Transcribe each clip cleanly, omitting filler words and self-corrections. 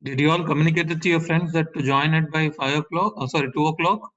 Did you all communicate it to your friends that to join it by 5 o'clock? Oh, sorry, 2 o'clock?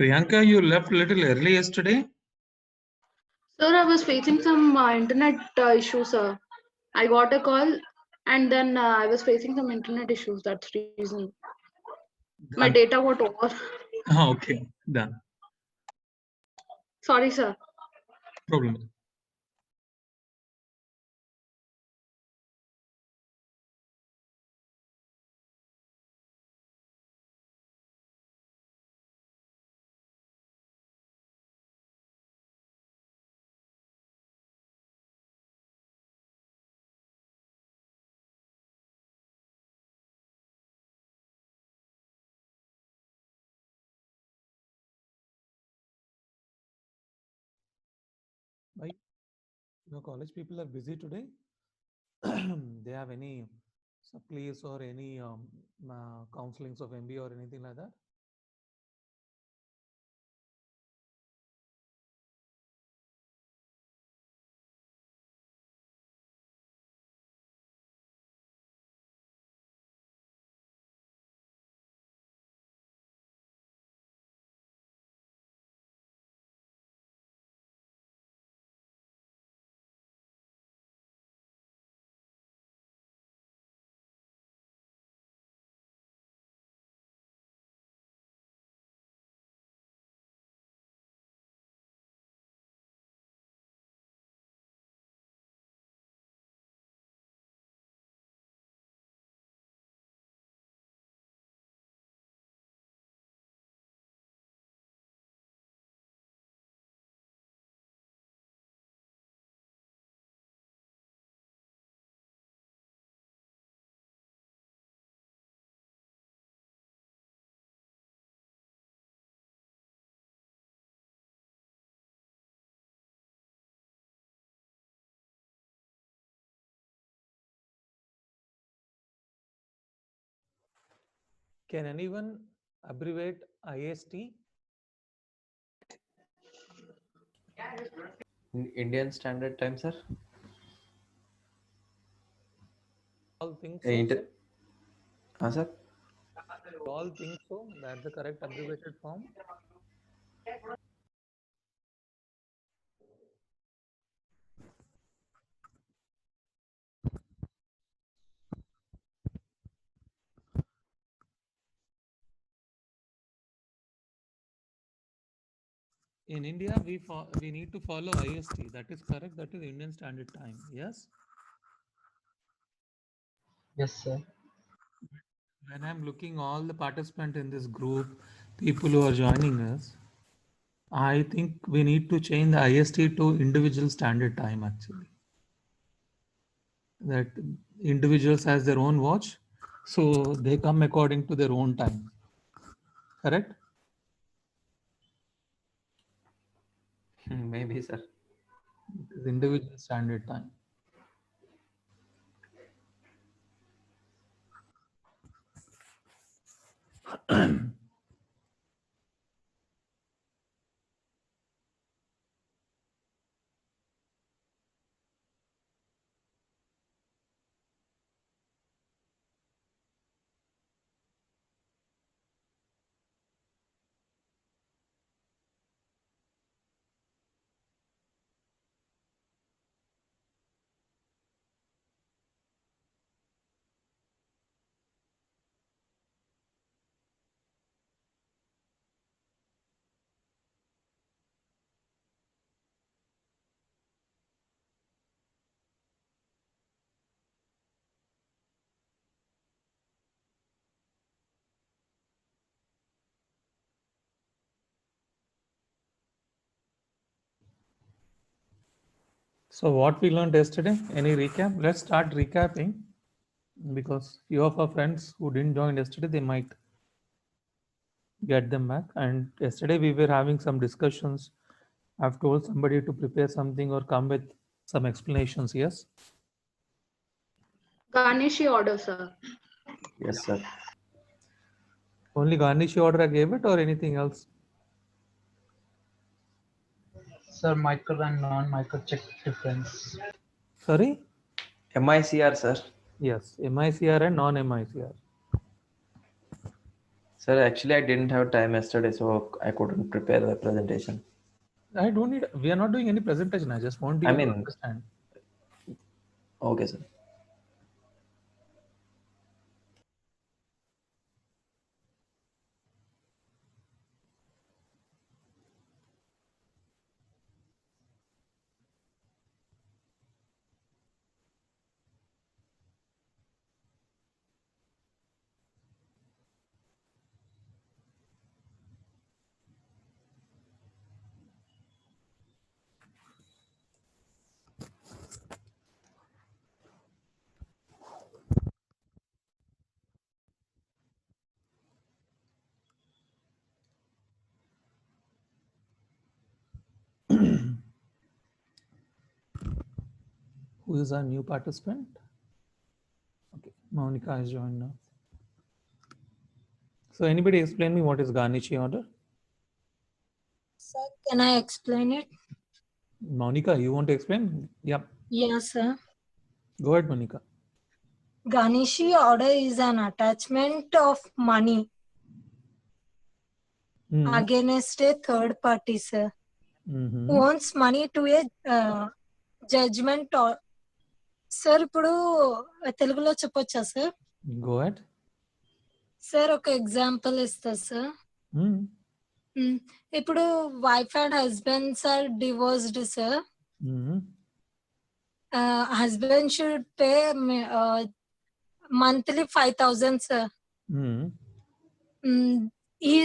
Priyanka, you left a little early yesterday. Sir, I was facing some internet issues, sir. I got a call and then I was facing some internet issues. That's reason. My Done. data got over. Okay, done. Sorry, sir. No problem. Why? College people are busy today. They have any supplies or any counselings of MBA or anything like that? Can anyone abbreviate IST? In Indian Standard Time, sir. All think Eh, so? Inter- sir. You all think so? That's the correct abbreviated form? In India, we need to follow IST. That is correct. That is Indian Standard Time. Yes. Yes, sir. When I'm looking all the participants in this group, people who are joining us, I think we need to change the IST to individual standard time actually. That individuals has their own watch, so they come according to their own time. Correct? Maybe, sir. It is individual standard time. So what we learned yesterday? Any recap? Let's start recapping because few of our friends who didn't join yesterday, they might get them back. And yesterday we were having some discussions. I've told somebody to prepare something or come with some explanations. Yes. Ganeshi order, sir. Yes, sir. Only garnish order I gave it or anything else? Sir, micro and non-micro check difference. Sorry? MICR, sir. Yes. MICR and non-MICR. Sir, actually, I didn't have time yesterday, so I couldn't prepare the presentation. I don't need, we are not doing any presentation. I just want I you to mean, understand. okay, sir. Who is our new participant? Okay, Monica has joined now. So anybody explain me what is Garnishi order? Sir, can I explain it? Monica, you want to explain? Yep. Yes, sir. Go ahead, Monica. Ganeshi order is an attachment of money against a third party, sir. Mm-hmm. Wants money to a judgment or sir ఇప్పుడు తెలుగులో చెప్పొచ్చా సార్? Go ahead. Sir ఒక example ఇస్తా sir. ఇప్పుడు wife and husbands are divorced sir. Husband should pay monthly 5,000 sir. He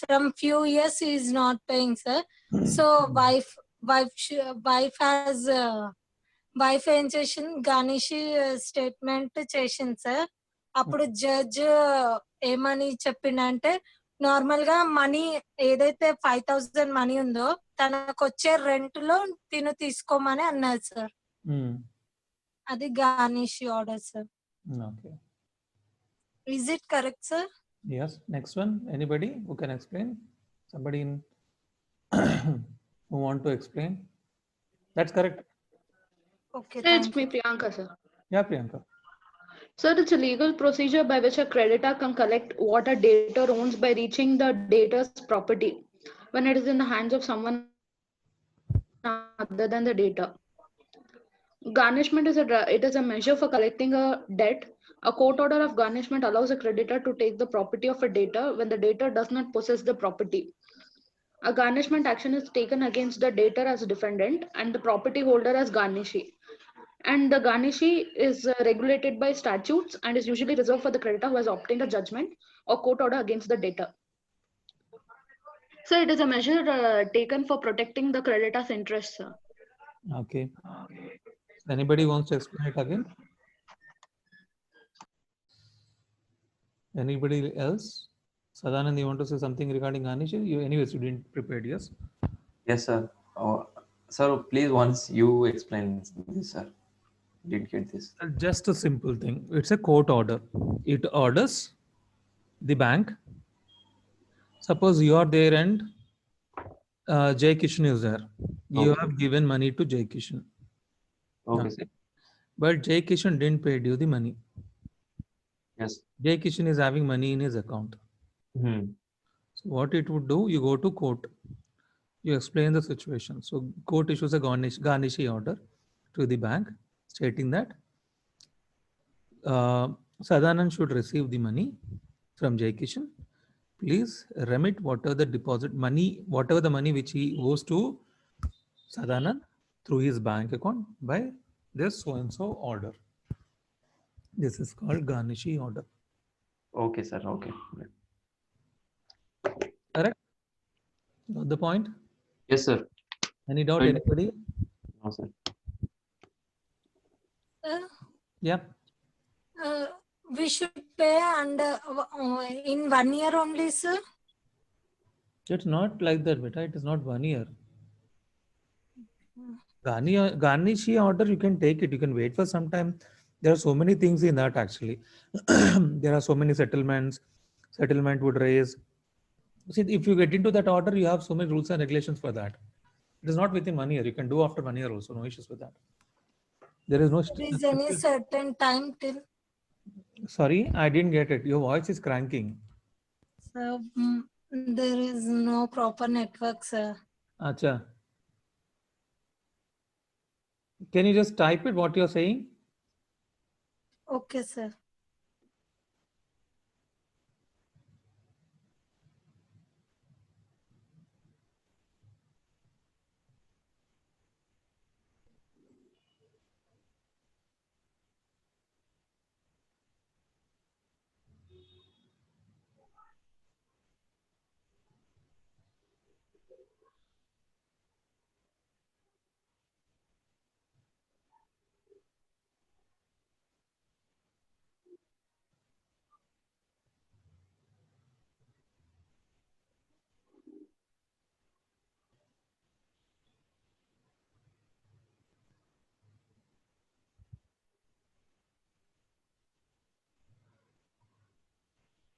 from few years he is not paying, sir. So wife has wife ఏం చేసింది, Ganesh statement చేసింది సార్. అప్పుడు judge ఏమని చెప్పిండంటే, normal గా money ఏదైతే 5,000 money ఉందో తనకు వచ్చే రెంట్ లో తిను తీసుకోమని అన్నారు సార్. అది Ganesh order sir. Okay. Is it correct, sir? Yes. Next one. Anybody who can explain? Somebody in who want to explain? That's correct. Okay, Yeah, it's thank me, you. Priyanka, sir. Yeah, Priyanka. Sir, it's a legal procedure by which a creditor can collect what a debtor owns by reaching the debtor's property when it is in the hands of someone other than the debtor. Garnishment it is a measure for collecting a debt. A court order of garnishment allows a creditor to take the property of a debtor when the debtor does not possess the property. A garnishment action is taken against the debtor as defendant and the property holder as garnishee. And the garnishee is regulated by statutes and is usually reserved for the creditor who has obtained a judgment or court order against the debtor. So it is a measure taken for protecting the creditor's interests, sir. Okay. Anybody wants to explain it again? Anybody else? Sadanand, you want to say something regarding Anish? Anyways, you didn't prepared, yes? Yes, sir. Sir, please once you explain this, sir. Didn't get this. Just a simple thing. It's a court order. It orders the bank. Suppose you are there and Jay Kishan is there. You Okay. have given money to Jay Kishan. Okay, sir. Okay. But Jay Kishan didn't pay you the money. Yes. Jay Kishan is having money in his account. Hmm. So what it would do, you go to court. You explain the situation. So court issues a garnishee order to the bank stating that Sadanand should receive the money from Jay Kishan. Please remit whatever the deposit money, whatever the money which he owes to Sadanand through his bank account by this so and so order. This is called garnishee order. Okay, sir. Okay. Correct? Got the point? Yes, sir. Any doubt, Right. anybody? No, sir. Uh, Yeah. uh, we should pay and in 1 year only, sir. It's not like that, beta. It is not 1 year. Garnishee order, you can take it. You can wait for some time. There are so many things in that actually. There are so many settlements. Settlement would raise. See, if you get into that order, you have so many rules and regulations for that. It is not within 1 year. You can do after 1 year also. No issues with that. There is no. There is any certain time till. Sorry, I didn't get it. Your voice is cranking. So there is no proper network, sir. Acha. Can you just type it what you're saying? Okay, sir.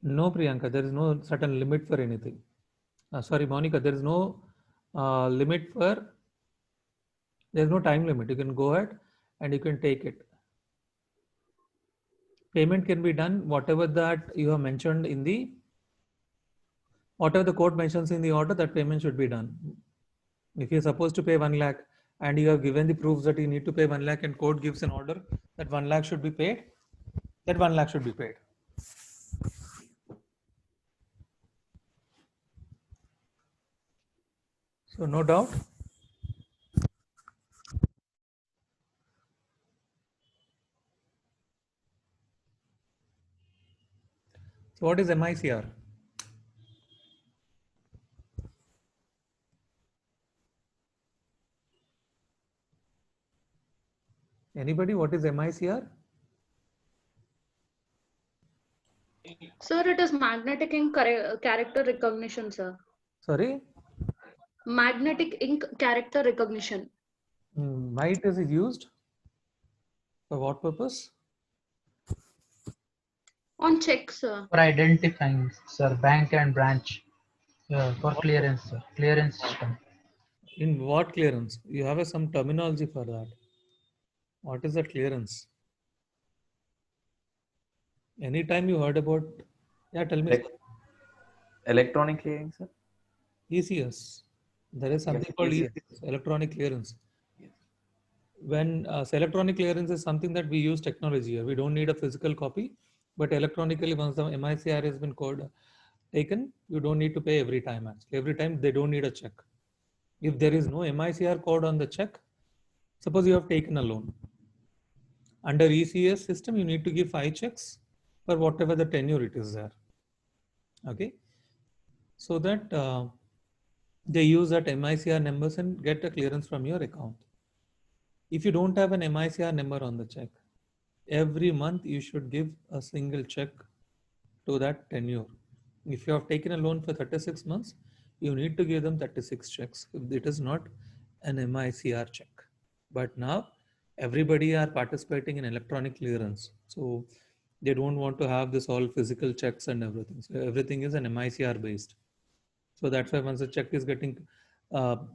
No, Priyanka, there is no certain limit for anything. Sorry, Monica, there is no limit for, there is no time limit. You can go ahead and you can take it. Payment can be done, whatever that you have mentioned in the, whatever the court mentions in the order, that payment should be done. If you're supposed to pay 1 lakh and you have given the proofs that you need to pay 1 lakh and court gives an order that 1 lakh should be paid, that 1 lakh should be paid. So no doubt. So what is MICR? Anybody, what is MICR? Sir, it is magnetic ink character recognition, sir. Sorry? Magnetic ink character recognition. Why it is used? For what purpose? On checks, sir. For identifying, sir, bank and branch for clearance, sir. Clearance system. In what clearance? You have some terminology for that. What is that clearance? Anytime you heard about, yeah, tell me. Elec- Electronic clearing, sir. ECS. There is something Yes, called yes, ECS, electronic clearance. yes. When so electronic clearance is something that we use technology here. We don't need a physical copy, but electronically, once the MICR has been taken, you don't need to pay every time. Actually, every time they don't need a check. If there is no MICR code on the check, suppose you have taken a loan. Under ECS system, you need to give 5 checks for whatever the tenure it is there. Okay, so that they use that MICR numbers and get a clearance from your account. If you don't have an MICR number on the check, every month you should give a single check to that tenure. If you have taken a loan for 36 months, you need to give them 36 checks. If it is not an MICR check. But now everybody are participating in electronic clearance. So they don't want to have this all physical checks and everything. So everything is an MICR based. So that's why once the check is getting,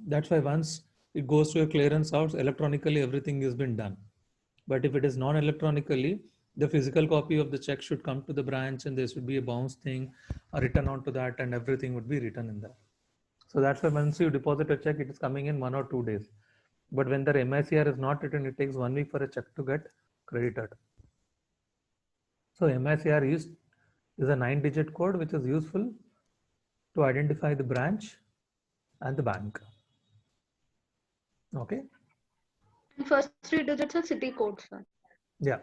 that's why once it goes to a clearance house, electronically everything has been done. But if it is non-electronically, the physical copy of the check should come to the branch and there should be a bounce thing, a return onto that, and everything would be written in there. So that's why once you deposit a check, it is coming in 1 or 2 days. But when the MICR is not written, it takes 1 week for a check to get credited. So MICR is a 9-digit code which is useful to identify the branch and the bank. Okay. And first 3 digits are city code, sir. Yeah.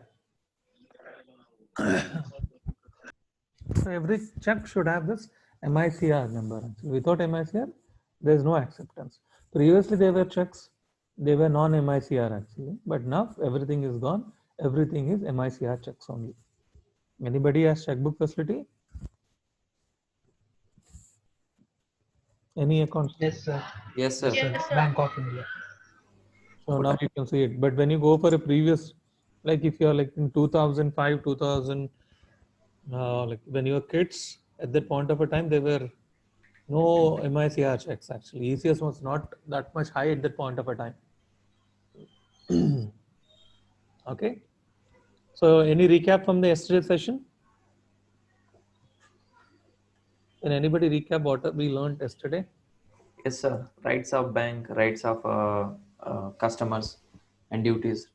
So every check should have this MICR number. Without MICR, there is no acceptance. Previously, there were checks, they were non-MICR actually, but now everything is gone. Everything is MICR checks only. Anybody has checkbook facility? Any account? Yes, sir. Yes, sir. Yes, sir. Yes, sir. Bank of India. So now you can see it. But when you go for a previous, like if you're like in 2005, 2000, like when you were kids, at that point of a time, there were no MICR checks actually. ECS was not that much high at that point of a time. Okay. So any recap from the yesterday session? Can anybody recap what we learned yesterday? Yes, sir. Rights of bank, rights of customers, and duties.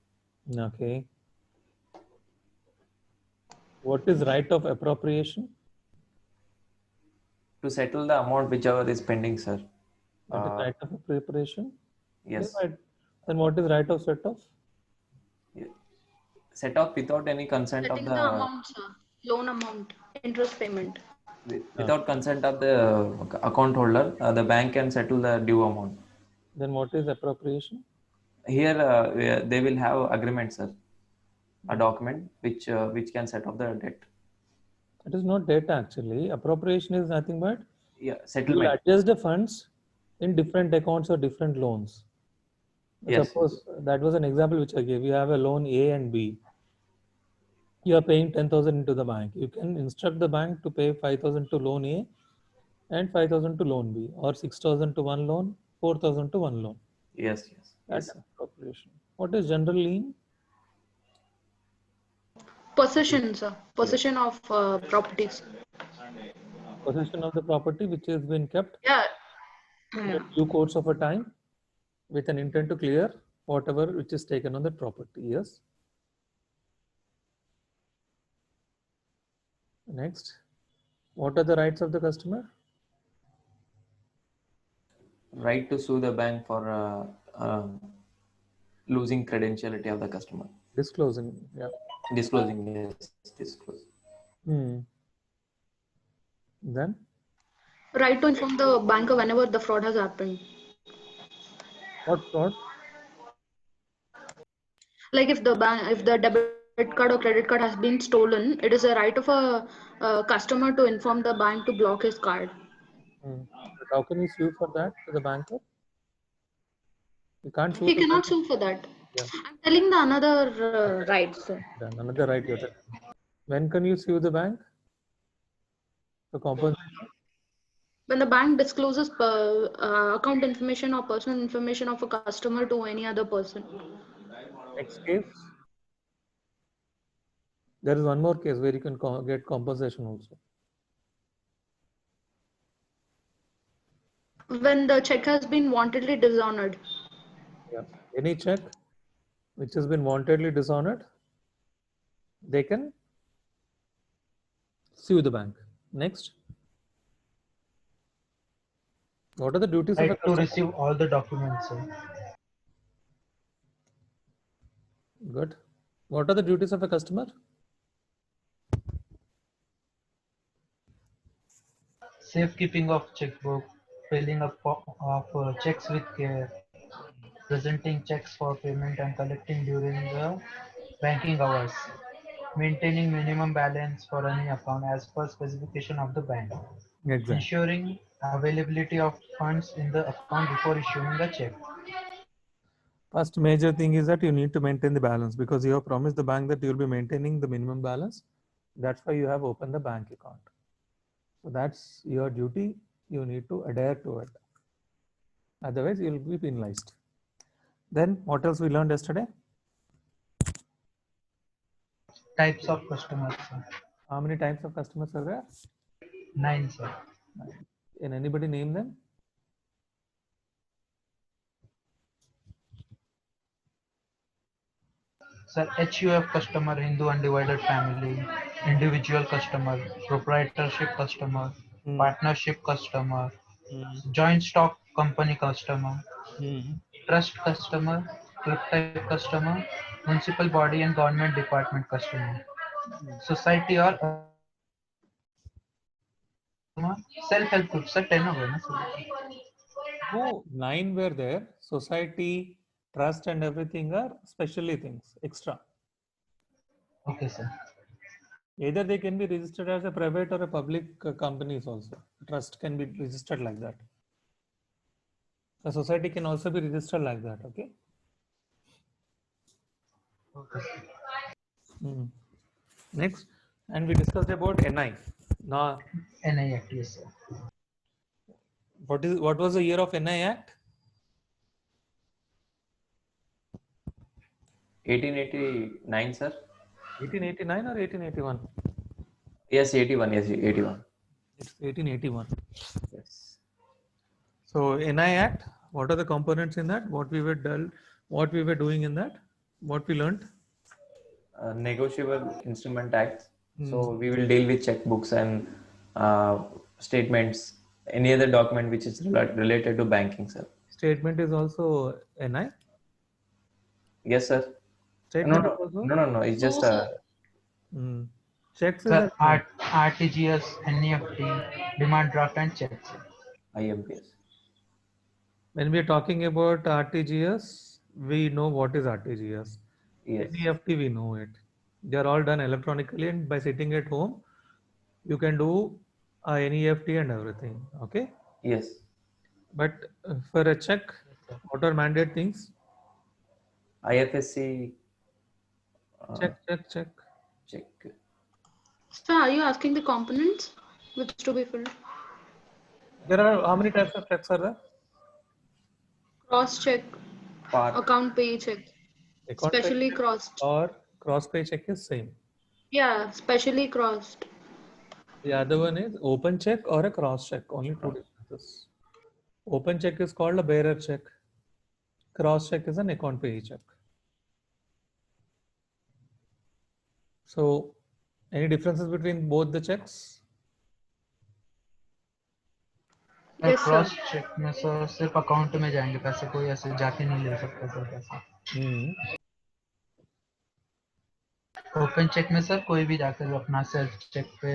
Okay. What is right of appropriation? To settle the amount whichever is pending, sir. That is right of appropriation. Yes. Right. Then what is right of set off? Set off without any consent Setting of the the amount, sir. Loan amount, interest payment. without consent of the account holder, the bank can settle the due amount. Then what is appropriation? Here they will have agreement, sir. A document which can set off the debt. It is not debt actually. Appropriation is nothing but Yeah, you will settlement. adjust the funds in different accounts or different loans. Yes. Suppose that was an example which I gave. You have a loan A and B. You are paying 10,000 into the bank. You can instruct the bank to pay 5,000 to loan A and 5,000 to loan B, or 6,000 to one loan, 4,000 to one loan. Yes. Yes. That's Yes. appropriation. What is general lien? Possession, sir. Possession of properties. Possession of the property which has been kept Yeah. in Yeah. due course of a time with an intent to clear whatever which is taken on the property. Yes. Next, what are the rights of the customer? Right to sue the bank for losing credentiality of the customer. Disclosing. Yeah. Disclosing. Yes. Disclose. Then Right to inform the banker whenever the fraud has happened. what fraud? Like if the debit card or credit card has been stolen, it is a right of a customer to inform the bank to block his card. But how can you sue for that to the banker? You can't sue He the cannot banker. sue for that. Yeah. I'm telling the another right, sir. Then another right you're telling. When can you sue the bank? The compensation? When the bank discloses account information or personal information of a customer to any other person. Next case. There is one more case where you can get compensation also. When the check has been wantedly dishonored. Yeah. Any check which has been wantedly dishonored, they can sue the bank. Next. What are the duties of a Right to customer? receive all the documents, sir. Good. What are the duties of a customer? Safekeeping of checkbook, filling up of checks with care, presenting checks for payment and collecting during the banking hours, maintaining minimum balance for any account as per specification of the bank, Exactly. ensuring availability of funds in the account before issuing the check. First major thing is that you need to maintain the balance because you have promised the bank that you will be maintaining the minimum balance. That's why you have opened the bank account. So that's your duty. You need to adhere to it. Otherwise, you will be penalized. Then what else we learned yesterday? Types of customers, sir. How many types of customers are there? 9, sir. Can anybody name them? Sir, HUF customer, Hindu undivided family, individual customer, proprietorship customer, partnership customer, joint stock company customer, trust customer, club type customer, municipal body and government department customer, society or self-help group. Sir, 10 हो गए ना sir? No, 9 were there. Society, trust, and everything are specially things, extra. Okay, sir. Either they can be registered as a private or a public companies also. Trust can be registered like that. The society can also be registered like that. Okay. Okay, sir. Next, and we discussed about NI. Now, NI Act, yes, sir. what was the year of NI Act? 1889, sir. 1889 or 1881? Yes, 81. Yes, 81. It's 1881. Yes. So NI Act, what are the components in that? What we were doing in that? What we learned? Negotiable Instrument Act. So we will deal with checkbooks and statements, any other document which is related to banking, sir. Statement is also NI. Yes, sir. Statement is No. also. No. It's just Checks is Sir, a RTGS, NEFT, demand draft and checks. IMPS. When we are talking about RTGS, we know what is RTGS. Yes. NEFT, we know it. They are all done electronically, and by sitting at home, you can do NEFT and everything. Okay. Yes. But for a check, what are mandate things? IFSC. Check. Check. So are you asking the components which to be filled? There are how many types of checks are there? Cross check, Part. account pay check, Account specially pay crossed. or cross pay check is same. Yeah, specially crossed. The other one is open check or a cross check. Only two differences. Open check is called a bearer check. Cross check is an account pay check. So, any differences between both the checks? Yes, sir. Cross check में sir सिर्फ account में जाएंगे पैसे, कोई ऐसे जाके नहीं ले सकता सर पैसे. ओपन चेक में सर कोई भी जाकर अपना सेल्फ चेक पे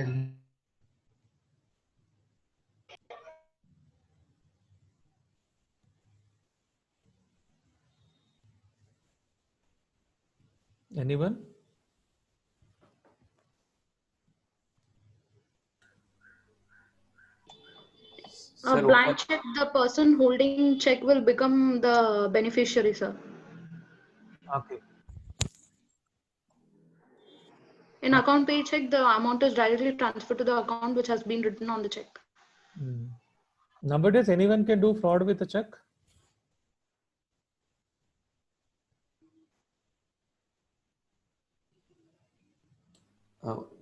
Anyone? A blank check, the person holding check will become the beneficiary, sir. Okay. In account pay check, the amount is directly transferred to the account which has been written on the check. Nowadays, anyone can do fraud with a check.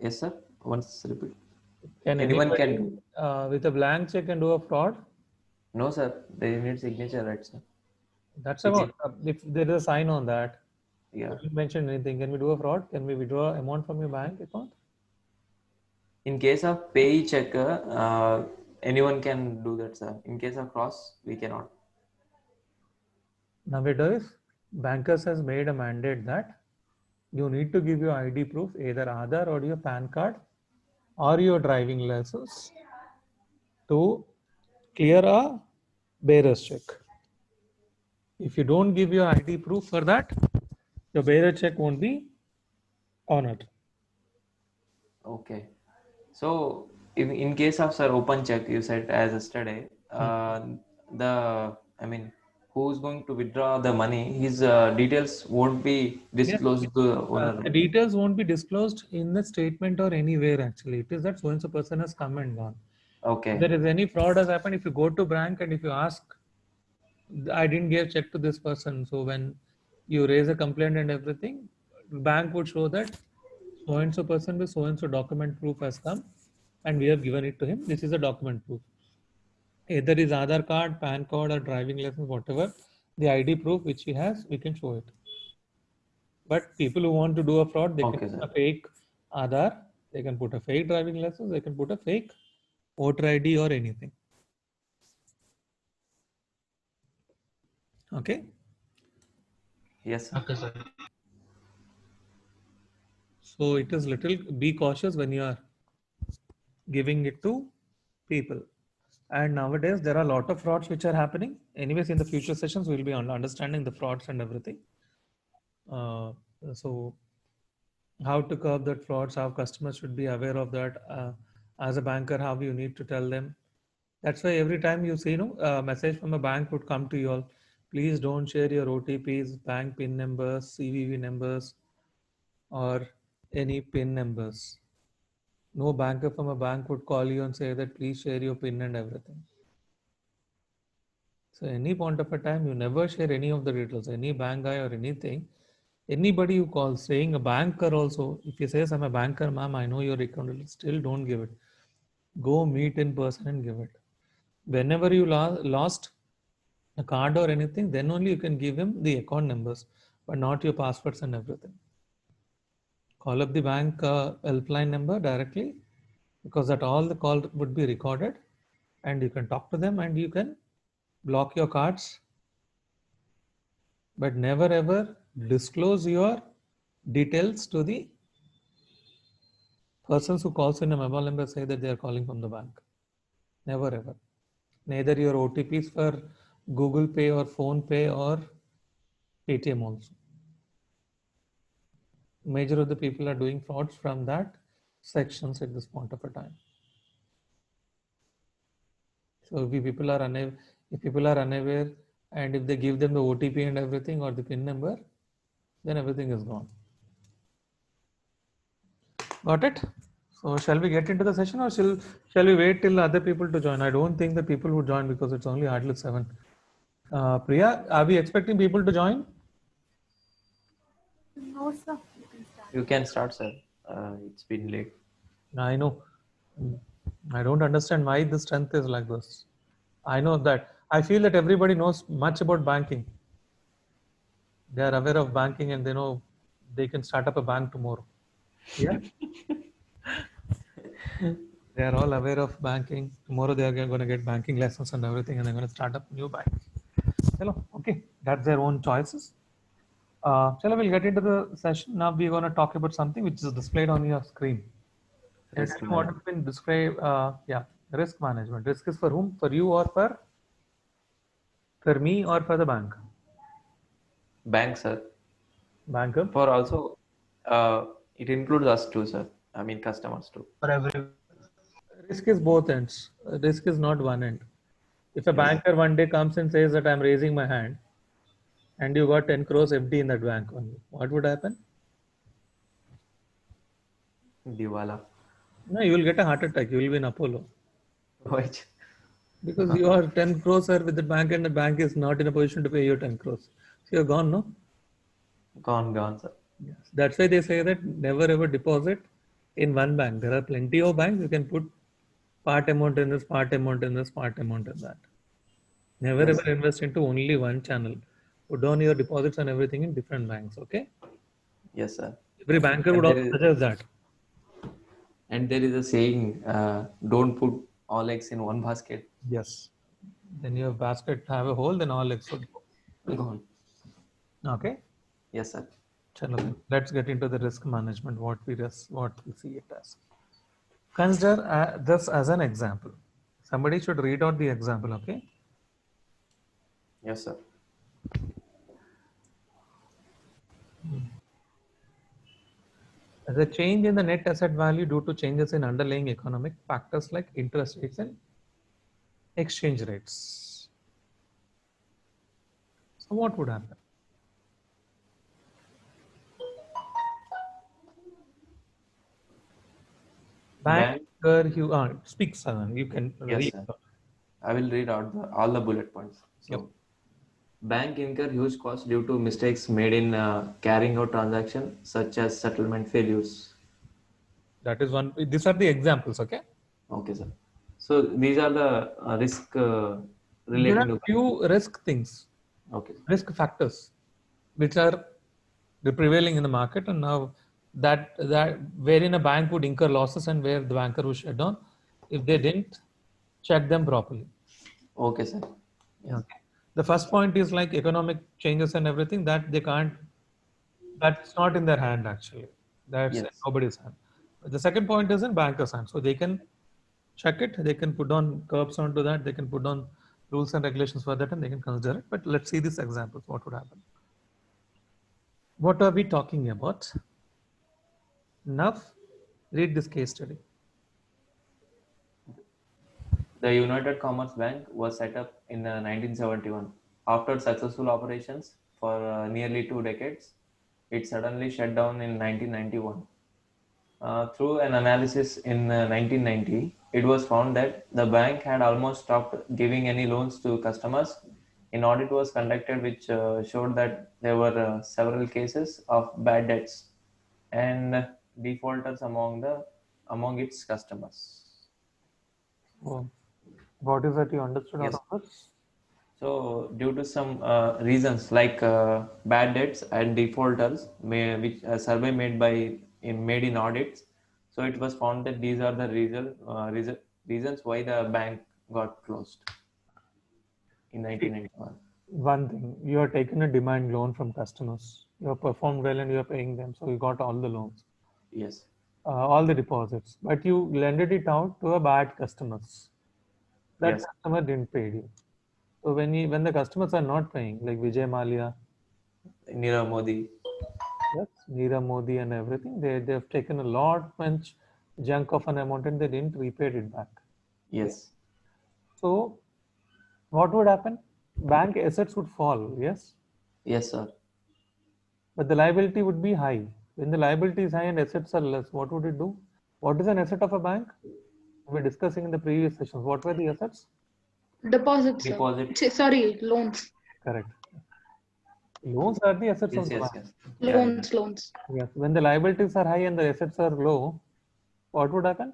Yes, sir. Once repeat. Can Anyone anybody can do. with a blank check can do a fraud? No, sir. They need signature, right, sir? That's It's about if there is a sign on that. Yeah. You didn't mention anything. Can we do a fraud? Can we withdraw amount from your bank account? In case of pay checker, anyone can do that, sir. In case of cross, we cannot. Nowadays, bankers has made a mandate that you need to give your ID proof, either Aadhaar or your PAN card or your driving license to clear a bearer's check. If you don't give your ID proof for that, your bearer check won't be honored. Okay. So, if in case of sir open check, you said as yesterday, who's going to withdraw the money? His details won't be Yes, disclosed to the owner. the details won't be disclosed in the statement or anywhere actually. It is that so and so person has come and gone. Okay. If there is any fraud has happened, if you go to bank and if you ask, I didn't give check to this person. So when you raise a complaint and everything, bank would show that so and so person with so and so document proof has come and we have given it to him. This is a document proof. Either his Aadhaar card, PAN card or driving license, whatever, the ID proof which he has, we can show it. But people who want to do a fraud, they Okay, can sir. put a fake Aadhaar, they can put a fake driving license, they can put a fake voter ID or anything. Okay. Yes, sir. Okay, sir. So it is little, be cautious when you are giving it to people. And nowadays there are a lot of frauds which are happening. Anyways, in the future sessions, we'll be on understanding the frauds and everything. So how to curb that frauds, how customers should be aware of that. As a banker, how you need to tell them. That's why every time you see, a message from a bank would come to you all. Please don't share your OTPs, bank PIN numbers, CVV numbers, or any PIN numbers. No banker from a bank would call you and say that please share your PIN and everything. So any point of a time, you never share any of the details, any bank guy or anything. Anybody you call, saying a banker also, if he says, I'm a banker, ma'am, I know your account, still don't give it. Go meet in person and give it. Whenever you lost a card or anything, then only you can give him the account numbers, but not your passwords and everything. Call up the bank helpline number directly, because that all the call would be recorded and you can talk to them and you can block your cards, but never ever disclose your details to the persons who calls in a mobile number say that they are calling from the bank. Never ever. Neither your OTPs for Google Pay or Phone Pay or Paytm also. Major of the people are doing frauds from that sections at this point of a time. So if people are unaware, and if they give them the OTP and everything or the PIN number, then everything is gone. Got it? So shall we get into the session or shall we wait till other people to join? I don't think the people would join because it's only hardly 7. Priya, are we expecting people to join? No, sir. You can start, sir. It's been late. I know. I don't understand why the strength is like this. I know that. I feel that everybody knows much about banking. They are aware of banking and they know they can start up a bank tomorrow. Yeah. They are all aware of banking. Tomorrow they are going to get banking lessons and everything, and they're going to start up new bank. Hello. Okay. That's their own choices. Chalo, we'll get into the session. Now we're going to talk about something which is displayed on your screen. And Risk what has been described, risk management. Risk is for whom? For you or for me or for the bank? Bank, sir. Banker. For also, it includes us too, sir. I mean, customers too. For every Risk is both ends. Risk is not one end. If a banker one day comes and says that I'm raising my hand and you got 10 crores FD in that bank only, what would happen? Diwala. No, you will get a heart attack. You will be in Apollo. Which? Because you are 10 crores are with the bank and the bank is not in a position to pay you 10 crores. So you're gone, no? Gone, sir. Yes. That's why they say that never ever deposit in one bank. There are plenty of banks. You can put part amount in this, part amount in this, part amount in that. Never Yes, ever invest into only one channel. Put down your deposits and everything in different banks. Okay. yes, sir. Every banker And would also suggest that. there is a saying, don't put all eggs in one basket. Yes. Then your basket have a hole, then all eggs would Gone. go. Okay. Yes, sir. Chalo then. Let's get into the risk management. What we see it as. Consider this as an example. Somebody should read out the example. Okay. Yes, sir. As a change in the net asset value due to changes in underlying economic factors like interest rates and exchange rates. So what would happen? Banker, you speak, Sanan. You can Yes, read. sir. I will read out all the bullet points. So, Yep. bank incur huge costs due to mistakes made in carrying out transaction, such as settlement failures. That is one. These are the examples. Okay. Okay, sir. So these are the risk There relating are to. few risk things, Okay. risk factors, which are the prevailing in the market, and now that wherein a bank would incur losses and where the banker would shut down if they didn't check them properly. Okay, sir. Yes. Okay. The first point is like economic changes and everything that they can't. That's not in their hand actually. That's in Yes. nobody's hand. The second point is in banker's hand, so they can check it. They can put on curbs onto that. They can put on rules and regulations for that, and they can consider it. But let's see these examples. What would happen? What are we talking about? Now, read this case study. The United Commerce Bank was set up in 1971. After successful operations for nearly 2 decades, it suddenly shut down in 1991. Through an analysis in 1990, it was found that the bank had almost stopped giving any loans to customers. An audit was conducted which showed that there were several cases of bad debts and defaulters among its customers. Oh, what is that you understood Yes. out of this? So, due to some reasons like bad debts and defaulters, which a survey made in audits, so it was found that these are the reasons why the bank got closed in 1991. One thing, you are taking a demand loan from customers. You have performed well and you are paying them, so you got all the loans, Yes, all the deposits. But you lended it out to a bad customers. That yes, customer didn't pay you. So when the customers are not paying, like Vijay Malia, Nirav Modi. yes, Neera Modi and everything, they've taken a lot much junk of an amount and they didn't repay it back. Yes, So what would happen? Bank assets would fall, yes, yes, sir. but the liability would be high. When the liability is high and assets are less, what would it do? What is an asset of a bank? We were discussing in the previous sessions. What were the assets? Deposits, sir. Deposit. Sorry, loans. Correct. Loans are the assets of Yes, the yes, bank. yes. Yeah, Loans, loans. Yes. When the liabilities are high and the assets are low, what would happen?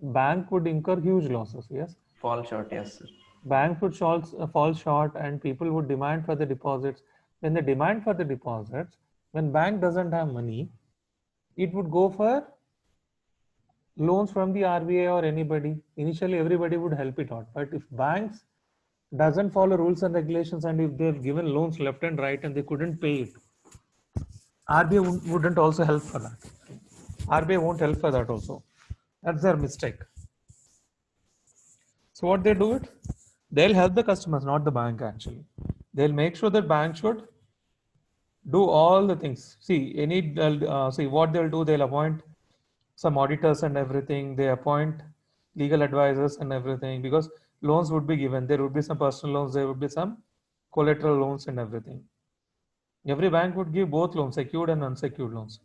Bank would incur huge losses. Yes. fall short. Yes, sir. Banks would fall short and people would demand for the deposits. When they demand for the deposits, when bank doesn't have money, it would go for loans from the RBI or anybody. Initially, everybody would help it out. But if banks doesn't follow rules and regulations and if they've given loans left and right and they couldn't pay it, RBI wouldn't also help for that. RBI won't help for that also. That's their mistake. So what they do it, they'll help the customers, not the bank actually. They'll make sure that bank should do all the things. See what they'll do. They'll appoint some auditors and everything. They appoint legal advisors and everything because loans would be given. There would be some personal loans. There would be some collateral loans and everything. Every bank would give both loans, secured and unsecured loans.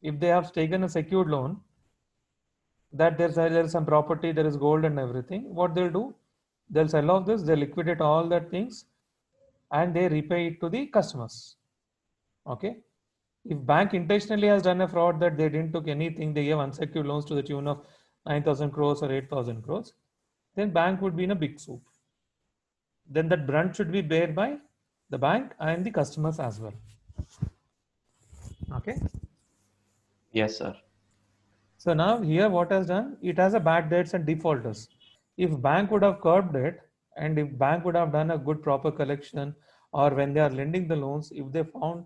if they have taken a secured loan, that there is some property, there is gold and everything, what they'll do, they'll sell off this, they liquidate all that things, and they repay it to the customers. Okay. If bank intentionally has done a fraud that they didn't took anything, they gave unsecured loans to the tune of 9,000 crores or 8,000 crores, then bank would be in a big soup. Then that brunt should be borne by the bank and the customers as well. Okay. Yes, sir. So now here what has done, it has a bad debts and defaulters. If bank would have curbed it, and if bank would have done a good proper collection, or when they are lending the loans, if they found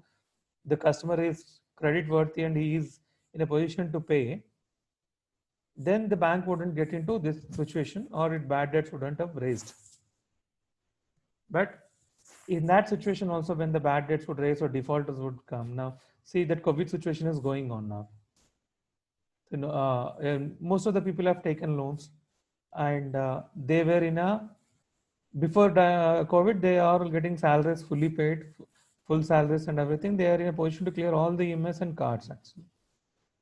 the customer is credit worthy and he is in a position to pay, then the bank wouldn't get into this situation, or its bad debts wouldn't have raised. But in that situation also, when the bad debts would raise or defaulters would come, now see that COVID situation is going on now. You know, and most of the people have taken loans, and they were in a, before COVID, they are getting salaries fully paid, full salaries and everything. They are in a position to clear all the EMS and cards actually.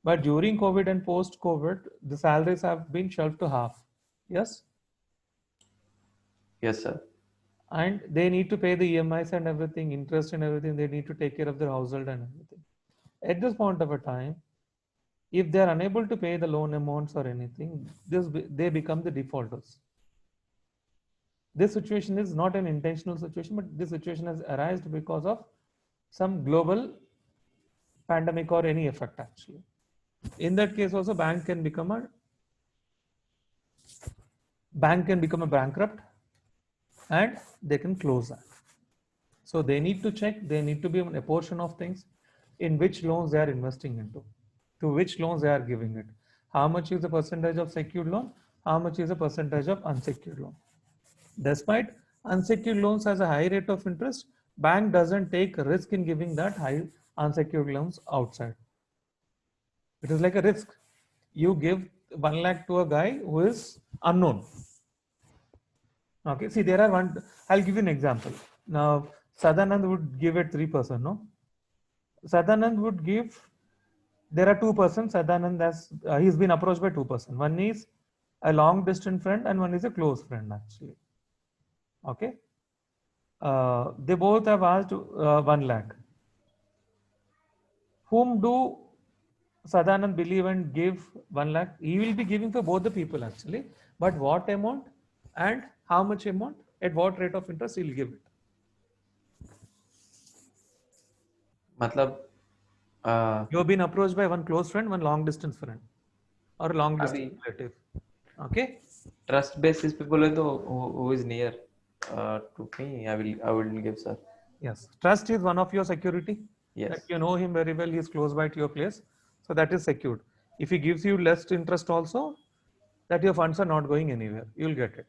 But during COVID and post COVID, the salaries have been shelved to half. Yes. Yes, sir. And they need to pay the EMIs and everything, interest and everything. They need to take care of their household and everything. At this point of a time, if they are unable to pay the loan amounts or anything, they become the defaulters. This situation is not an intentional situation, but this situation has arisen because of some global pandemic or any effect actually. In that case also, bank can become a bankrupt, and they can close that. So they need to check, they need to be a portion of things in which loans they are investing into, to which loans they are giving it. How much is the percentage of secured loan? How much is the percentage of unsecured loan? Despite unsecured loans has a high rate of interest, bank doesn't take a risk in giving that high unsecured loans outside. It is like a risk. You give 1 lakh to a guy who is unknown. Okay, see, there are one, I'll give you an example. Now, Sadanand would give it 3%, no? Sadanand would give, there are two persons, Sadanand has, he's been approached by two persons. One is a long distance friend and one is a close friend actually. Okay. They both have asked 1 lakh. Whom do Sadanand believe and give 1 lakh? He will be giving for both the people actually. But what amount and how much amount, at what rate of interest he will give it? मतलब You have been approached by one close friend, one long distance friend, or a long अभी distance relative. Okay. trust basis people है तो who is near to me, I will give, sir. Yes. Trust is one of your security. Yes. That you know him very well, he is close by to your place. So that is secured. If he gives you less interest also, that your funds are not going anywhere. You will get it.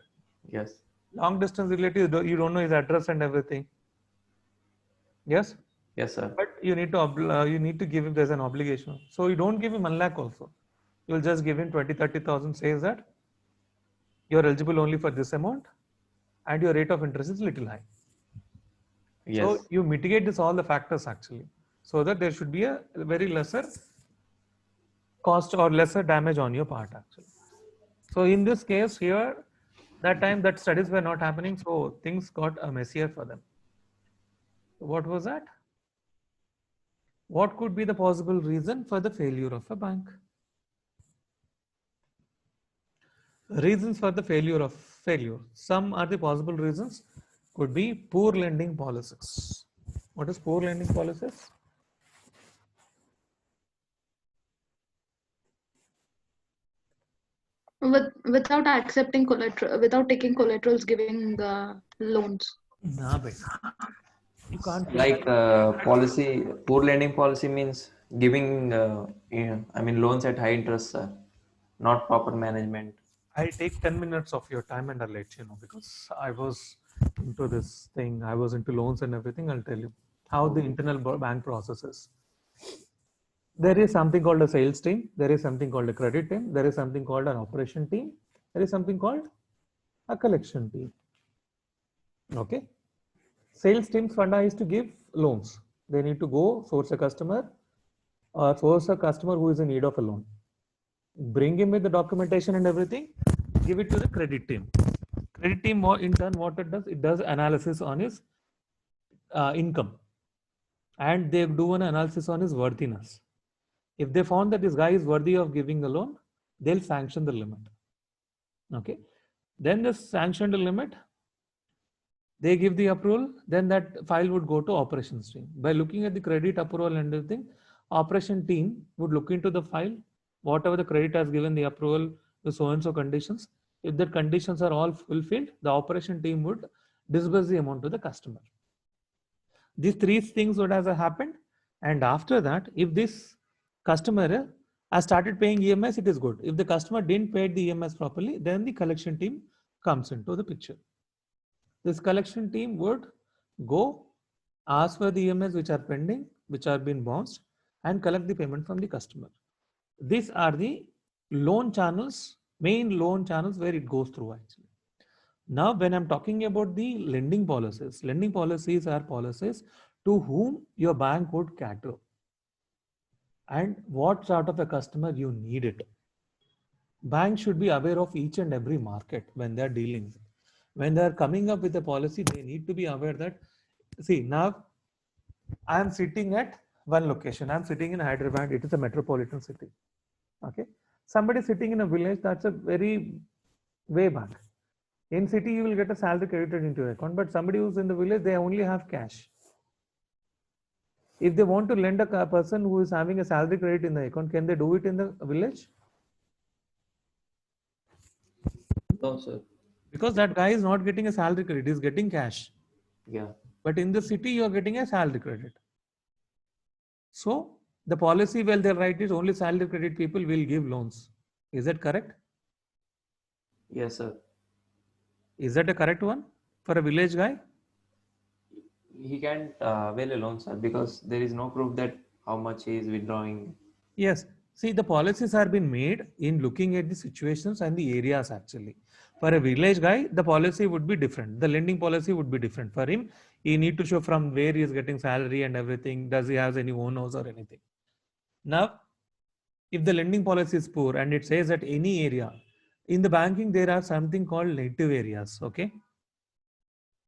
Yes. Long distance relative, you don't know his address and everything. Yes. Yes, sir. But you need to give him, there's an obligation. So you don't give him 1 lakh also. You'll just give him 20,000-30,000, says that you're eligible only for this amount and your rate of interest is little high. Yes. So you mitigate this all the factors actually, so that there should be a very lesser cost or lesser damage on your part actually. So in this case here, that time that studies were not happening, so things got messier for them. So what was that? What could be the possible reason for the failure of a bank? Reasons for the failure. Some are the possible reasons. Could be poor lending policies. What is poor lending policies? Without accepting collateral, without taking collaterals, giving loans. Nah, you can't Like policy, poor lending policy means giving loans at high interest, sir. Not proper management. I'll take 10 minutes of your time and I'll let you know, because I was into this thing. I was into loans and everything. I'll tell you how the internal bank process is. There is something called a sales team. There is something called a credit team. There is something called an operation team. There is something called a collection team. Okay. Sales team's funda is to give loans. They need to go source a customer, or force a customer who is in need of a loan. Bring him with the documentation and everything, give it to the credit team. Credit team, in turn, what it does analysis on his income, and they do an analysis on his worthiness. If they found that this guy is worthy of giving a loan, they'll sanction the limit. Okay. Then the sanctioned limit, they give the approval, then that file would go to operations team. By looking at the credit approval and everything, operation team would look into the file, whatever the credit has given the approval, the so and so conditions. If the conditions are all fulfilled, the operation team would disburse the amount to the customer. These three things would have happened, and after that, if this customer has started paying EMS, it is good. If the customer didn't pay the EMS properly, then the collection team comes into the picture. This collection team would go ask for the EMS which are pending, which are being bounced, and collect the payment from the customer. These are the loan channels, main loan channels where it goes through actually. Now, when I'm talking about the lending policies are policies to whom your bank would cater and what sort of a customer you need it. Banks should be aware of each and every market when they're dealing. When they're coming up with a policy, they need to be aware that, see, now I'm sitting at one location. I'm sitting in Hyderabad. It is a metropolitan city. Okay. Somebody sitting in a village, that's a very way back. In city, you will get a salary credited into your account, but somebody who's in the village, they only have cash. If they want to lend a person who is having a salary credit in the account, can they do it in the village? No, sir. Because that guy is not getting a salary credit, he's getting cash. Yeah. But in the city, you are getting a salary credit. So the policy, well, they write is only salary credit people will give loans. Is that correct? Yes, sir. Is that a correct one for a village guy? He can't avail a loan, sir, because there is no proof that how much he is withdrawing. Yes. See, the policies are being made in looking at the situations and the areas actually. For a village guy, the policy would be different. The lending policy would be different. For him, he need to show from where he is getting salary and everything. Does he have any own house or anything? Now, if the lending policy is poor and it says that any area, in the banking, there are something called native areas. Okay.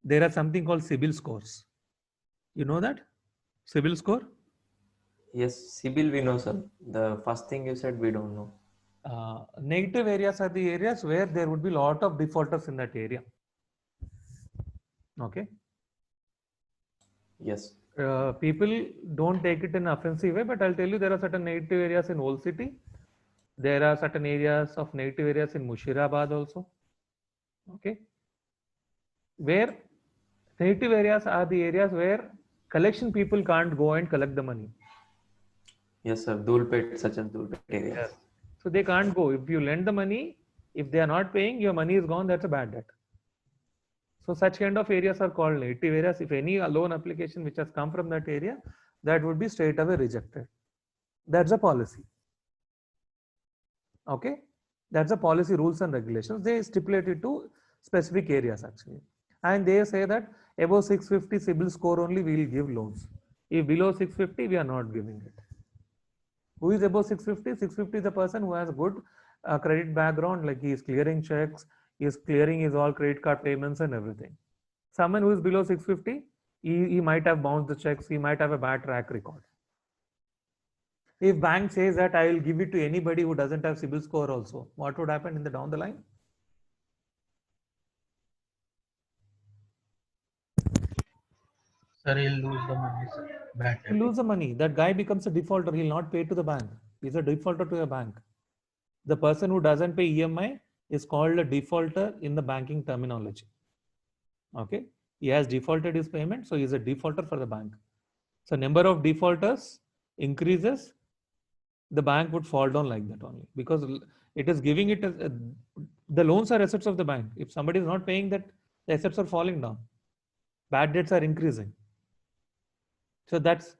There are something called CIBIL scores. You know that? CIBIL score? Yes, CIBIL we know, sir. The first thing you said, we don't know. Negative areas are the areas where there would be a lot of defaulters in that area. Okay. Yes. People don't take it in an offensive way, but I'll tell you there are certain negative areas in Old City. There are certain areas of negative areas in Mushirabad also. Okay. Where negative areas are the areas where collection people can't go and collect the money. Yes, sir. Dulpet, such as Dulpet areas. Yes. So they can't go. If you lend the money, if they are not paying, your money is gone. That's a bad debt. So such kind of areas are called native areas. If any loan application which has come from that area, that would be straight away rejected. That's a policy. Okay. That's a policy rules and regulations. They stipulate it to specific areas actually. And they say that above 650 CIBIL score only we will give loans. If below 650, we are not giving it. Who is above 650? 650 is the person who has good credit background, like he is clearing checks, he is clearing his all credit card payments and everything. Someone who is below 650, he might have bounced the checks, he might have a bad track record. If bank says that I will give it to anybody who doesn't have CIBIL score also, what would happen in the down the line? Sir, he'll lose the money, sir. Bad He'll lose the money. That guy becomes a defaulter. He'll not pay to the bank. He's a defaulter to a bank. The person who doesn't pay EMI is called a defaulter in the banking terminology. Okay. He has defaulted his payment, so he's a defaulter for the bank. So number of defaulters increases, the bank would fall down like that only, because it is giving it as the loans are assets of the bank. If somebody is not paying that, the assets are falling down. Bad debts are increasing. So that's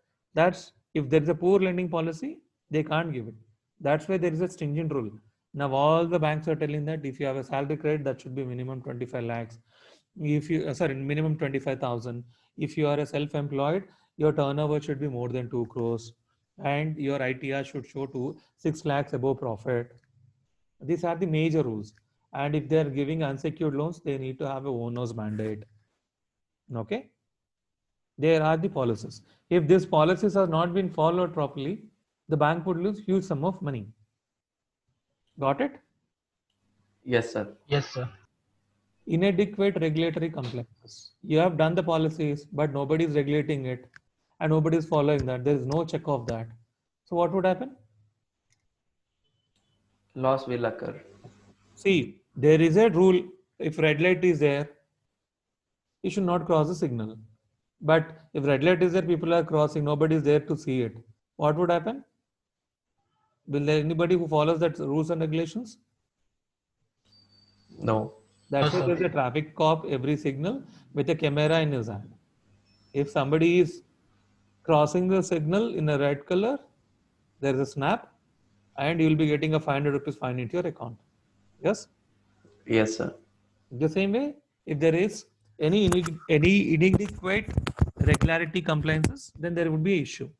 if there is a poor lending policy, they can't give it. That's why there is a stringent rule. Now all the banks are telling that if you have a salary credit, that should be minimum 25 lakhs. If you minimum 25,000. If you are a self-employed, your turnover should be more than 2 crores. and your ITR should show to 6 lakhs above profit. These are the major rules. And if they are giving unsecured loans, they need to have a owner's mandate. Okay? There are the policies. If these policies have not been followed properly, the bank would lose huge sum of money. Got it? Yes, sir. Yes, sir. Inadequate regulatory compliance. You have done the policies, but nobody is regulating it and nobody is following that. There is no check of that. So what would happen? Loss will occur. See, there is a rule. If red light is there, you should not cross the signal. But if red light is there, people are crossing, nobody is there to see it. What would happen? Will there anybody who follows that rules and regulations? No. That's No, why sir. there's a traffic cop every signal with a camera in his hand. If somebody is crossing the signal in a red color, there is a snap, and you will be getting a 500 rupees fine into your account. Yes. Yes, sir. The same way, if there is any inadequate regularity compliances, then there would be an issue.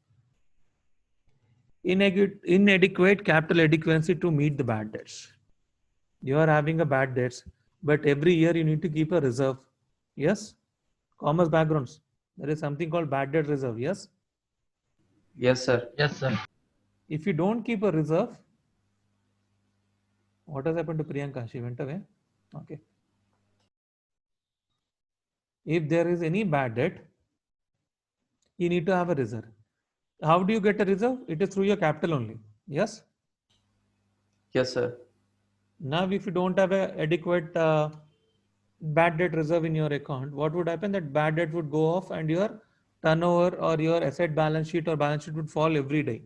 Inadequate capital adequacy to meet the bad debts. You are having a bad debts, but every year you need to keep a reserve. Yes. Commerce backgrounds. There is something called bad debt reserve. Yes. Yes, sir. Yes, sir. If you don't keep a reserve, what has happened to Priyanka? She went away. Okay. If there is any bad debt, you need to have a reserve. How do you get a reserve? It is through your capital only. Yes. Yes, sir. Now, if you don't have a adequate bad debt reserve in your account, what would happen? That bad debt would go off, and your turnover or your asset balance sheet or balance sheet would fall every day.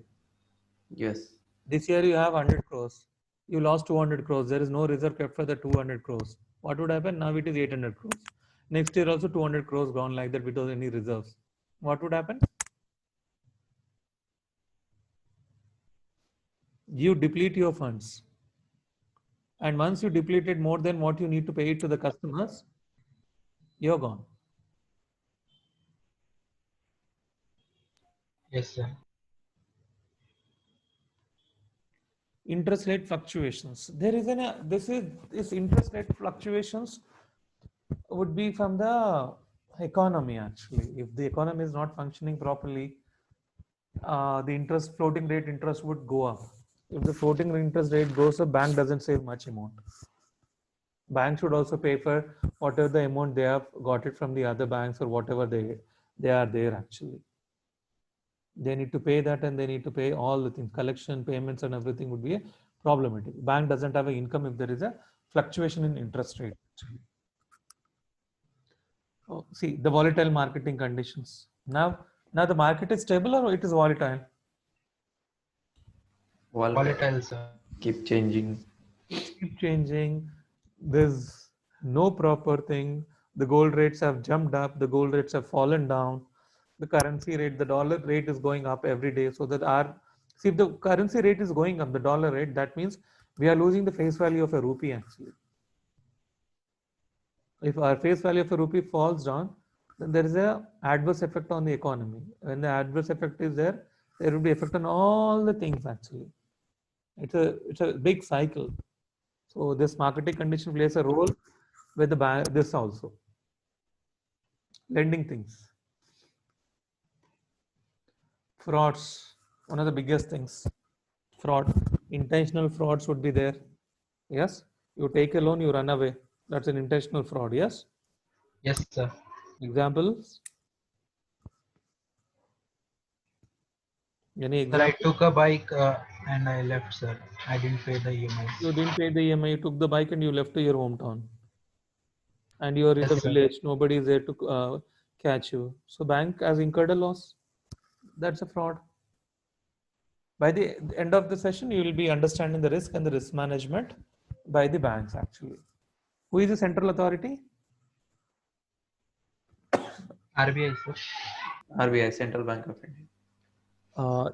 Yes. This year you have 100 crores. You lost 200 crores. There is no reserve kept for the 200 crores. What would happen? Now it is 800 crores. Next year also 200 crores gone like that without any reserves. What would happen? You deplete your funds. And once you depleted more than what you need to pay it to the customers, you're gone. Yes, sir. Interest rate fluctuations. There is this interest rate fluctuations would be from the economy actually. If the economy is not functioning properly, the floating rate interest would go up. If the floating interest rate goes up, bank doesn't save much amount. Bank should also pay for whatever the amount they have got it from the other banks or whatever they are there actually. They need to pay that, and they need to pay all the things. Collection, payments, and everything would be a problematic. Bank doesn't have an income if there is a fluctuation in interest rate. Oh, see the volatile marketing conditions. Now the market is stable or it is volatile? Volatile, sir. Keep changing. Keep changing. There's no proper thing. The gold rates have jumped up. The gold rates have fallen down. The currency rate, the dollar rate is going up every day. So that if the currency rate is going up, the dollar rate, that means we are losing the face value of a rupee actually. If our face value of a rupee falls down, then there is a adverse effect on the economy. When the adverse effect is there, there will be effect on all the things actually. It's a big cycle. So this marketing condition plays a role with the bank. This also lending things, frauds. One of the biggest things, fraud. Intentional frauds would be there. Yes, you take a loan, you run away. That's an intentional fraud. Yes. Yes, sir. Examples. Any Sir, I example? took a bike and I left, sir. I didn't pay the EMIs. You didn't pay the EMI. You took the bike and you left to your hometown, and you are in Yes, the sir. village. Nobody is there to catch you. So bank has incurred a loss. That's a fraud. By the end of the session, you will be understanding the risk and the risk management by the banks actually. Who is the central authority? RBI, sir. RBI, Central Bank of India.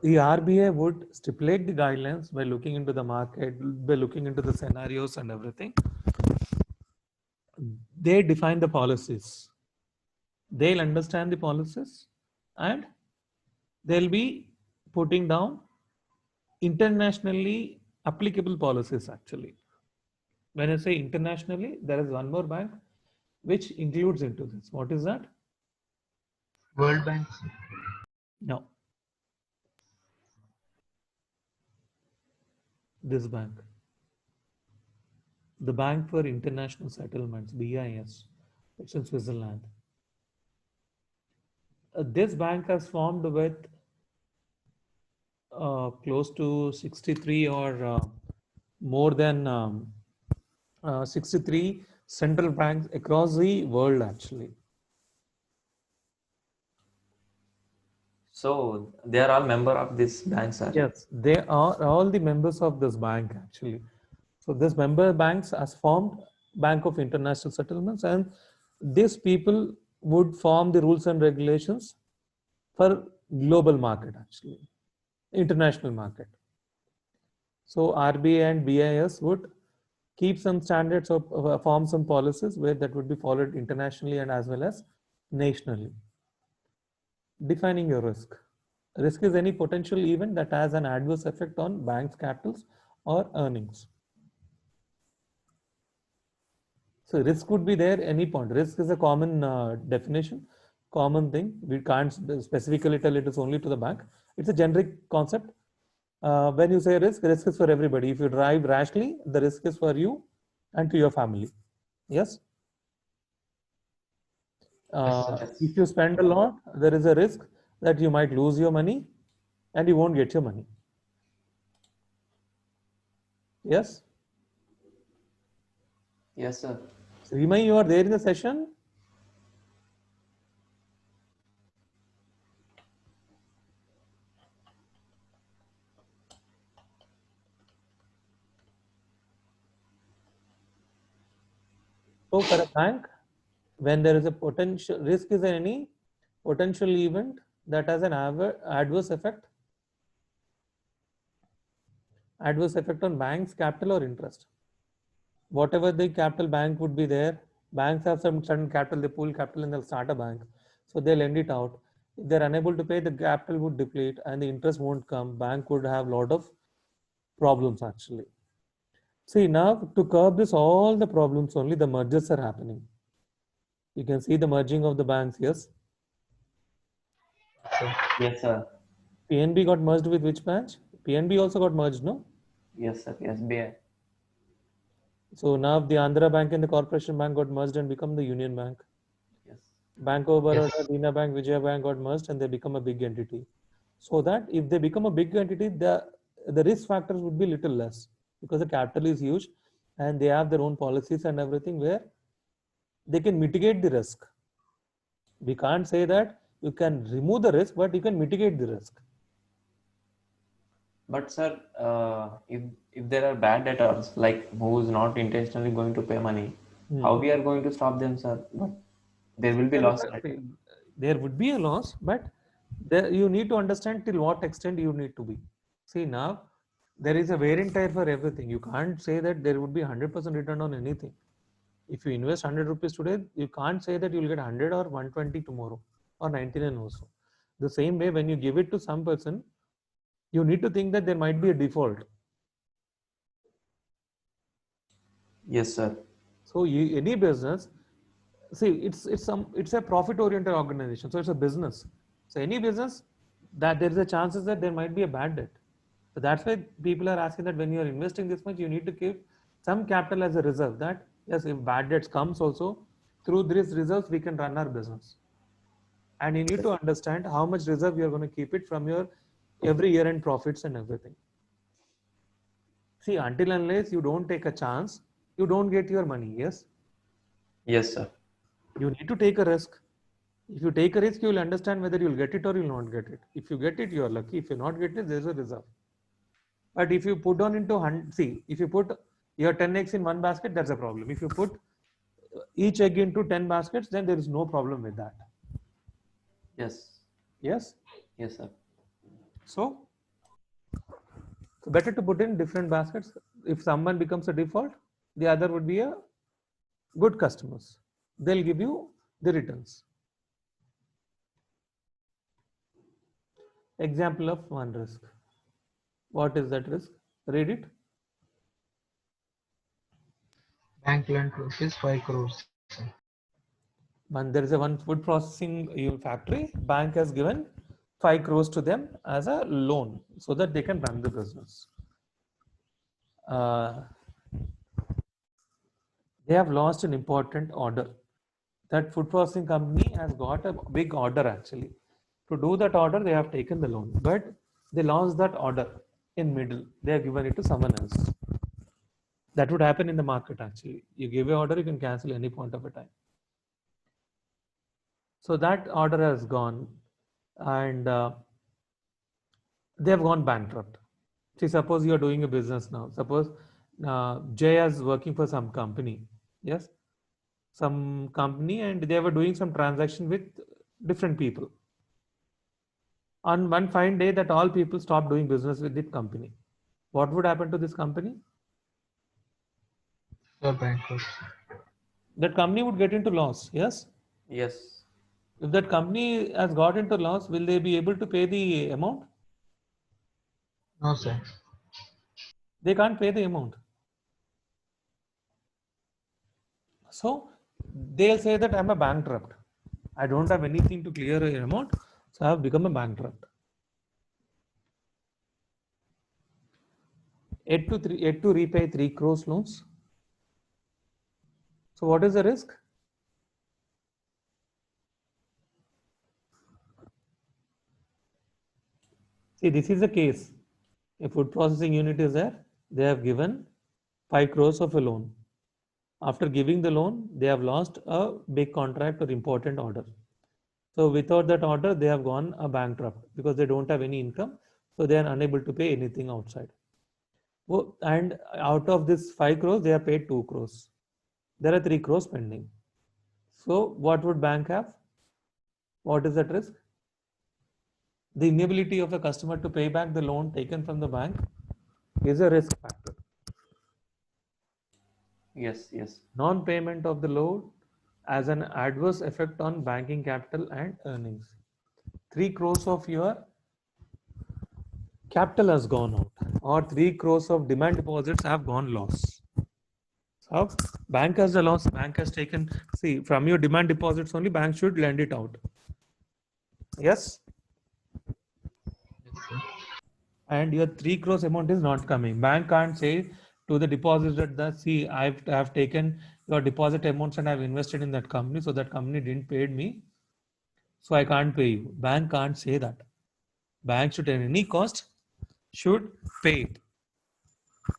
The RBI would stipulate the guidelines by looking into the market, by looking into the scenarios and everything. They define the policies. They'll understand the policies and they'll be putting down internationally applicable policies actually. When I say internationally, there is one more bank which includes into this. What is that? World Bank. No. This bank. The Bank for International Settlements, BIS. It's in Switzerland. This bank has formed with close to 63 or more than 63 central banks across the world actually. So they are all member of this bank, sir. Yes, they are all the members of this bank actually. So this member banks has formed Bank of International Settlements, and these people would form the rules and regulations for global market actually, international market. So RBI and BIS would keep some standards of form some policies where that would be followed internationally and as well as nationally. Defining your risk. Risk is any potential event that has an adverse effect on banks' capitals or earnings. So risk would be there any point. Risk is a common definition, common thing. We can't specifically tell it is only to the bank. It's a generic concept. When you say risk is for everybody. If you drive rashly, the risk is for you and to your family. Yes. If you spend a lot, there is a risk that you might lose your money and you won't get your money. Yes. Yes, sir. Srimai, you are there in the session? So for a bank, when there is a potential risk is any potential event that has an adverse effect on bank's capital or interest. Whatever the capital bank would be there, banks have some certain capital, they pool capital and they'll start a bank. So they lend it out. If they're unable to pay, the capital would deplete and the interest won't come. Bank would have a lot of problems actually. See, now to curb this, all the problems, only the mergers are happening. You can see the merging of the banks, yes? Yes, sir. PNB got merged with which branch? PNB also got merged, no? Yes, sir. SBI. So now the Andhra Bank and the Corporation Bank got merged and become the Union Bank. Yes. Bank of Baroda, Yes. Dina Bank, Vijaya Bank got merged and they become a big entity. So that if they become a big entity, the risk factors would be little less because the capital is huge and they have their own policies and everything where they can mitigate the risk. We can't say that you can remove the risk, but you can mitigate the risk. But sir, if there are bad debtors, like who is not intentionally going to pay money, how we are going to stop them, sir? But there will be loss, right? There would be a loss, but you need to understand till what extent you need to be. See, now there is a wear and tear for everything. You can't say that there would be 100% return on anything. If you invest 100 rupees today, you can't say that you will get 100 or 120 tomorrow or 99 also. The same way, when you give it to some person, you need to think that there might be a default. Yes, sir. So any business, see, it's a profit oriented organization, so it's a business. So any business, that there is a chances that there might be a bad debt. So that's why people are asking that when you are investing this much, you need to keep some capital as a reserve, that yes, if bad debts comes also, through these reserves we can run our business. And you need to understand how much reserve you're going to keep it from your every year end profits and everything. See, until unless you don't take a chance, you don't get your money. Yes. Yes, sir. You need to take a risk. If you take a risk, you will understand whether you'll get it or you'll not get it. If you get it, you are lucky. If you not get it, there's a reserve. But if you put on into see, if you put your 10 eggs in one basket, that's a problem. If you put each egg into 10 baskets, then there is no problem with that. Yes. Yes. Yes, sir. So better to put in different baskets. If someone becomes a default, the other would be a good customers. They'll give you the returns. Example of one risk. What is that risk? Read it. Bank lent rupees 5 crores. When there is a one food processing factory, bank has given 5 crores to them as a loan so that they can run the business. Uh, they have lost an important order. That food processing company has got a big order actually. To do that order, they have taken the loan, but they lost that order in middle. They have given it to someone else. That would happen in the market actually. You give an order, you can cancel any point of a time. So that order has gone, and they have gone bankrupt. See, suppose you are doing a business now. Suppose Jay is working for some company. Yes, some company, and they were doing some transaction with different people. On one fine day, that all people stopped doing business with this company. What would happen to this company? The bankrupt. That company would get into loss. Yes. Yes. If that company has got into loss, will they be able to pay the amount? No, sir. They can't pay the amount. So they'll say that I'm a bankrupt. I don't have anything to clear an amount, so I have become a bankrupt. Yet to repay 3 crores loans. So what is the risk? See, this is the case. A food processing unit is there. They have given 5 crores of a loan. After giving the loan, they have lost a big contract or important order. So without that order, they have gone a bankrupt because they don't have any income. So they are unable to pay anything outside. And out of this 5 crores, they have paid 2 crores. There are 3 crores pending. So what would bank have? What is that risk? The inability of a customer to pay back the loan taken from the bank is a risk factor. Yes. Yes. Non-payment of the loan as an adverse effect on banking capital and earnings. 3 crores of your capital has gone out, or 3 crores of demand deposits have gone loss. So bank has the loss. Bank has taken, see, from your demand deposits only, bank should lend it out. Yes. Yes, sir. And your 3 crores amount is not coming. Bank can't say to the depositor that, see, I've taken your deposit amounts and I've invested in that company, so that company didn't pay me, so I can't pay you. Bank can't say that. Bank should at any cost should pay it.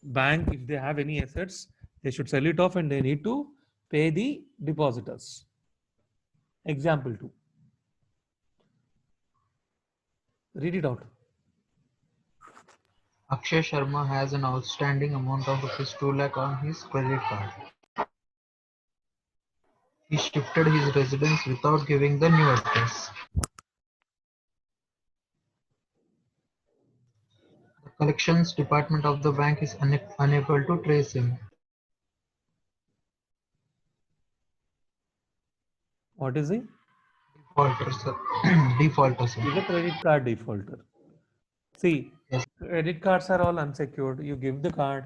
Bank, if they have any assets, they should sell it off and they need to pay the depositors. Example 2. Read it out. Akshay Sharma has an outstanding amount of rupees 2 lakh on his credit card. He shifted his residence without giving the new address. The collections department of the bank is unable to trace him. What is he? Defaulter, sir. Defaulter, sir. He's a credit card defaulter. See, Yes. credit cards are all unsecured. You give the card,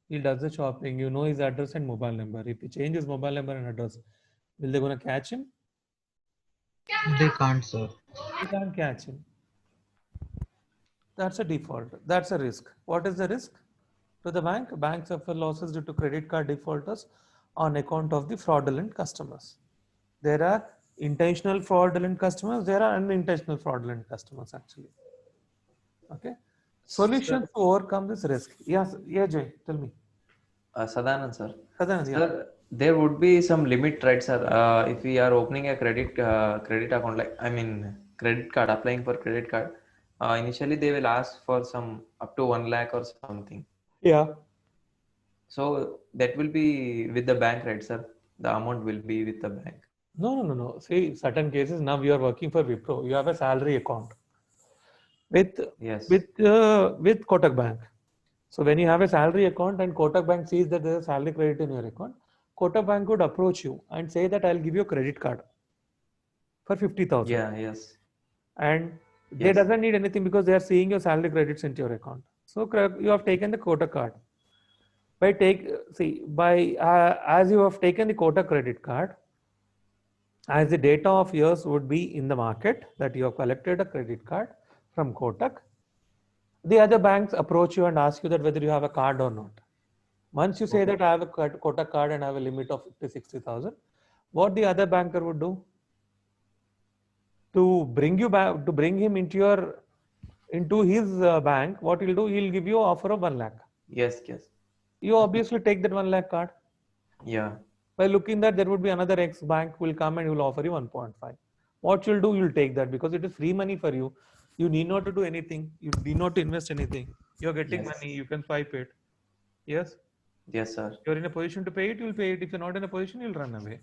he does the shopping, you know his address and mobile number. If he changes mobile number and address, will they gonna catch him? They can't, sir. They can't catch him. That's a default. That's a risk. What is the risk to the bank? Banks suffer losses due to credit card defaulters on account of the fraudulent customers. There are intentional fraudulent customers. There are unintentional fraudulent customers actually. Okay. Solutions to overcome this risk. Yes. Yeah, Jay. Tell me. Sadanand, sir. Sadanand, yeah. Sir, there would be some limit, right, sir? If we are opening a credit account, like I mean credit card, applying for credit card, initially they will ask for some up to 1 lakh or something. Yeah. So that will be with the bank, right, sir? The amount will be with the bank. No. See, certain cases now you are working for Wipro. You have a salary account with Yes. with Kotak Bank. So when you have a salary account and Kotak Bank sees that there is a salary credit in your account, Kotak Bank could approach you and say that I'll give you a credit card for 50,000. Yeah. Yes. And They doesn't need anything because they are seeing your salary credits into your account. So you have taken the quota card. As you have taken the quota credit card, as the data of yours would be in the market that you have collected a credit card from Kotak, the other banks approach you and ask you that whether you have a card or not. Once you say that I have a Kotak card and I have a limit of 60,000, what the other banker would do to bring you back, to bring him into his bank, what he'll do, he'll give you an offer of 1 lakh. Yes. You obviously take that 1 lakh card. Yeah. By looking that there would be another X bank will come and will offer you 1.5. What you'll do, you'll take that because it is free money for you. You need not to do anything. You need not to invest anything. You're getting money. You can swipe it. Yes. Yes, sir. You're in a position to pay it. You'll pay it. If you're not in a position, you'll run away.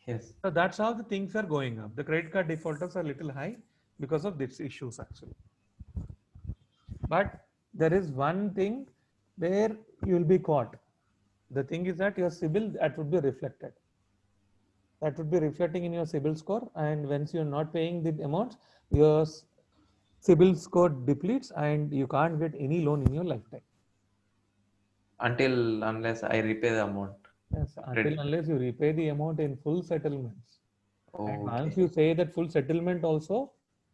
Yes. So that's how the things are going up. The credit card defaulters are a little high because of these issues actually. But there is one thing where you will be caught. The thing is that your CIBIL, that would be reflected. That would be reflecting in your CIBIL score, and once you're not paying the amounts, your CIBIL score depletes and you can't get any loan in your lifetime. Unless I repay the amount. Yes, unless you repay the amount in full settlements. And once Okay. you say that full settlement also,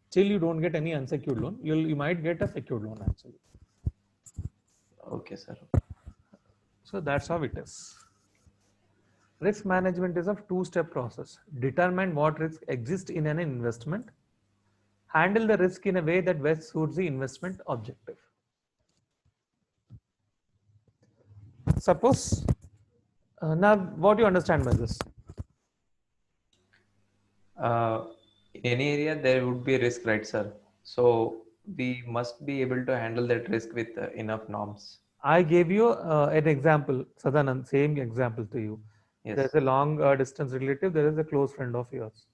still you don't get any unsecured loan. You might get a secured loan actually. Okay, sir. So that's how it is. Risk management is a two-step process. Determine what risk exists in an investment. Handle the risk in a way that best suits the investment objective. Suppose, now what do you understand by this? In any area, there would be risk, right, sir? So we must be able to handle that risk with enough norms. I gave you an example, Sadanand, same example to you. Yes. There's a long distance relative, there is a close friend of yours.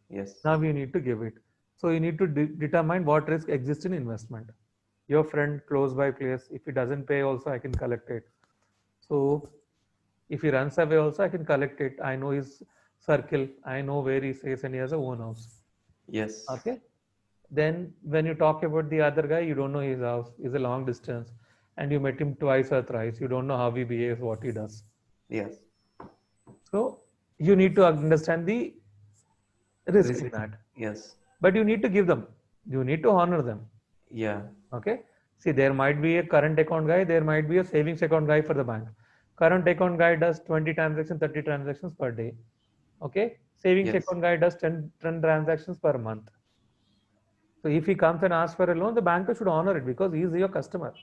Yes. Now you need to give it. So you need to determine what risk exists in investment. Your friend close by place, if he doesn't pay also, I can collect it. So if he runs away also, I can collect it. I know his circle, I know where he stays and he has a own house. Yes. Okay. Then when you talk about the other guy, you don't know his house, is a long distance, and you met him twice or thrice. You don't know how he behaves, what he does. Yes. So you need to understand the risk in that. Yes. But you need to give them. You need to honor them. Yeah. Okay. See, there might be a current account guy, there might be a savings account guy for the bank. Current account guy does 20 transactions, 30 transactions per day. Okay. Savings account guy does 10 transactions per month. So if he comes and asks for a loan, the banker should honor it because he is your customer.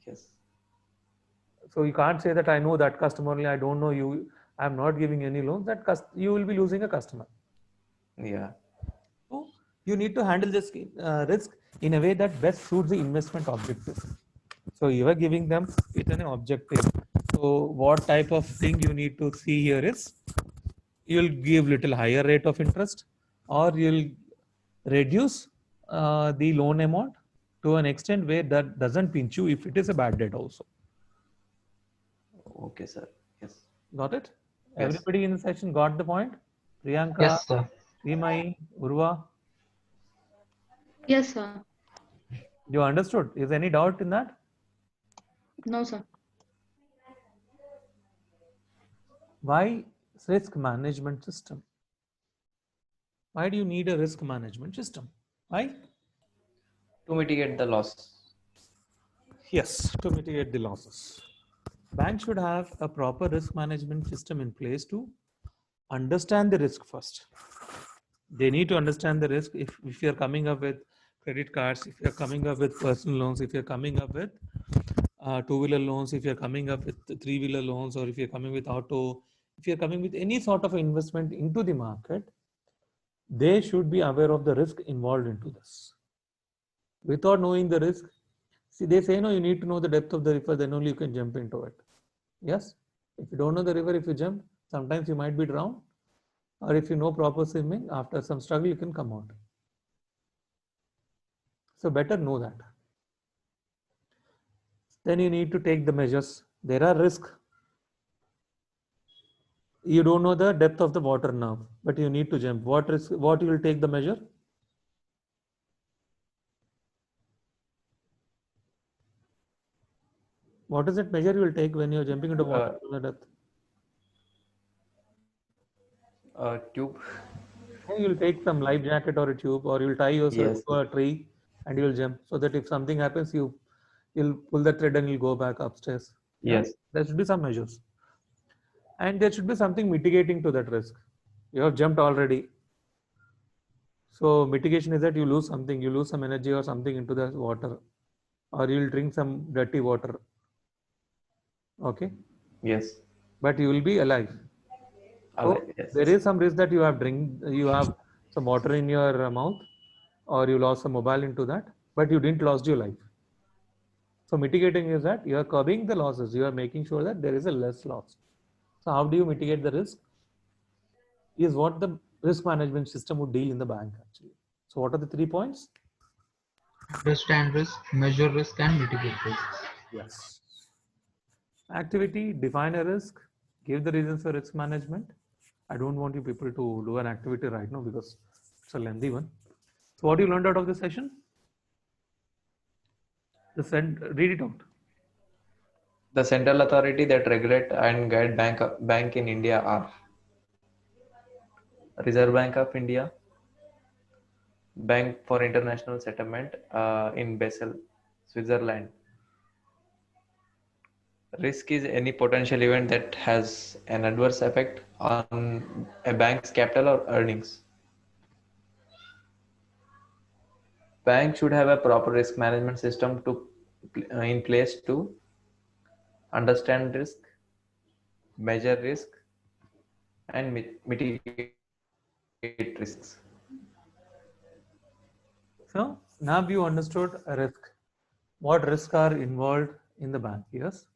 Yes. So you can't say that I know that customer only, I don't know you, I'm not giving any loans. That you will be losing a customer. Yeah. So you need to handle this risk in a way that best suits the investment objective. So you are giving them with an objective. So what type of thing you need to see here is you'll give little higher rate of interest, or you'll reduce the loan amount to an extent where that doesn't pinch you if it is a bad debt also. Okay, sir. Yes. Got it? Yes. Everybody in the session got the point? Priyanka, Yes, sir. Srimai, Urva, Yes, sir. you understood? Is any doubt in that? No, sir. Why risk management system? Why do you need a risk management system? Why? To mitigate the loss. Yes, to mitigate the losses. Banks should have a proper risk management system in place to understand the risk first. They need to understand the risk. If you're coming up with credit cards, if you're coming up with personal loans, if you're coming up with two-wheeler loans, if you're coming up with three-wheeler loans, or if you're coming with auto, if you're coming with any sort of investment into the market, they should be aware of the risk involved into this. Without knowing the risk, see, they say, no, you need to know the depth of the river, then only you can jump into it. Yes? If you don't know the river, if you jump, sometimes you might be drowned. Or if you know proper swimming, after some struggle, you can come out. So better know that. Then you need to take the measures. There are risks. You don't know the depth of the water now, but you need to jump. What risk? What you will take the measure? What is that measure you will take when you're jumping into water to the death? Tube. You'll take some life jacket or a tube, or you'll tie yourself Yes. to a tree and you'll jump, so that if something happens, you'll pull the thread and you'll go back upstairs. Yeah? Yes. There should be some measures, and there should be something mitigating to that risk. You have jumped already, so mitigation is that you lose something, you lose some energy or something into the water, or you'll drink some dirty water. Okay, Yes. but you will be alive. So Yes. there is some risk that you have some water in your mouth, or you lost some mobile into that, but you didn't lost your life. So mitigating is that you are curbing the losses. You are making sure that there is a less loss. So how do you mitigate the risk? Is what the risk management system would deal in the bank actually. So what are the 3 points? Understand risk, measure risk, and mitigate risks. Yes. Activity, define a risk, give the reasons for risk management. I don't want you people to do an activity right now because it's a lengthy one. So what you learned out of this session? Read it out. The central authority that regulate and guide bank in India are Reserve Bank of India, Bank for International Settlement in Basel, Switzerland. Risk is any potential event that has an adverse effect on a bank's capital or earnings. Bank should have a proper risk management system in place to understand risk, measure risk, and mitigate risks. So now you understood risk. What risks are involved in the bank? Yes.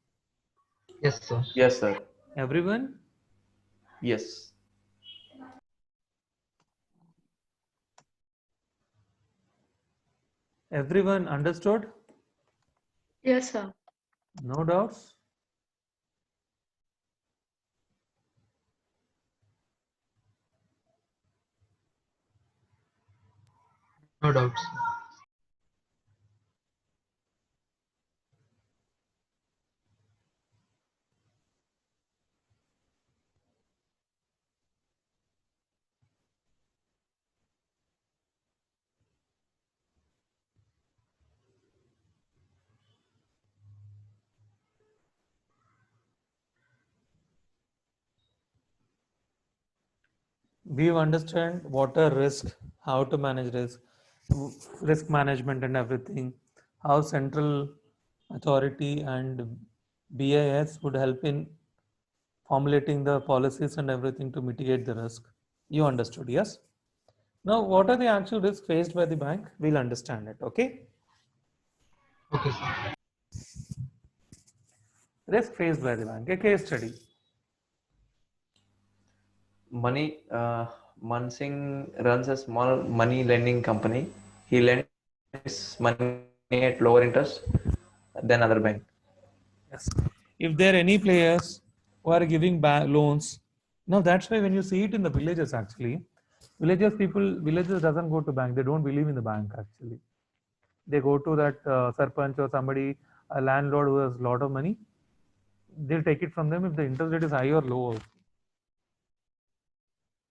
Yes, sir. Yes, sir. Everyone? Yes. Everyone understood? Yes, sir. No doubts? No doubts. We understand what are risk, how to manage risk, risk management and everything, how central authority and BIS would help in formulating the policies and everything to mitigate the risk. You understood, yes? Now, what are the actual risks faced by the bank? We'll understand it, okay? Okay, sir. Risk faced by the bank, a case study. Mansingh runs a small money lending company. He lends money at lower interest than other bank. Yes. If there are any players who are giving loans, now that's why when you see it in the villages actually, villages doesn't go to bank. They don't believe in the bank actually. They go to that sarpanch or somebody, a landlord who has a lot of money. They'll take it from them if the interest rate is high or low also.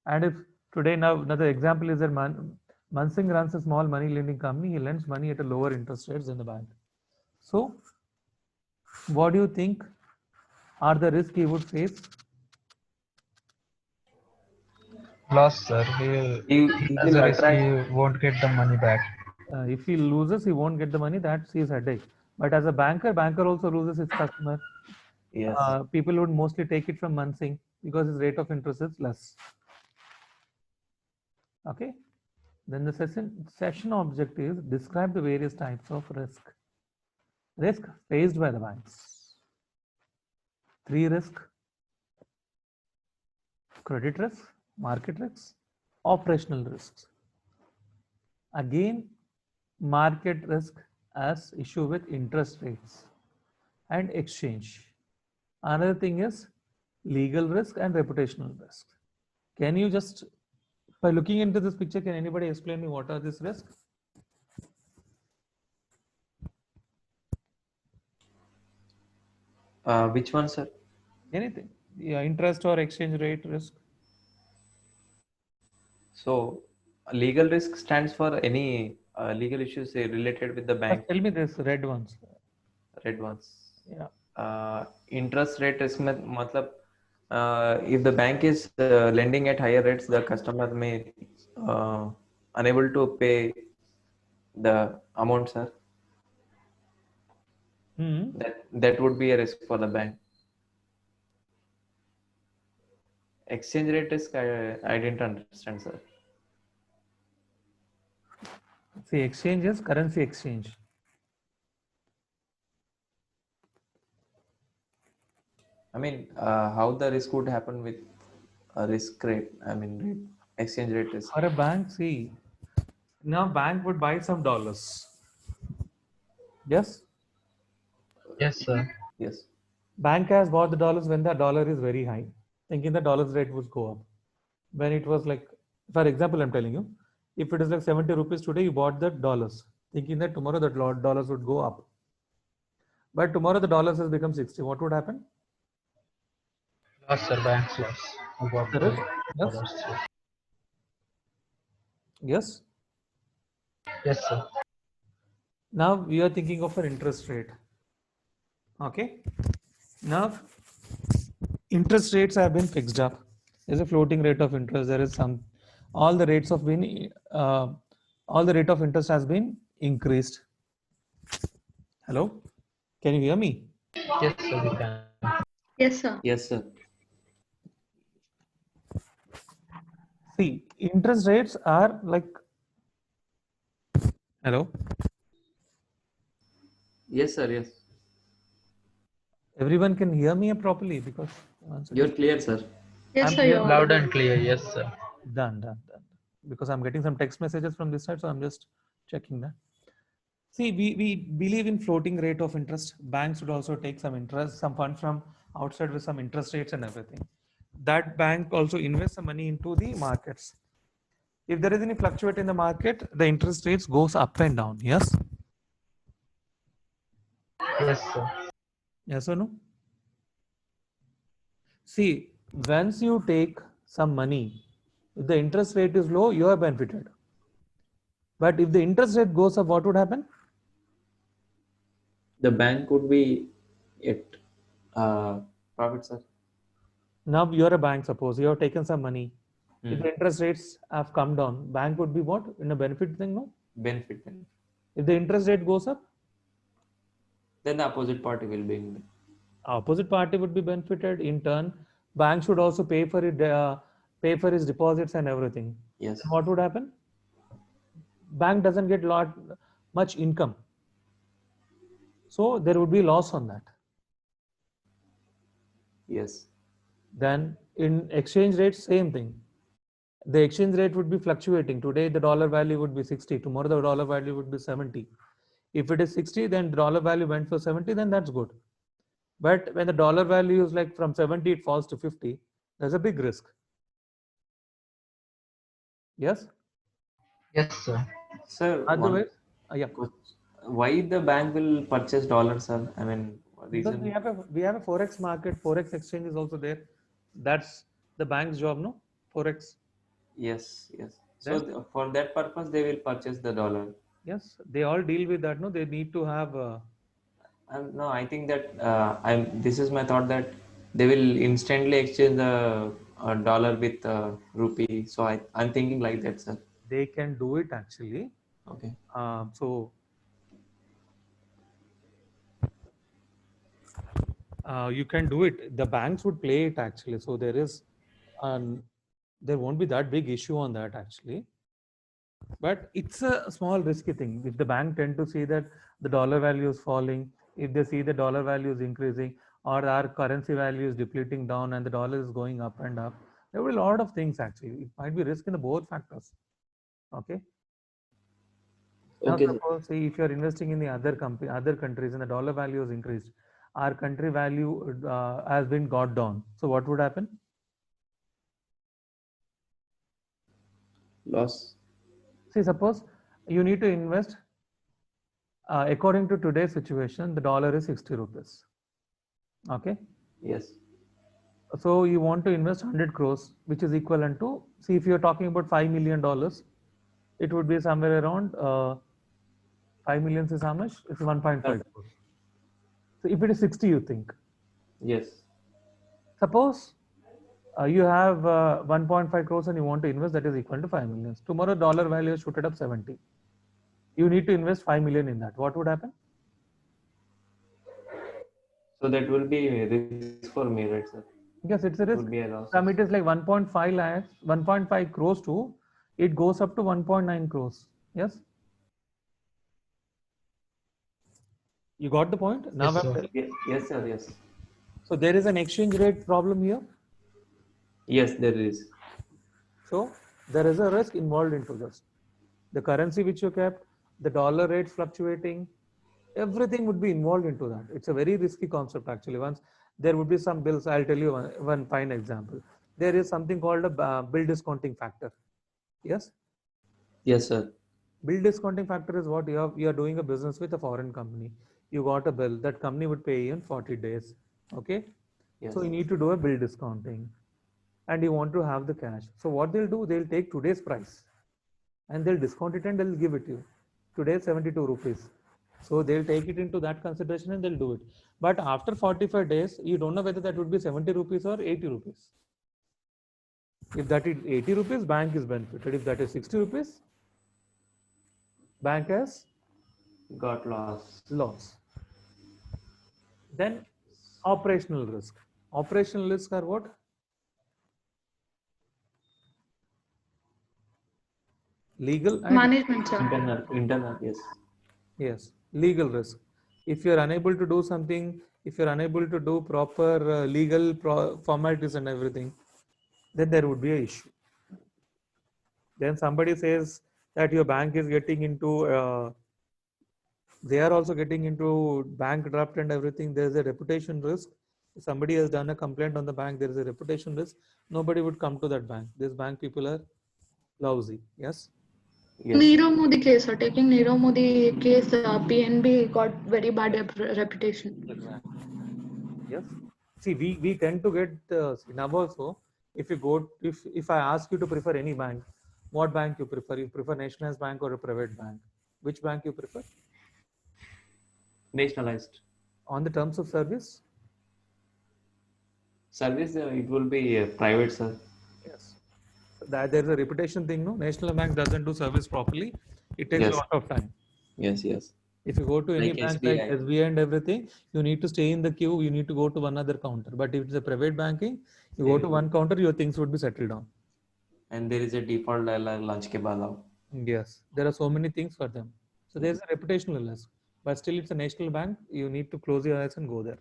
And if today now another example is that Mansingh runs a small money lending company. He lends money at a lower interest rates than the bank. So, what do you think are the risks he would face? Loss, sir. He As will a risk, attract. he won't get the money back. If he loses, he won't get the money. That's his headache. But as a banker also loses his customer. Yes. People would mostly take it from Mansingh because his rate of interest is less. Okay. Then the session objective is describe the various types of risk. Risk faced by the banks. 3 risk: credit risk, market risks, operational risks. Again, market risk as issue with interest rates and exchange. Another thing is legal risk and reputational risk. Can you just, by looking into this picture, can anybody explain me what are these risks? Which one, sir? Anything. Yeah, interest or exchange rate risk. So, legal risk stands for any legal issues related with the Just bank, tell me this red ones. red ones. Yeah. Interest rate risk matlab, if the bank is lending at higher rates, the customer may uh, unable to pay the amount, sir. Hmm. That would be a risk for the bank. Exchange rate risk, I didn't understand, sir. See, exchange is currency exchange. I mean, how the risk would happen with a risk rate? I mean, exchange rate risk. For a bank, see, now bank would buy some dollars. Yes. Yes, sir. Yes. Bank has bought the dollars when the dollar is very high, thinking the dollars rate would go up. When it was like, for example, I'm telling you, if it is like 70 rupees today, you bought the dollars, thinking that tomorrow the dollars would go up. But tomorrow the dollars has become 60. What would happen? Loss, sir. Bank's loss. About There the is. Yes. dollars. Yes. Yes, sir. Now we are thinking of an interest rate. Okay. Now interest rates have been fixed up. There's a floating rate of interest. There is some. All the rates of been. All the rate of interest has been increased. Hello. Can you hear me? Yes, sir. We can. Yes, sir. Yes, sir. See, interest rates are like. Hello. Yes, sir. Yes. Everyone can hear me properly because once You're again, clear, sir. Yes, I'm sir. clear. You're Loud audible. and clear. Yes, sir. Done. Because I'm getting some text messages from this side, so I'm just checking that. See, we believe in floating rate of interest. Banks would also take some interest, some fund from outside with some interest rates and everything. That bank also invests some money into the markets. If there is any fluctuate in the market, the interest rates goes up and down. Yes. Yes, sir. Yes or no? See, once you take some money, if the interest rate is low, you are benefited. But if the interest rate goes up, what would happen? The bank would be at profit, sir. Now you're a bank, suppose you have taken some money. If Hmm. the interest rates have come down, bank would be what? In a benefit thing, no? Benefit, benefit. If the interest rate goes up, Then the opposite party will be in. opposite party would be benefited. In turn, bank should also pay for his deposits and everything. Yes. And what would happen? Bank doesn't get much income, so there would be loss on that. Yes. Then in exchange rate, same thing. The exchange rate would be fluctuating. Today the dollar value would be 60. Tomorrow the dollar value would be 70. If it is 60, then the dollar value went for 70, then that's good. But when the dollar value is like from 70, it falls to 50, there's a big risk. Yes? Yes, sir. Sir, one Otherwise, yeah. question. Why the bank will purchase dollars, sir? I mean, Because reason. we have a forex market, forex exchange is also there. That's the bank's job, no? Forex. Yes, yes. So Then for that purpose, they will purchase the dollar. yes, they all deal with that, no? They need to have No, I think that I'm. This is my thought that they will instantly exchange the dollar with rupee. So I'm thinking like that, sir. they can do it actually. Okay. So you can do it. The banks would play it actually. So there won't be that big issue on that actually. But it's a small risky thing. If the bank tend to see that the dollar value is falling, if they see the dollar value is increasing, or our currency value is depleting down and the dollar is going up and up, there will be a lot of things actually. It might be risk in the both factors. Okay. Now Okay, sir. suppose say if you are investing in the other countries and the dollar value is increased, our country value has been got down. So what would happen? Loss. See, suppose you need to invest according to today's situation, the dollar is 60 rupees. Okay. Yes. So you want to invest 100 crores, which is equivalent to, see, if you're talking about $5 million, it would be somewhere around 5 million is how much? It's 1.5 crores. So if it is 60, you think. Yes. Suppose you have 1.5 crores and you want to invest, that is equal to 5 million. Tomorrow dollar value is shooted up 70. You need to invest 5 million in that. What would happen? So that will be a risk for me, right, sir? Yes, it's a Would risk. be a loss. Some it is like 1.5 lakhs, 1.5 crores to, it goes up to 1.9 crores. Yes. You got the point? Now, Yes, sir. Yes, sir. Yes. so there is an exchange rate problem here. Yes, there is. So there is a risk involved into this. The currency which you kept, the dollar rates fluctuating, everything would be involved into that. It's a very risky concept actually. Once there would be some bills, I'll tell you one fine example. There is something called a bill discounting factor. Yes. Yes, sir. Bill discounting factor is what you are doing a business with a foreign company. You got a bill, that company would pay you in 40 days. Okay. Yes. So you need to do a bill discounting and you want to have the cash. So what they'll do, they'll take today's price and they'll discount it and they'll give it to you. Today 72 rupees. So they'll take it into that consideration and they'll do it. But after 45 days, you don't know whether that would be 70 rupees or 80 rupees. If that is 80 rupees, bank is benefited. If that is 60 rupees, bank has Got loss. loss. Then operational risk. Operational risk are what? Legal and Management, sir. Internal. Yes. yes, legal risk. If you're unable to do something, if you're unable to do proper legal formalities and everything, then there would be an issue. Then somebody says that your bank is getting into, they are also getting into bankrupt and everything. There is a reputation risk. If somebody has done a complaint on the bank, there is a reputation risk. Nobody would come to that bank. These bank people are lousy. Yes. Yes. Nirav Modi case, sir. Taking Nirav Modi case, PNB got very bad reputation. Exactly. Yes. See, we tend to get now also. If you go, if I ask you to prefer any bank, what bank you prefer? You prefer nationalized bank or a private bank? Which bank you prefer? Nationalized. On the terms of service? Service, it will be private, sir. Yes. That there's a reputation thing, no? National bank doesn't do service properly. It takes a Yes. lot of time. Yes. Yes. If you go to any Like bank like SBI. SBI and everything, you need to stay in the queue. You need to go to one other counter. But if it's a private banking, you go to one counter, your things would be settled down. And there is a default lunch ke baad aao. Yes, there are so many things for them. So there's a reputational risk, but still it's a national bank. You need to close your eyes and go there.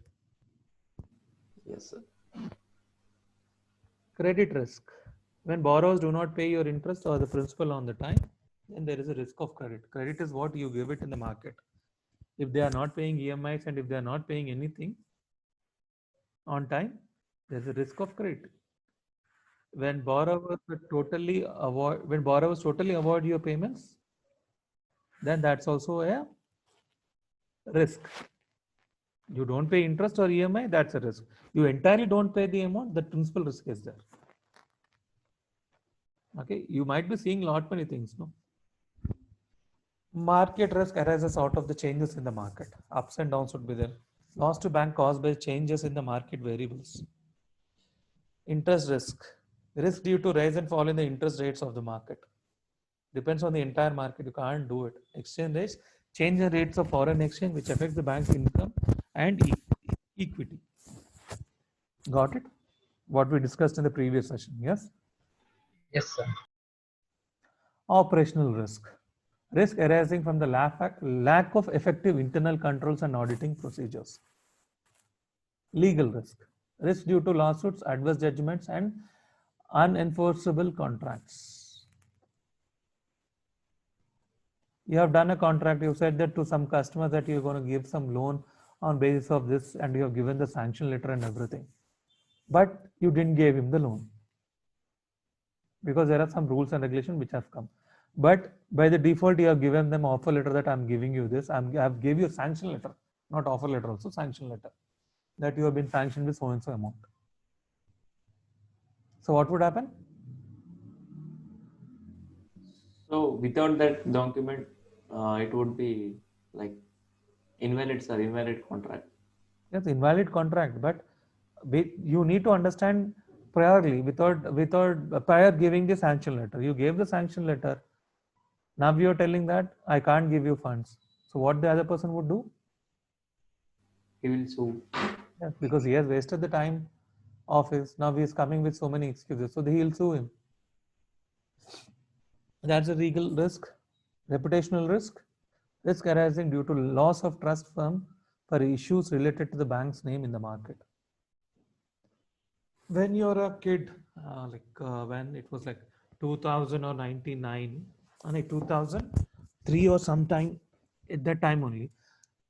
Yes, sir. Credit risk. When borrowers do not pay your interest or the principal on the time, then there is a risk of credit. Credit is what you give it in the market. If they are not paying EMIs and if they are not paying anything on time, there's a risk of credit. When borrowers totally avoid your payments, then that's also a risk. You don't pay interest or EMI, that's a risk. You entirely don't pay the amount, the principal risk is there. Okay, you might be seeing lot many things, no? Market risk arises out of the changes in the market. Ups and downs would be there. Loss to bank caused by changes in the market variables. Interest risk. Risk due to rise and fall in the interest rates of the market. Depends on the entire market. You can't do it. Exchange rates, change in rates of foreign exchange, which affects the bank's income and equity. Got it? What we discussed in the previous session. Yes. Yes, sir. Operational risk. Risk arising from the lack of effective internal controls and auditing procedures. Legal risk. Risk due to lawsuits, adverse judgments, and unenforceable contracts. You have done a contract, you said that to some customer that you're going to give some loan on basis of this, and you have given the sanction letter and everything. But you didn't give him the loan because there are some rules and regulations which have come. But by the default, you have given them offer letter that I'm giving you this. I've gave you a sanction letter, not offer letter, also sanction letter. that you have been sanctioned with so and so amount. So what would happen? So without that document, it would be like invalid, sir, invalid contract. Yes, invalid contract, but you need to understand priorly without prior giving the sanction letter. You gave the sanction letter. Now you are telling that I can't give you funds. So what the other person would do? He will sue. Yes, because he has wasted the time of his. Now he is coming with so many excuses. So he will sue him. That's a legal risk, reputational risk arising due to loss of trust firm for issues related to the bank's name in the market. When you're a kid, when it was like 2000 or 99, and like 2003 or sometime at that time only,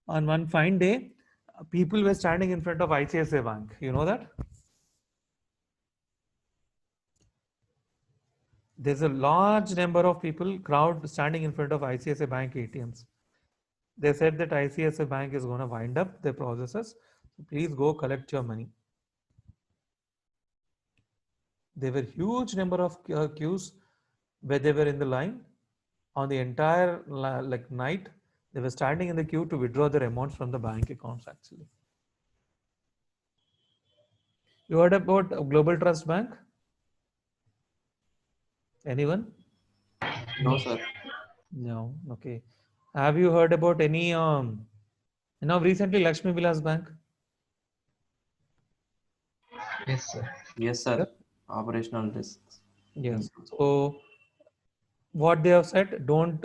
on one fine day, people were standing in front of ICICI Bank. You know that? There's a large number of people, crowd standing in front of ICICI Bank ATMs. They said that ICICI Bank is going to wind up their processes. So please go collect your money. There were huge number of queues where they were in the line on the entire night. They were standing in the queue to withdraw their amounts from the bank accounts. Actually, you heard about Global Trust Bank? Anyone? No, sir. No. Okay. Have you heard about any recently Lakshmi Vilas Bank? Yes, sir. Yes, sir. Yep. Operational risks. Yes. So what they have said, don't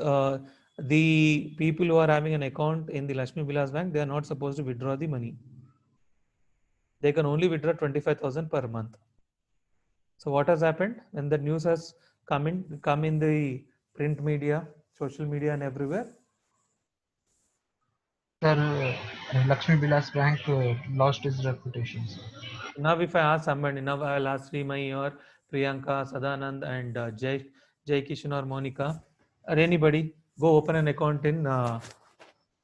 the people who are having an account in the Lakshmi Vilas Bank, they are not supposed to withdraw the money. They can only withdraw 25,000 per month. So what has happened when the news has come in the print media, social media, and everywhere? Sir, Lakshmi Vilas Bank lost its reputation, sir. Now, if I ask somebody, now I'll ask Srimai or Priyanka, Sadanand, and Jay Kishan or Monica, or anybody, go open an account in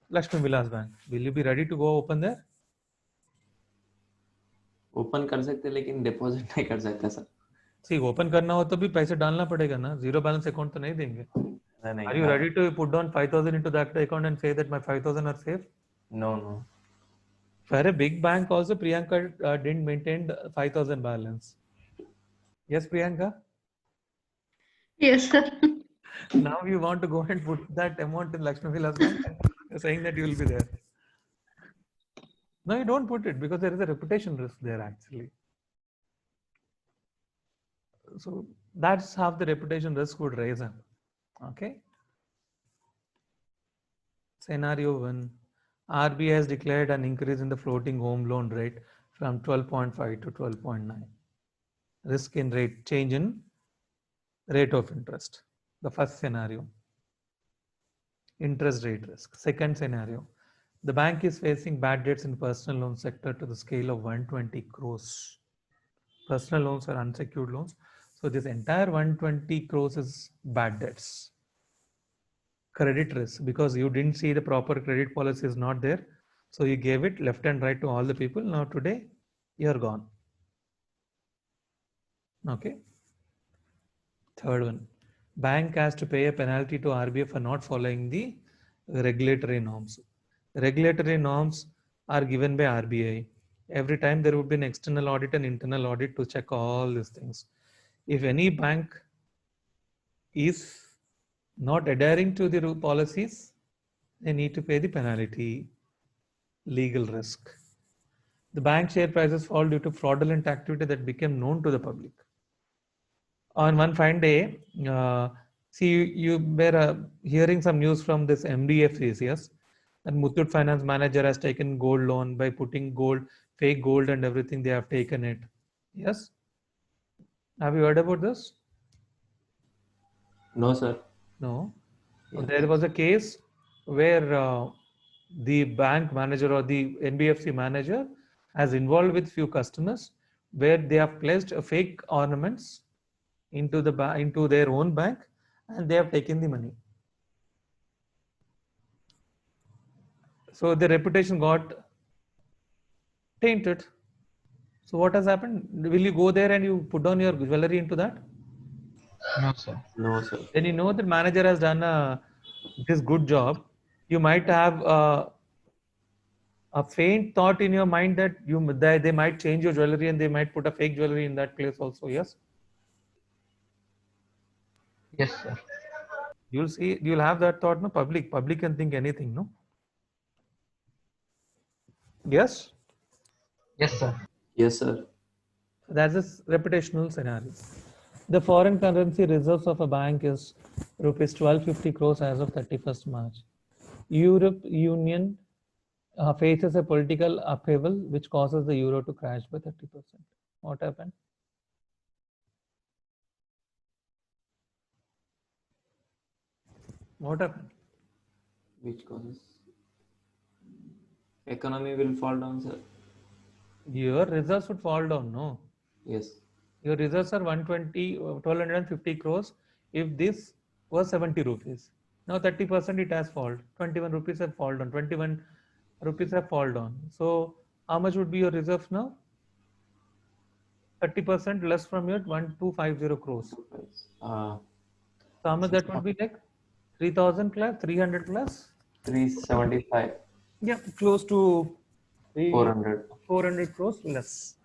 Lakshmi Vilas Bank. Will you be ready to go open there? Open कर सकते लेकिन deposit नहीं कर सकते sir. See, open करना हो तो भी पैसे डालना पड़ेगा ना. जीरो बैलेंस अकाउंट तो नहीं देंगे. Are you ready to put down 5,000 into that account and say that my 5,000 are safe? No. For a big bank also, Priyanka didn't maintain 5,000 balance. Yes, Priyanka? Yes, sir. Now you want to go and put that amount in Lakshmi Vilas Bank and you're saying that you will be there. No, you don't put it because there is a reputation risk there actually. So that's how the reputation risk would raise up. Okay. Scenario 1. RBI has declared an increase in the floating home loan rate from 12.5 to 12.9. Risk in rate, change in rate of interest. The first scenario. Interest rate risk. Second scenario. The bank is facing bad debts in personal loan sector to the scale of 120 crores. Personal loans are unsecured loans. So this entire 120 crores is bad debts. Credit risk, because you didn't see the proper credit policy is not there. So you gave it left and right to all the people. Now today you're gone. Okay. Third one, bank has to pay a penalty to RBI for not following the regulatory norms. Regulatory norms are given by RBI. Every time there would be an external audit and internal audit to check all these things. If any bank is not adhering to the policies, they need to pay the penalty. Legal risk. The bank share prices fall due to fraudulent activity that became known to the public. On one fine day, you were hearing some news from this MDFCs, yes? And Muthoot Finance manager has taken gold loan by putting fake gold and everything, they have taken it. Yes? Have you heard about this? No, sir. No. Yeah. There was a case where the bank manager or the NBFC manager has involved with few customers where they have placed fake ornaments into their own bank and they have taken the money. So the reputation got tainted. So what has happened? Will you go there and you put down your jewelry into that? No, sir. No, sir. Then you know that manager has done this good job. You might have a faint thought in your mind that they might change your jewelry and they might put a fake jewelry in that place also. Yes, Yes, sir. you'll have that thought. No, public can think anything. No. Yes, Yes, sir. Yes, sir. that's a reputational scenario. The foreign currency reserves of a bank is rupees 1250 crores as of 31st March. Europe Union faces a political upheaval which causes the euro to crash by 30%. What happened? What happened? Which causes economy will fall down, sir. Your reserves would fall down, no? Yes. Your reserves are 1250 crores if this was 70 rupees. Now 30% it has fallen. 21 rupees have fallen down. 21 rupees have fallen down. So how much would be your reserves now? 30% less from your 1250 crores. Uh, So how much that would be like? 3000 plus, 300 plus? 375, Yeah, close to 400. 400 crores less.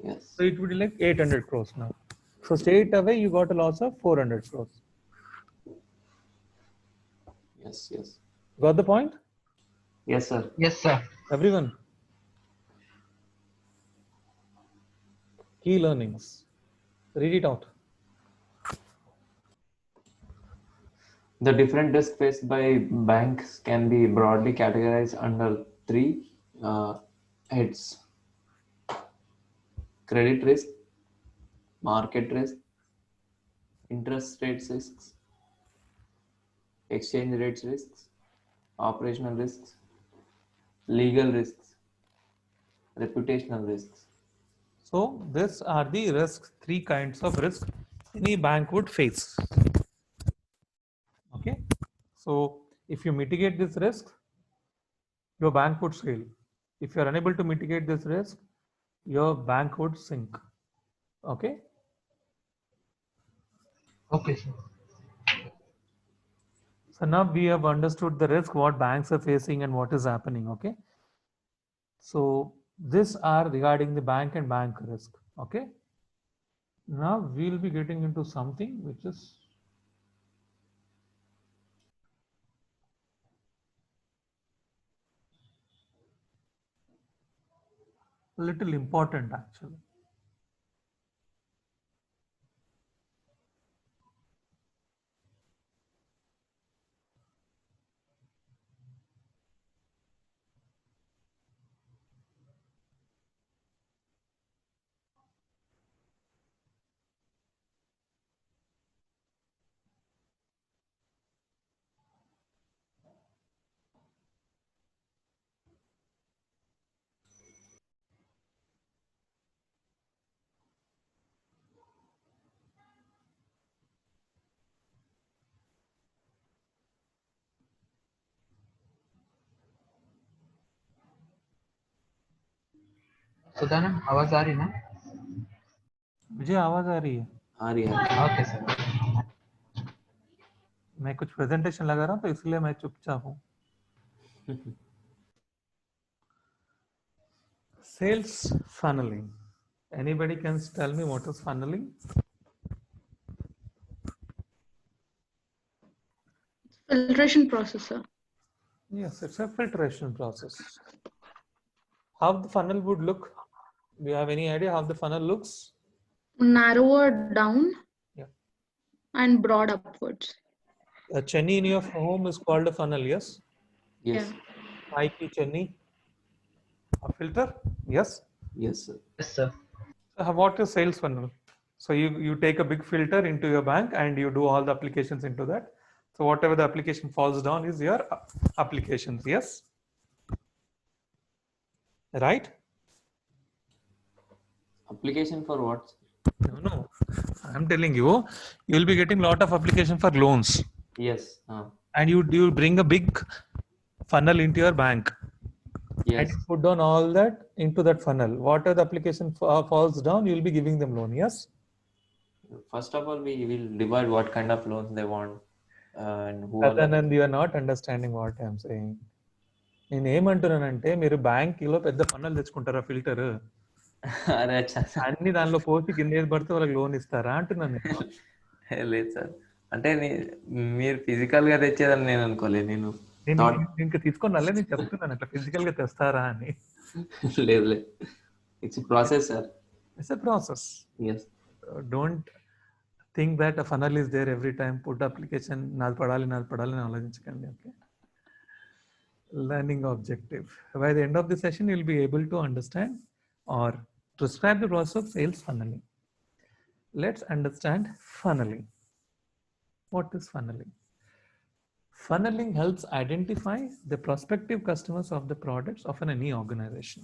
Yes. So it would be like 800 crores now. So straight away you got a loss of 400 crores. Yes. Yes. Got the point? Yes, sir. Yes, sir. Everyone. Key learnings. Read it out. The different risks faced by banks can be broadly categorized under three heads: credit risk, market risk, interest rate risks, exchange rates risks, operational risks, legal risks, reputational risks. So these are the risks, three kinds of risk any bank would face. Okay. So if you mitigate this risk, your bank would scale. If you are unable to mitigate this risk, your bank would sink. Okay. Okay, sir. So now we have understood the risk, what banks are facing and what is happening. Okay. So these are regarding the bank and bank risk. Okay. Now we'll be getting into something which is a little important actually. सुदानम आवाज आ रही ना? मुझे आवाज आ रही है. आ रही है. Okay sir. मैं कुछ प्रेजेंटेशन लगा रहा हूँ तो इसलिए मैं चुपचाप हूँ. Sales funneling. Anybody can tell me what is funneling? Filtration process, sir. Yes, it's a filtration process. How the funnel would look? Do you have any idea how the funnel looks? Narrower down. Yeah. And broad upwards. A chenny in your home is called a funnel, yes? Yes. Yeah. High key chenny. A filter? Yes? Yes, sir. Yes, sir. So what is sales funnel? So you take a big filter into your bank and you do all the applications into that. So whatever the application falls down is your applications, yes? Right? Application for what? No. I'm telling you, you'll be getting a lot of application for loans. Yes. And you bring a big funnel into your bank. Yes. you put down all that into that funnel. Whatever the application falls down, you'll be giving them loan. Yes. First of all, we will divide what kind of loans they want and who are the. Kadanand, you are not understanding what I'm saying. నేను ఏమంటున్నానంటే మీరు బ్యాంకులో పెద్ద funnel తెచ్చుకుంటారా filter అరే అచ్చా అన్ని దానిలో పోసి కింద ఏది పడితే వాళ్ళకి లోన్ ఇస్తారా అంటున్నాను నేను. లేదు సార్, అంటే మీరు ఫిజికల్ గా తెచ్చేదని నేను అనుకోలేదు. నేను నేను ఇంకా తీసుకొని రాలే, నేను చెప్తున్నాను అట్లా ఫిజికల్ గా తెస్తారా అని. లేదు లేదు, it's process sir. It's a process. Yes. Don't think that a funnel is there every time. Put application నాది పడాలి అని ఆలోచించకండి. Okay. Learning objective. By the end of the session, you'll be able to understand or describe the process of sales funneling. Let's understand funneling. What is funneling? Funneling helps identify the prospective customers of the products of any organization.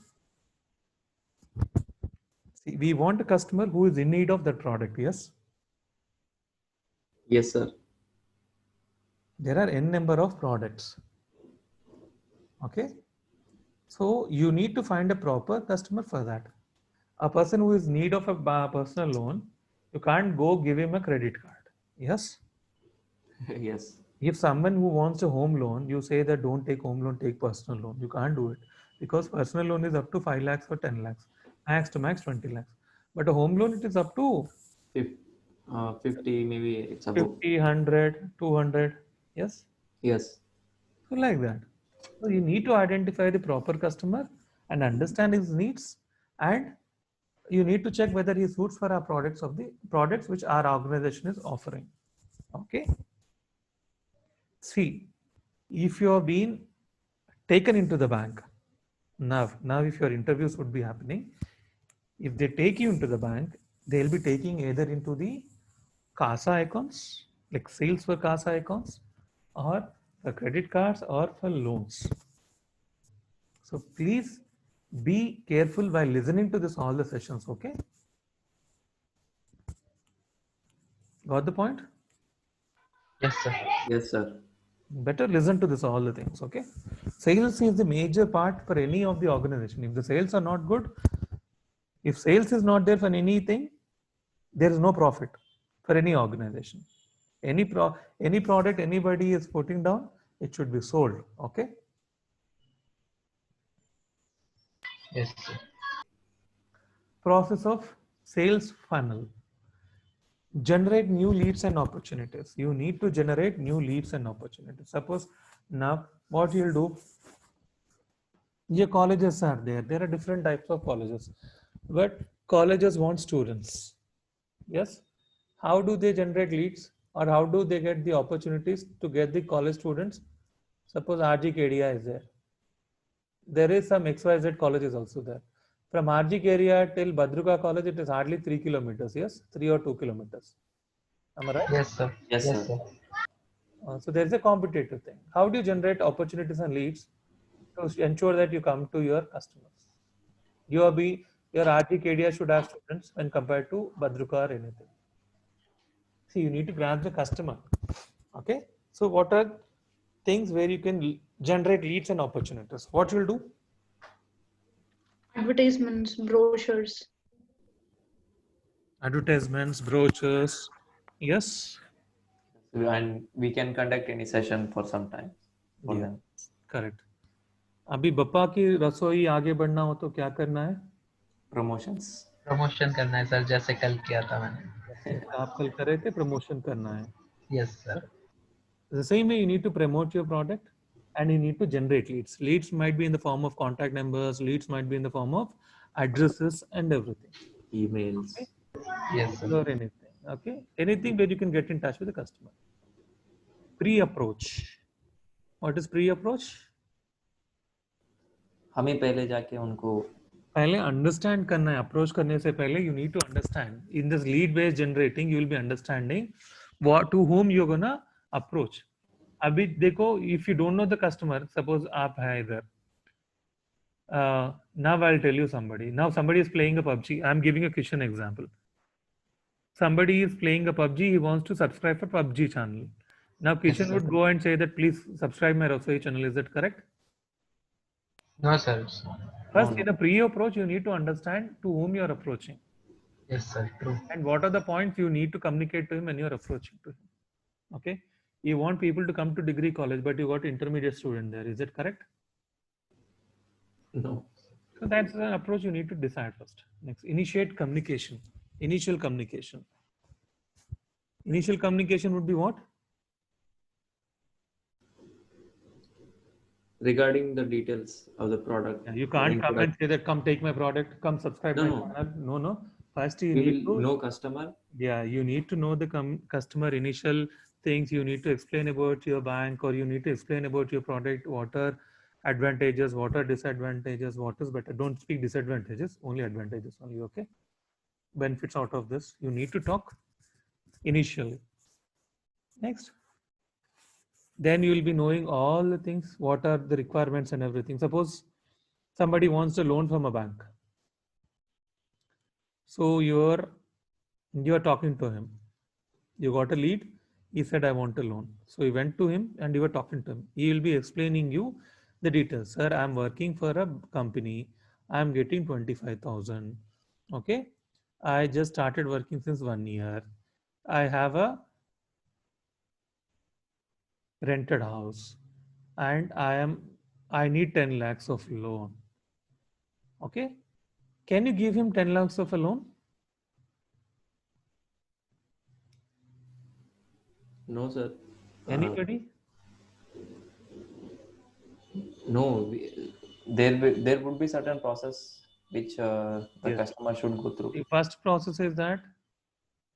See, we want a customer who is in need of that product. Yes. Yes, sir. There are n number of products. Okay. So you need to find a proper customer for that. A person who is in need of a personal loan, you can't go give him a credit card. Yes. Yes. If someone who wants a home loan, you say that don't take home loan, take personal loan. You can't do it because personal loan is up to 5 lakhs or 10 lakhs, max to max 20 lakhs. But a home loan, it is up to 50, maybe it's about 50, 100, 200. Yes. Yes. So like that. So you need to identify the proper customer and understand his needs, and you need to check whether he suits for our products which our organization is offering. Okay. See, if you have been taken into the bank, now if your interviews would be happening, if they take you into the bank, they'll be taking either into the CASA accounts, like sales for CASA accounts, or for credit cards, or for loans. So please be careful while listening to this all the sessions. Okay. Got the point? Yes, sir. Yes, sir. Better listen to this all the things. Okay. Sales is the major part for any of the organization. If the sales are not good, if sales is not there for anything, there is no profit for any organization. Any product anybody is putting down, it should be sold. Okay. Yes, sir. Process of sales funnel. Generate new leads and opportunities. You need to generate new leads and opportunities. Suppose now what you'll do, your colleges are there. There are different types of colleges, but colleges want students. Yes. How do they generate leads, or how do they get the opportunities to get the college students? Suppose RGKDI is there. There is some XYZ colleges also there. From RGK area till Badruka College, it is hardly 3 kilometers. Yes, 3 or 2 kilometers. Am I right? Yes, sir. Yes, Yes, sir. sir. So there is a competitive thing. How do you generate opportunities and leads to ensure that you come to your customers? Your RGKDI should have students when compared to Badruka or anything. See, you need to grab the customer. Okay. So what are things where you can generate leads and opportunities? What you'll do? Advertisements, brochures. Advertisements, brochures. Yes. And we can conduct any session for some time for Yeah. them. Correct. अभी बप्पा की रसोई आगे बढ़ना हो तो क्या करना है? Promotions. प्रमोशन करना है सर, जैसे कल किया था मैंने. आप कल कर रहे थे, प्रमोशन करना है. Yes, sir. The same way you need to promote your product and you need to generate leads. Leads might be in the form of contact numbers, leads might be in the form of addresses and everything. Emails. Okay? Yes, sir. Or anything. Okay. Anything where you can get in touch with the customer. Pre-approach. What is pre-approach? हमें पहले जाके उनको पहले understand करना है. Approach करने से पहले you need to understand. In this lead based generating, you will be understanding what to whom you're gonna approach. अभी देखो, if you don't know the customer, suppose आप है इधर. Now I'll tell you somebody. Now somebody is playing a PUBG. I'm giving a Kishan example. Somebody is playing a PUBG. He wants to subscribe for PUBG channel. Now Kishan sir. would go and say that please subscribe my Rasoi channel. Is that correct? No, sir. First, no. in a pre-approach, you need to understand to whom you are approaching Yes, sir. True. and what are the points you need to communicate to him when you are approaching to him. Okay, you want people to come to degree college, but you got intermediate student there. Is it correct? No. So that's an approach you need to decide first. Next, initiate communication. Initial communication. Initial communication would be what? Regarding the details of the product. Yeah, you can't come and Introduction. say that come take my product, come subscribe No, my no. channel. No, no. First you We need will to, know customer. yeah, you need to know the customer initial things. You need to explain about your bank, or you need to explain about your product. What are advantages? What are disadvantages? What is better? Don't speak disadvantages. Only advantages only. Okay. Benefits out of this. You need to talk initially. Next. Then you will be knowing all the things. What are the requirements and everything. Suppose somebody wants a loan from a bank. So you're talking to him. You got a lead. He said, I want a loan. So you went to him and you were talking to him. He will be explaining you the details. Sir, I'm working for a company. I'm getting 25,000. Okay. I just started working since 1 year. I have a rented house and I need 10 lakhs of loan. Okay. Can you give him 10 lakhs of a loan? No, sir. Anybody? No. There would be certain process which the Yes. customer should go through. The first process is that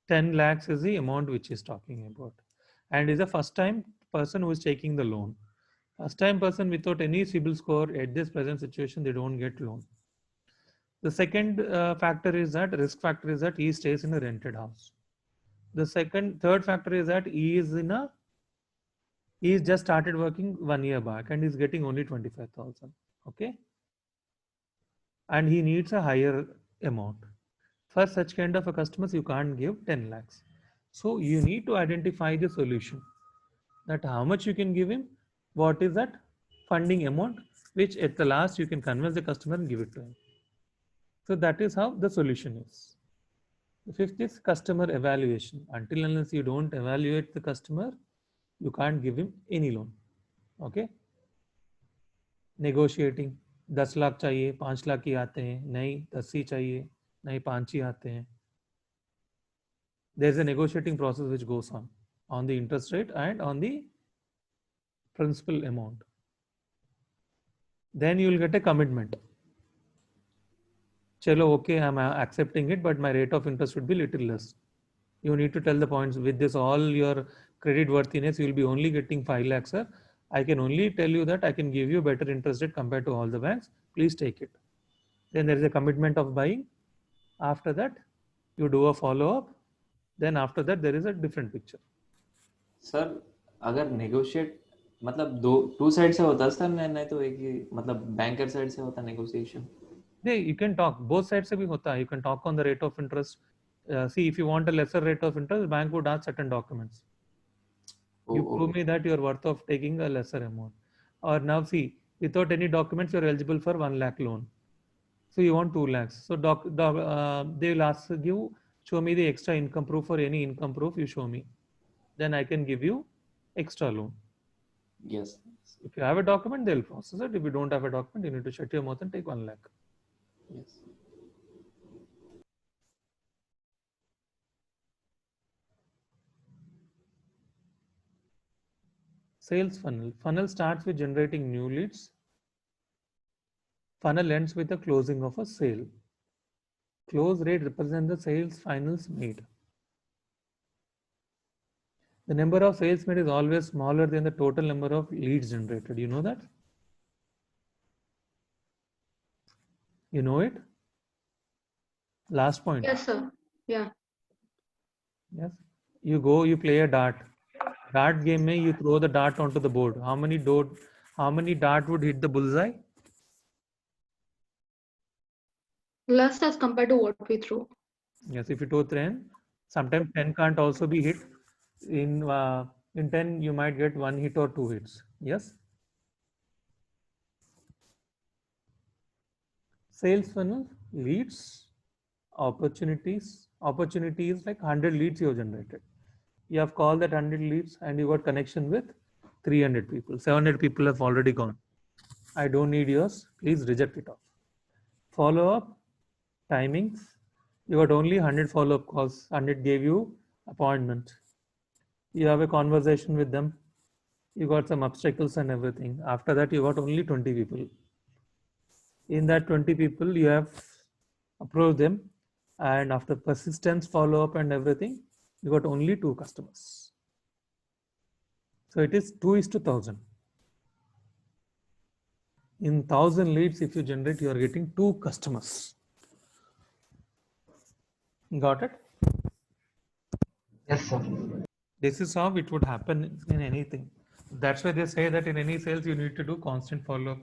10 lakhs is the amount which is talking about, and is a first time person who is taking the loan. First time person without any CIBIL score at this present situation, they don't get loan. The second factor is that risk factor is that he stays in a rented house. The third factor is that he just started working 1 year back and he's getting only 25,000. Okay, and he needs a higher amount. For such kind of a customers, you can't give 10 lakhs. So you need to identify the solution, that how much you can give him, what is that funding amount, which at the last you can convince the customer and give it to him. So that is how the solution is. The fifth is customer evaluation. Until unless you don't evaluate the customer, you can't give him any loan. Okay. Negotiating. 10 lakh चाहिए, 5 लाख ही आते हैं, नहीं 10 ही चाहिए, नहीं 5 ही आते हैं. There's a negotiating process which goes on the interest rate and on the principal amount. Then you will get a commitment. Chalo, okay, I'm accepting it, but my rate of interest would be little less. You need to tell the points. With this, all your credit worthiness, you will be only getting 5 lakhs, sir. I can only tell you that I can give you better interest rate compared to all the banks. Please take it. Then there is a commitment of buying. After that, you do a follow-up. Then after that, there is a different picture. Sir अगर negotiate मतलब दो to side से होता है sir, नहीं तो एक ही मतलब बैंकर साइड से होता negotiation. You can talk both sides से भी होता है. You can talk on the rate of interest. See, if you want a lesser rate of interest, bank would ask certain documents. You prove me that you are worth of taking a lesser amount. Or now see, without any documents, you are eligible for 1 lakh loan. So you want 2 lakhs. So they will ask you, show me the extra income proof or any income proof you show me. Then I can give you extra loan. Yes. If you have a document, they'll process it. If you don't have a document, you need to shut your mouth and take 1 lakh. Yes. Sales funnel. Funnel starts with generating new leads. Funnel ends with the closing of a sale. Close rate represents the sales finals made. The number of sales made is always smaller than the total number of leads generated. You know that? You know it? Last point. Yes, sir. Yeah. Yes. You go, you play a dart. Dart game mein you throw the dart onto the board. How many dart would hit the bullseye? Less as compared to what we threw. Yes, if you throw 10, sometimes 10 can't also be hit. In 10, you might get 1 hit or 2 hits. Yes. Sales funnel, leads, opportunities. Opportunity is like 100 leads you have generated. You have called that 100 leads and you got connection with 300 people. 700 people have already gone. I don't need yours. Please reject it off. Follow up, timings. You got only 100 follow up calls. 100 gave you appointment. You have a conversation with them. You got some obstacles and everything. After that, you got only 20 people. In that 20 people, you have approached them, and after persistence, follow up, and everything, you got only 2 customers. So it is 2 is to 1000. In 1000 leads, if you generate, you are getting 2 customers. Got it? Yes, sir. This is how it would happen in anything. That's why they say that in any sales, you need to do constant follow up.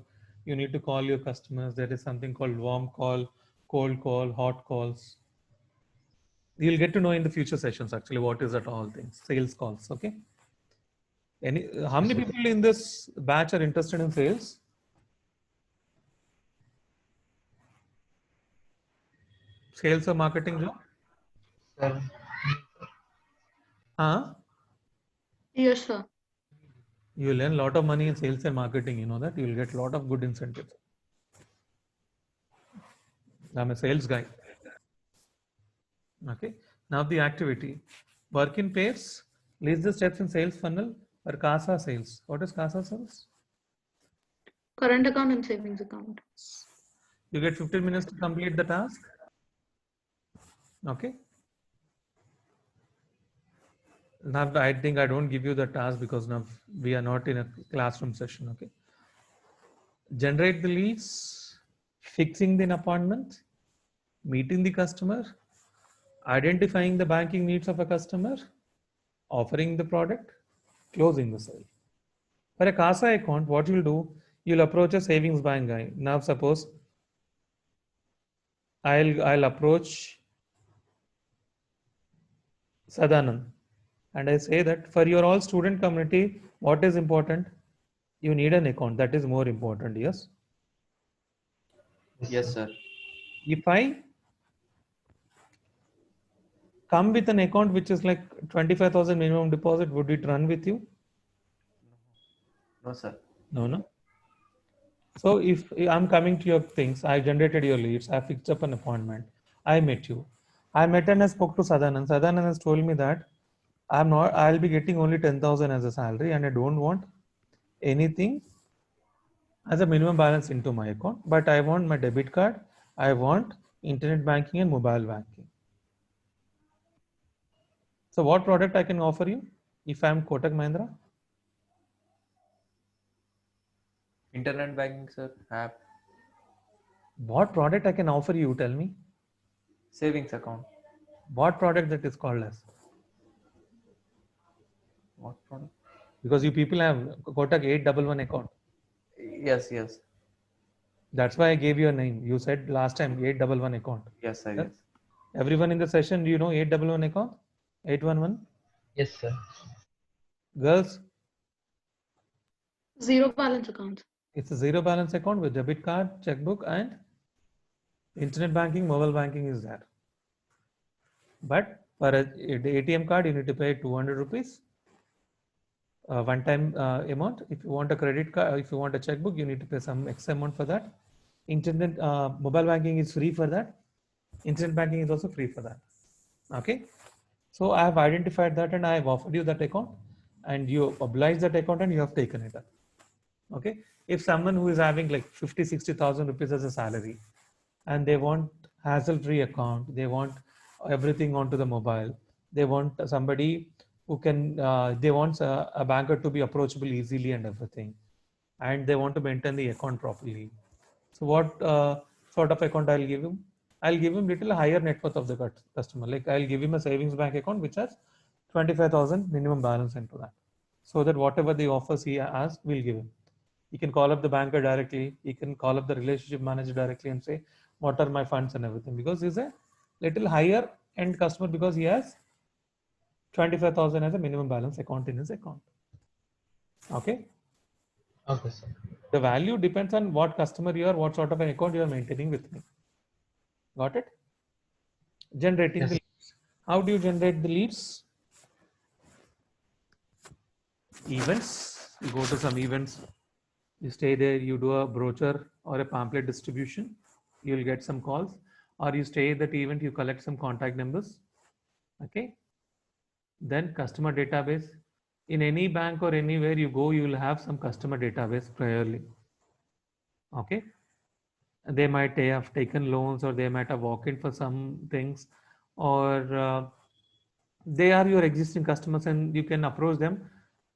You need to call your customers. There is something called warm call, cold call, hot calls. You'll get to know in the future sessions actually what is that all things. Sales calls. Okay. How many people in this batch are interested in sales? Sales or marketing job? Sir. Huh? Yes, sir. You will earn a lot of money in sales and marketing. You know that you will get a lot of good incentives. I'm a sales guy. Okay. Now the activity. Work in pairs. List the steps in sales funnel or CASA sales. What is CASA sales? Current account and savings account. You get 15 minutes to complete the task. Okay. Now I think I don't give you the task because now we are not in a classroom session. Okay. Generate the leads, fixing the appointment, meeting the customer, identifying the banking needs of a customer, offering the product, closing the sale. For a CASA account, what you'll do, you'll approach a savings bank guy. Now suppose I'll approach Sadanand and I say that for your all student community, what is important? You need an account. That is more important. Yes. Yes, sir. If I come with an account which is like 25,000 minimum deposit, would it run with you? No, sir. No. So if I'm coming to your things, I generated your leads, I fixed up an appointment, I met you. I met and I spoke to Sadanand. Sadanand has told me that I'll be getting only 10,000 as a salary and I don't want anything as a minimum balance into my account, but I want my debit card, I want internet banking and mobile banking. So what product I can offer you if I'm Kotak Mahindra? Internet banking, sir. App. What product I can offer you, tell me. Savings account. What product that is called as? What product? Because you people have Kotak 811 account. Yes. That's why I gave you a name. You said last time 811 account. Yes, sir. Yeah? Yes. Everyone in the session, do you know 811 account? 811? Yes, sir. Girls, Zero balance account. it's a zero balance account with debit card, checkbook, and internet banking, mobile banking is there. But for a ATM card, you need to pay 200 rupees. One time amount. If you want a credit card, if you want a checkbook, you need to pay some X amount for that. Internet mobile banking is free for that. Internet banking is also free for that. Okay. So I have identified that and I have offered you that account and you oblige that account and you have taken it up. Okay. If someone who is having like 50-60,000 rupees as a salary and they want hassle-free account, they want everything onto the mobile, they want somebody who can, they want a banker to be approachable easily and everything, and they want to maintain the account properly. So what sort of account I'll give him? I'll give him little higher net worth of the customer. Like I'll give him a savings bank account which has 25,000 minimum balance into that, so that whatever the offers he asks, we'll give him. He can call up the banker directly. He can call up the relationship manager directly and say, what are my funds and everything, because he's a little higher end customer because he has 25,000 as a minimum balance account in his account. Okay. Okay, sir. The value depends on what customer you are, what sort of an account you are maintaining with me. Got it? Generating the Yes. leads. How do you generate the leads? Events. You go to some events, you stay there, you do a brochure or a pamphlet distribution, you'll get some calls, or you stay at that event, you collect some contact numbers. Okay. Then customer database. In any bank or anywhere you go, you will have some customer database priorly. Okay. They might have taken loans, or they might have walked in for some things, or they are your existing customers and you can approach them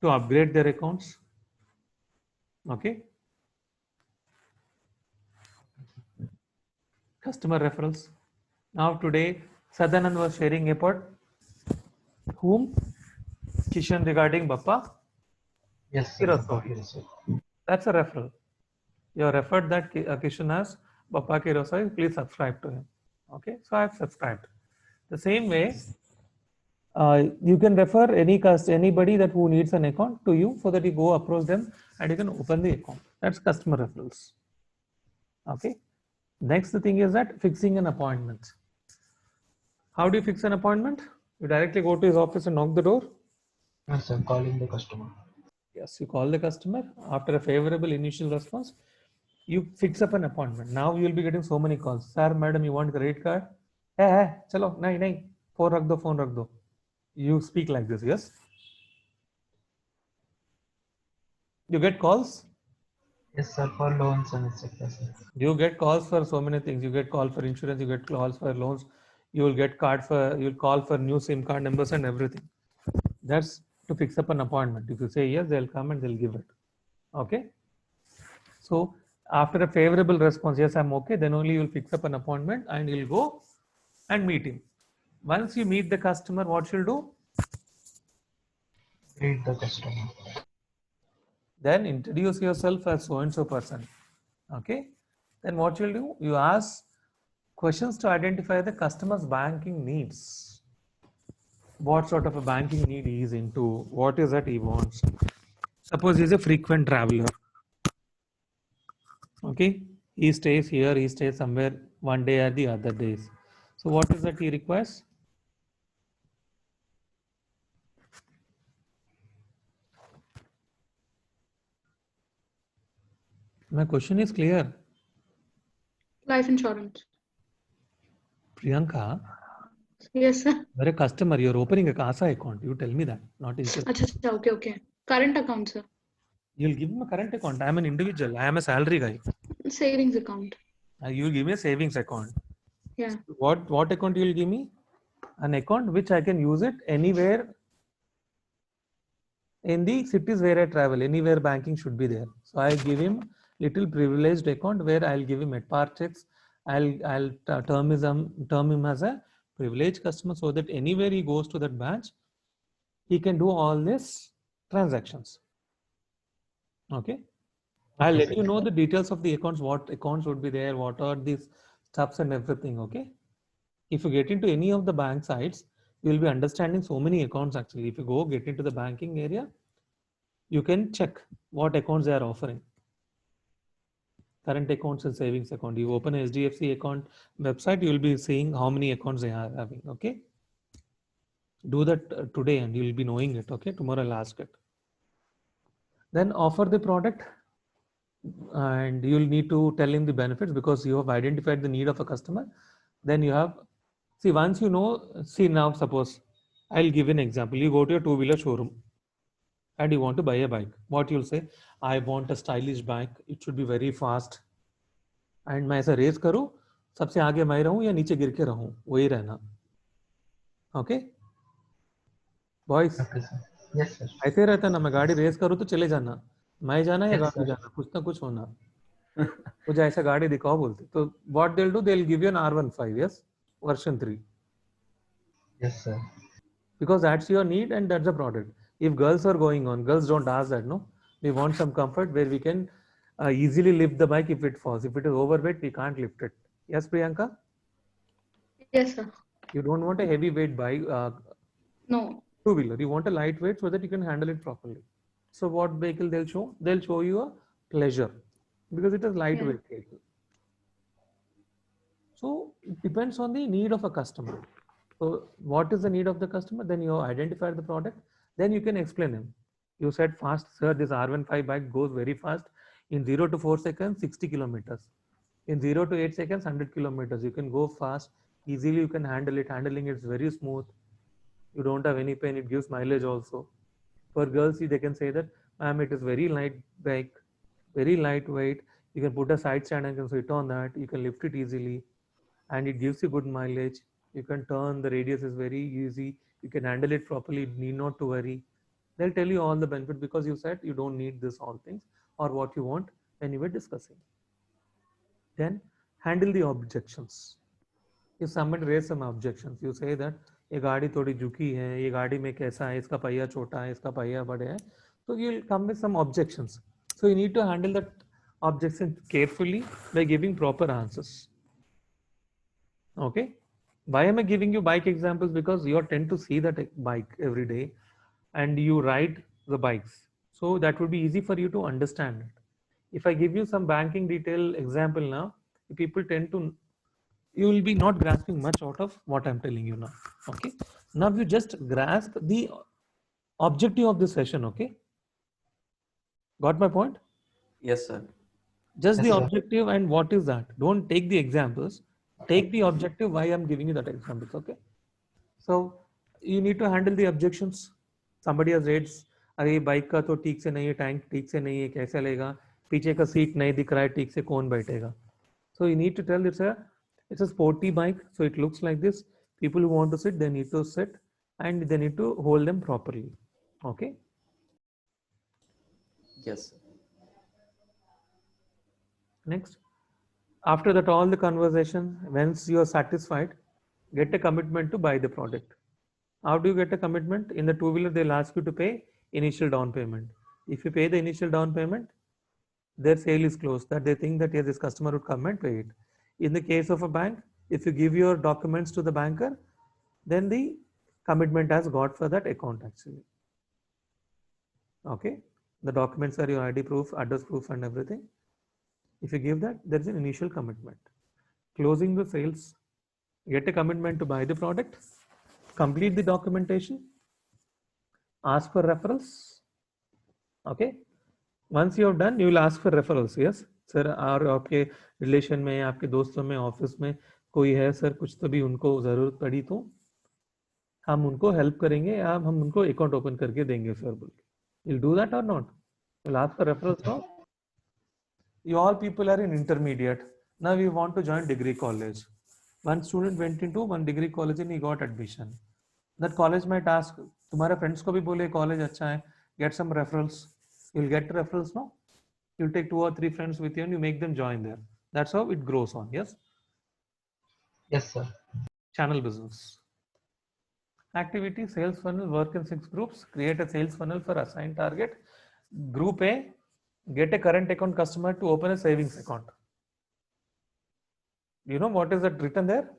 to upgrade their accounts. Okay. Customer referrals. Now today, Sadanand was sharing about whom? Kishan regarding Bappa Yes, sir. Kirosoi. Yes, sir. That's a referral. You have referred that Kishan has Bappa Kirosoi, please subscribe to him. Okay, so I have subscribed. The same way, you can refer anybody that who needs an account to you, so that you go approach them and you can open the account. That's customer referrals. Okay. Next thing is that fixing an appointment. How do you fix an appointment? You directly go to his office and knock the door. Yes, sir. Calling the customer. Yes, you call the customer. After a favorable initial response, you fix up an appointment. Now you will be getting so many calls. Sir, madam, you want credit card? Hey, chalo, nahi, phone rakh do. You speak like this, yes? You get calls? Yes, sir. For loans and etc. Sir. You get calls for so many things. You get call for insurance, you get calls for loans, you will get you'll call for new SIM card numbers and everything. That's to fix up an appointment. If you say yes, they'll come and they'll give it. Okay. So after a favorable response, yes, I'm okay, then only you'll fix up an appointment and you'll go and meet him. Once you meet the customer, what you'll do? Greet the customer. Then introduce yourself as so and so person. Okay. Then what you'll do? You ask questions to identify the customer's banking needs. What sort of a banking need he is into? What is that he wants? Suppose he's a frequent traveler. Okay. He stays here, he stays somewhere one day or the other days. So what is that he requires? My question is clear. Life insurance. Priyanka, Yes, sir. you're a customer, you're opening a CASA account. You tell me that, not insurance. Achha, okay, okay. Current account, sir. You'll give him a current account. I'm an individual. I am a salary guy. Savings account. You'll give me a savings account. Yeah. What account you'll give me? An account which I can use it anywhere in the cities where I travel. Anywhere banking should be there. So I give him little privileged account where I'll give him at par checks. I'll term him as a privileged customer, so that anywhere he goes to that branch, he can do all these transactions. Okay. I'll Okay, let sir. you know the details of the accounts, what accounts would be there, what are these stuffs and everything. Okay. If you get into any of the bank sites, you will be understanding so many accounts actually. If you go get into the banking area, you can check what accounts they are offering. Current accounts and savings account. You open a SDFC account website, you will be seeing how many accounts they are having. Okay. Do that today and you will be knowing it. Okay. Tomorrow I'll ask it. Then offer the product, and you'll need to tell him the benefits because you have identified the need of a customer. Then you have, see, once you know, see now, suppose I'll give an example. You go to a two-wheeler showroom and you want to buy a bike. What you'll say? I want a stylish bike. It should be very fast. And मैं ऐसा race करूँ, सबसे आगे मैं रहूँ या नीचे गिर के रहूँ, वही रहना. Okay? Boys, Okay, sir. Yes, sir. ऐसे रहता ना, मैं गाड़ी रेस करूँ तो चले जाना, मैं जाना या Yes, गाड़ी sir. जाना, कुछ ना कुछ होना. मुझे ऐसा गाड़ी दिखाओ बोलते. तो what they'll do, they'll give you an R15, yes, version 3. Yes, sir. Because that's your need and that's the product. If girls are going on, girls don't ask that, no. We want some comfort where we can easily lift the bike if it falls. If it is overweight, we can't lift it. Yes, Priyanka? Yes, sir. You don't want a heavyweight bike, No. two-wheeler. You want a lightweight so that you can handle it properly. So what vehicle they'll show? They'll show you a pleasure because it is Yeah. lightweight vehicle. So it depends on the need of a customer. So what is the need of the customer? Then you identify the product. Then you can explain him. You said fast, sir. This R15 bike goes very fast. In 0 to 4 seconds, 60 kilometers. In 0 to 8 seconds, 100 kilometers. You can go fast. Easily you can handle it. Handling it's very smooth. You don't have any pain. It gives mileage also. For girls, they can say that, ma'am, it is very light bike, very lightweight. You can put a side stand and can sit on that. You can lift it easily and it gives you good mileage. You can turn, the radius is very easy. You can handle it properly, you need not to worry. They'll tell you all the benefit because you said you don't need this all things or what you want when you were discussing. Then handle the objections. If someone raise some objections, you say that ये गाड़ी थोड़ी झुकी है, ये गाड़ी में कैसा है, इसका पहिया छोटा है, इसका पहिया बड़े है. So you'll come with some objections. So you need to handle that objection carefully by giving proper answers. Okay. Why am I giving you bike examples? Because you tend to see that bike every day and you ride the bikes. So that would be easy for you to understand it. If I give you some banking detail example now, people tend to, you will be not grasping much out of what I'm telling you now. Okay. Now you just grasp the objective of this session. Okay. Got my point? Yes, sir. Just Yes, the sir. objective and what is that? Don't take the examples. Take the objective why I'm giving you that examples. Okay. So you need to handle the objections. Somebody has raised, अरे bike का तो ठीक से नहीं है, tank ठीक से नहीं है, कैसे लेगा, पीछे का सीट नहीं दिख रहा है, ठीक से कौन बैठेगा. So you need to tell it's a sporty bike, so it looks like this. People who want to sit, they need to sit and they need to hold them properly. Okay. Yes, sir. Next, after that all the conversation, once you are satisfied, get a commitment to buy the product. How do you get a commitment? In the two-wheeler, they'll ask you to pay initial down payment. If you pay the initial down payment, their sale is closed. That they think that yes, this customer would come and pay it. In the case of a bank, if you give your documents to the banker, then the commitment has got for that account actually. Okay, the documents are your ID proof, address proof, and everything. If you give that, there is an initial commitment. Closing the sales, get a commitment to buy the product, complete the documentation, ask for referrals. Okay. Once you have done, you will ask for referrals. Yes, sir. और आपके relation में, आपके दोस्तों में, office में कोई है sir, कुछ तो भी उनको जरूरत पड़ी तो हम उनको हेल्प करेंगे या हम उनको अकाउंट ओपन करके देंगे सर बोल के. You'll do that or not? You'll ask for referrals. No? You all people are in intermediate. Now we want to join degree college. One student went into one degree college and he got admission. That college might ask, तुम्हारे friends को भी बोले college अच्छा है, get some referrals. You'll get referrals, no? You'll take 2 or 3 friends with you and you make them join there. That's how it grows on. Yes. Yes, sir. Channel business. Activity, sales funnel, work in 6 groups. Create a sales funnel for assigned target. Group A, get a current account customer to open a savings account. You know what is that written there?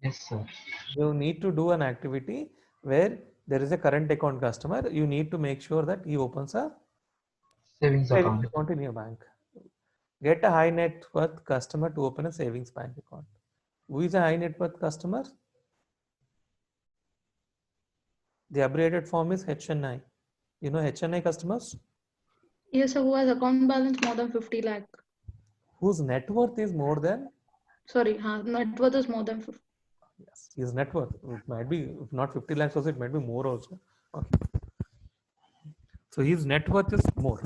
Yes, sir. You need to do an activity where there is a current account customer. You need to make sure that he opens a Savings savings account. account in your bank. Get a high net worth customer to open a savings bank account. Who is a high net worth customer? The abbreviated form is HNI. You know HNI customers? Yes, sir. Who has account balance more than 50 lakh? Whose net worth is more than, Sorry, net worth is more than 50. yes, his net worth. It might be, if not 50 lakhs also, it might be more also. Okay. So his net worth is more.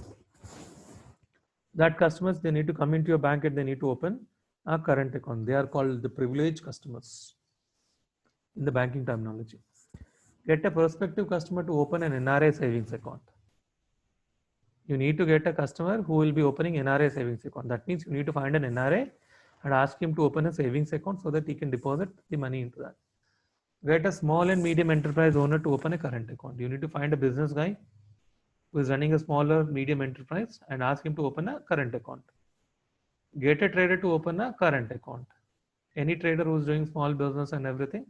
That customers, they need to come into your bank and they need to open a current account. They are called the privileged customers in the banking terminology. Get a prospective customer to open an NRA savings account. You need to get a customer who will be opening NRA savings account. That means you need to find an NRA and ask him to open a savings account so that he can deposit the money into that. Get a small and medium enterprise owner to open a current account. You need to find a business guy who is running a smaller medium enterprise and ask him to open a current account. Get a trader to open a current account. Any trader who is doing small business and everything,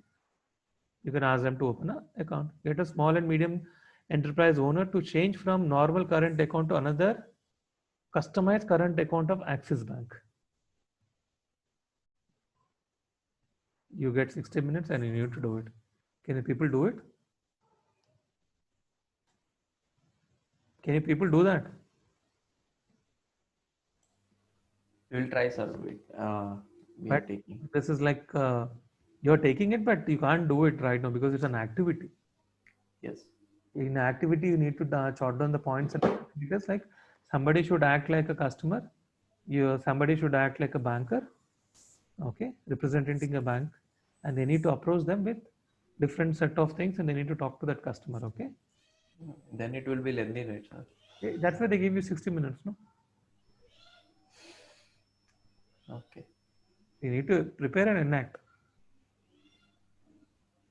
you can ask them to open an account. Get a small and medium enterprise owner to change from normal current account to another customized current account of Axis Bank. You get 60 minutes and you need to do it. Can you people do it? Can you people do that? We'll try, sir. We are But taking. this is like you're taking it, but you can't do it right now because it's an activity. Yes. In activity, you need to jot down the points and because like somebody should act like a customer. Somebody should act like a banker, okay, representing a bank, and they need to approach them with different set of things, and they need to talk to that customer, okay. Then it will be lengthy, right, sir? That's why they give you 60 minutes, no? Okay. You need to prepare and enact.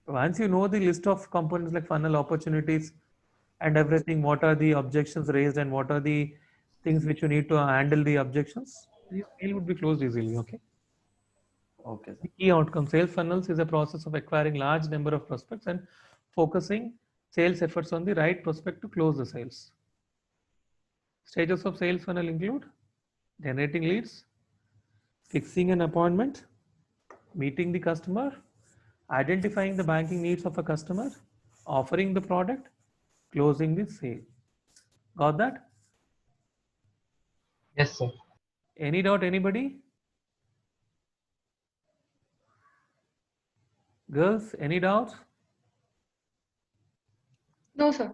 Once you know the list of components like funnel opportunities and everything, what are the objections raised and what are the things which you need to handle the objections, the deal would be closed easily, okay. Okay, sir. The key outcome sales funnels is a process of acquiring large number of prospects and focusing sales efforts on the right prospect to close the sales. Stages of sales funnel include generating leads, fixing an appointment, meeting the customer, identifying the banking needs of a customer, offering the product, closing the sale. Got that? Yes, sir. Any doubt, anybody? Girls, any doubts? No, sir.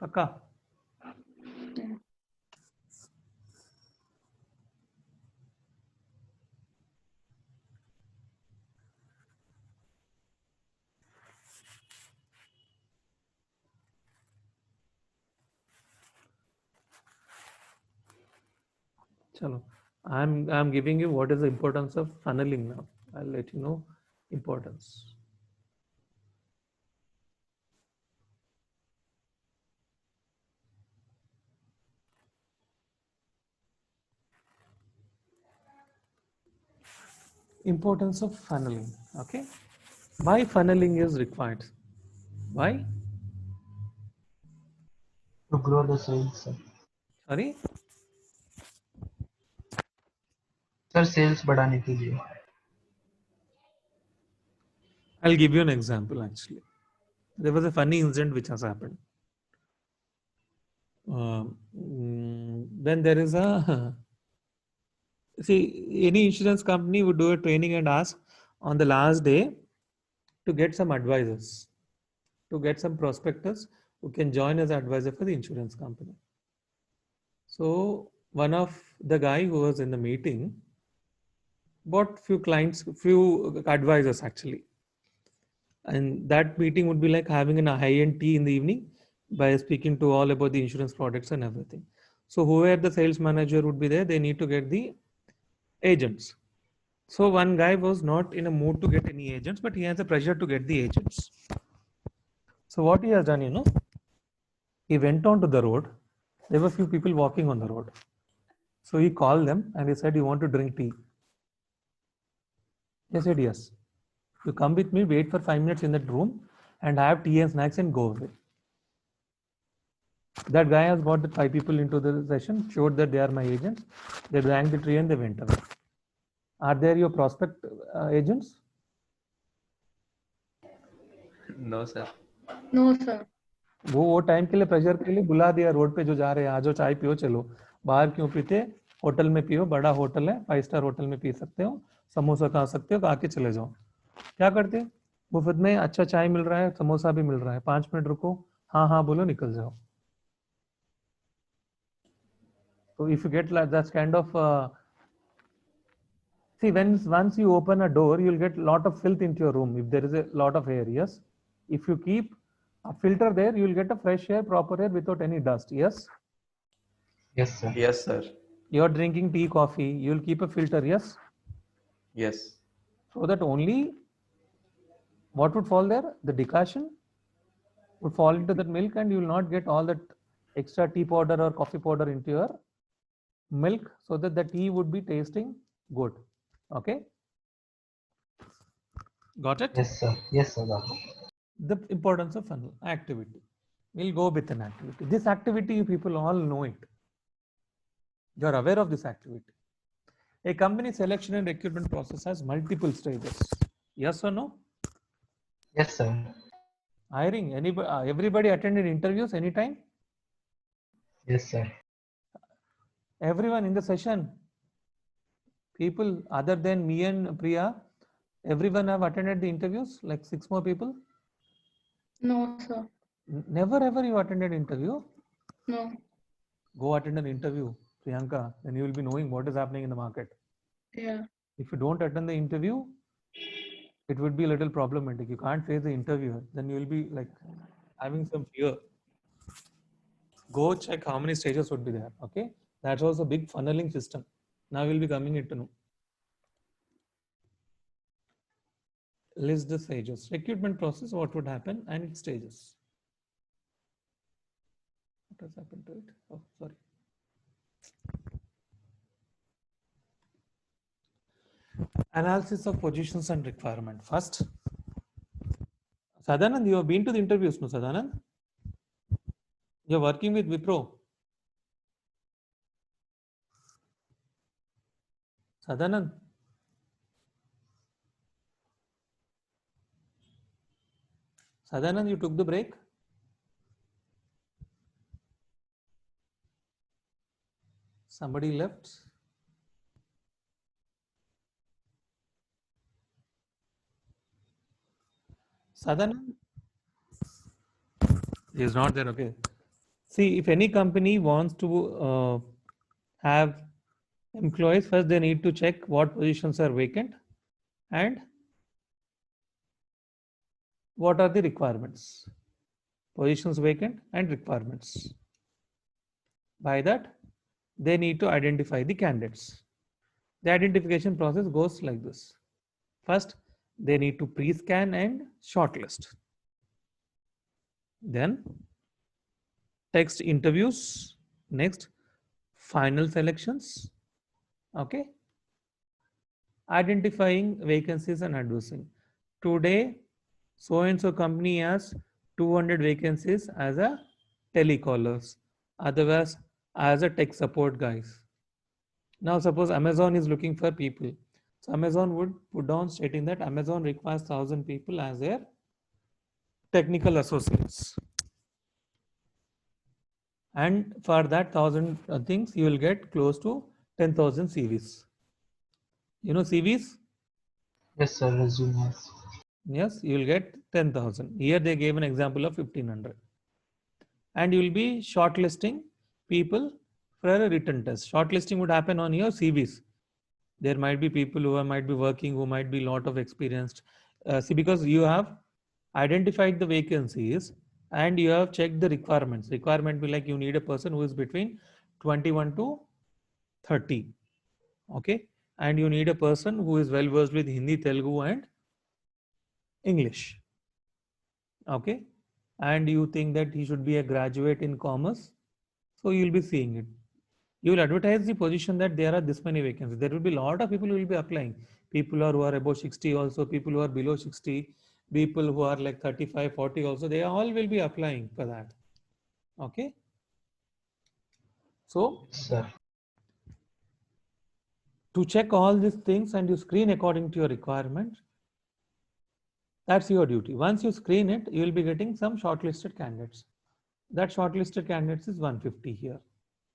Pakka? Yeah. Chalo. I'm giving you what is the importance of funneling now. I'll let you know importance. Importance of funneling. Okay. Why funneling is required? Why? To grow the sales, sir. Sorry? Sir sales बढ़ाने के लिए. I'll give you an example actually. There was a funny incident which has happened. When there is a see, any insurance company would do a training and ask on the last day to get some advisors, to get some prospectors who can join as advisor for the insurance company. So one of the guy who was in the meeting bought few clients, few advisors actually. And that meeting would be like having a high-end tea in the evening by speaking to all about the insurance products and everything. So whoever the sales manager would be there, they need to get the agents. So one guy was not in a mood to get any agents, but he has a pressure to get the agents. So what he has done, he went on to the road. There were few people walking on the road. So he called them and he said, "You want to drink tea?" They said, "Yes." "You come with me, wait for 5 minutes in that room and have tea and snacks and go away." That guy has got the 5 people into the session, showed that they are my agents. They drank the tea and they went away. Are there your prospect agents? No, sir. No, sir. वो time के लिए pressure के लिए बुला दिया road पे जो जा रहे हैं, आ जाओ चाय पियो, चलो बाहर क्यों पीते, होटल में पियो, बड़ा होटल है, 5 स्टार होटल में पी सकते हो, समोसा खा सकते हो, आके चले जाओ. क्या करते, मुफ्त में अच्छा चाय मिल रहा है, समोसा भी मिल रहा है, 5 मिनट रुको, हाँ हाँ बोलो, निकल जाओ. So if you get like that kind of see, once you open a door, you'll get a lot of filth into your room. If there is a lot of air, yes. If you keep a filter there, you'll get a fresh air, proper air without any dust. Yes. Yes, sir. Yes, sir. You're drinking tea, coffee. You'll keep a filter. Yes. Yes. So that only what would fall there? The decoction would fall into that milk, and you will not get all that extra tea powder or coffee powder into your milk, so that the tea would be tasting good. Okay. Got it? Yes, sir. Yes, sir. Got it. The importance of funnel activity. We'll go with an activity. This activity, you people all know it. You are aware of this activity. A company selection and recruitment process has multiple stages. Yes or no? Yes, sir. Hiring, anybody, everybody attended interviews anytime? Yes, sir. Everyone in the session, people other than me and Priya, everyone have attended the interviews, like 6 more people? No, sir. Never ever you attended interview? No. Go attend an interview, Priyanka, then you will be knowing what is happening in the market. Yeah. If you don't attend the interview, it would be a little problematic. You can't face the interviewer, then you will be like having some fear. Go check how many stages would be there. Okay, that's also a big funneling system. Now we'll be coming into know. List the stages. Recruitment process, what would happen, and its stages. What has happened to it? Oh, sorry. Analysis of positions and requirement. First, Sadanand, you have been to the interviews, no, Sadanand? You're working with Wipro. Sadanand. Sadanand, you took the break? Somebody left? Sadanand? He is not there, okay. See, if any company wants to have employees, first they need to check what positions are vacant and what are the requirements. Positions vacant and requirements. By that, they need to identify the candidates. The identification process goes like this. First, they need to pre-scan and shortlist. Then, text interviews. Next, final selections. Okay. Identifying vacancies and advertising. Today, so and so company has 200 vacancies as a telecallers, otherwise as a tech support guys. Now suppose Amazon is looking for people. So Amazon would put down stating that Amazon requires 1,000 people as their technical associates. And for that 1,000 things, you will get close to 10,000 CVs. You know CVs? Yes, sir. Resumes. Yes, you will get 10,000. Here they gave an example of 1,500. And you will be shortlisting people for a written test. Shortlisting would happen on your CVs. There might be people who might be working, who might be lot of experienced. See, because you have identified the vacancies and you have checked the requirements. Requirement be like you need a person who is between 21 to 30. Okay. And you need a person who is well versed with Hindi, Telugu and English. Okay. And you think that he should be a graduate in commerce. So you'll be seeing it. You will advertise the position that there are this many vacancies. There will be a lot of people who will be applying. People who are above 60 also, people who are below 60, people who are like 35, 40 also, they all will be applying for that. Okay. So, Sir. to check all these things and you screen according to your requirements, that's your duty. Once you screen it, you will be getting some shortlisted candidates. That shortlisted candidates is 150 here.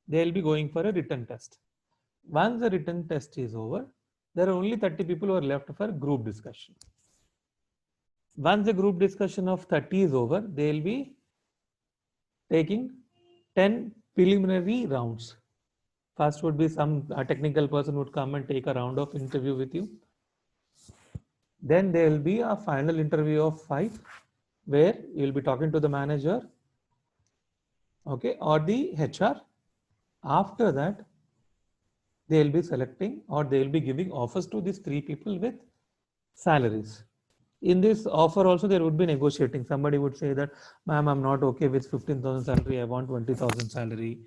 They will be going for a written test. Once the written test is over, there are only 30 people who are left for group discussion. Once the group discussion of 30 is over, they will be taking 10 preliminary rounds. First would be some technical person would come and take a round of interview with you. Then there will be a final interview of 5 where you will be talking to the manager, okay, or the HR. After that, they will be selecting or they will be giving offers to these 3 people with salaries. In this offer also there would be negotiating. Somebody would say that, ma'am, I'm not okay with 15,000 salary. I want 20,000 salary.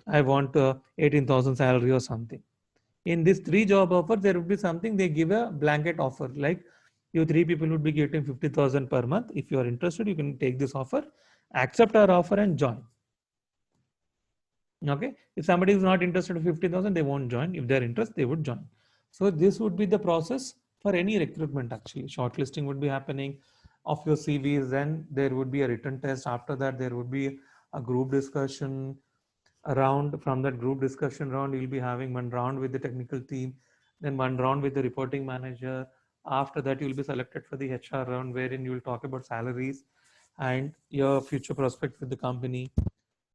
I want 18,000 salary or something. In this 3 job offer, there would be something they give a blanket offer. Like you 3 people would be getting 50,000 per month. If you are interested, you can take this offer accept our offer and join. Okay, if somebody is not interested in 50,000, they won't join. If they're interested, they would join. So this would be the process for any recruitment. Actually, shortlisting would be happening of your CVs. Then there would be a written test. After that, there would be a group discussion around. From that group discussion round, you'll be having one round with the technical team, then one round with the reporting manager. After that, you'll be selected for the HR round, wherein you will talk about salaries and your future prospects with the company.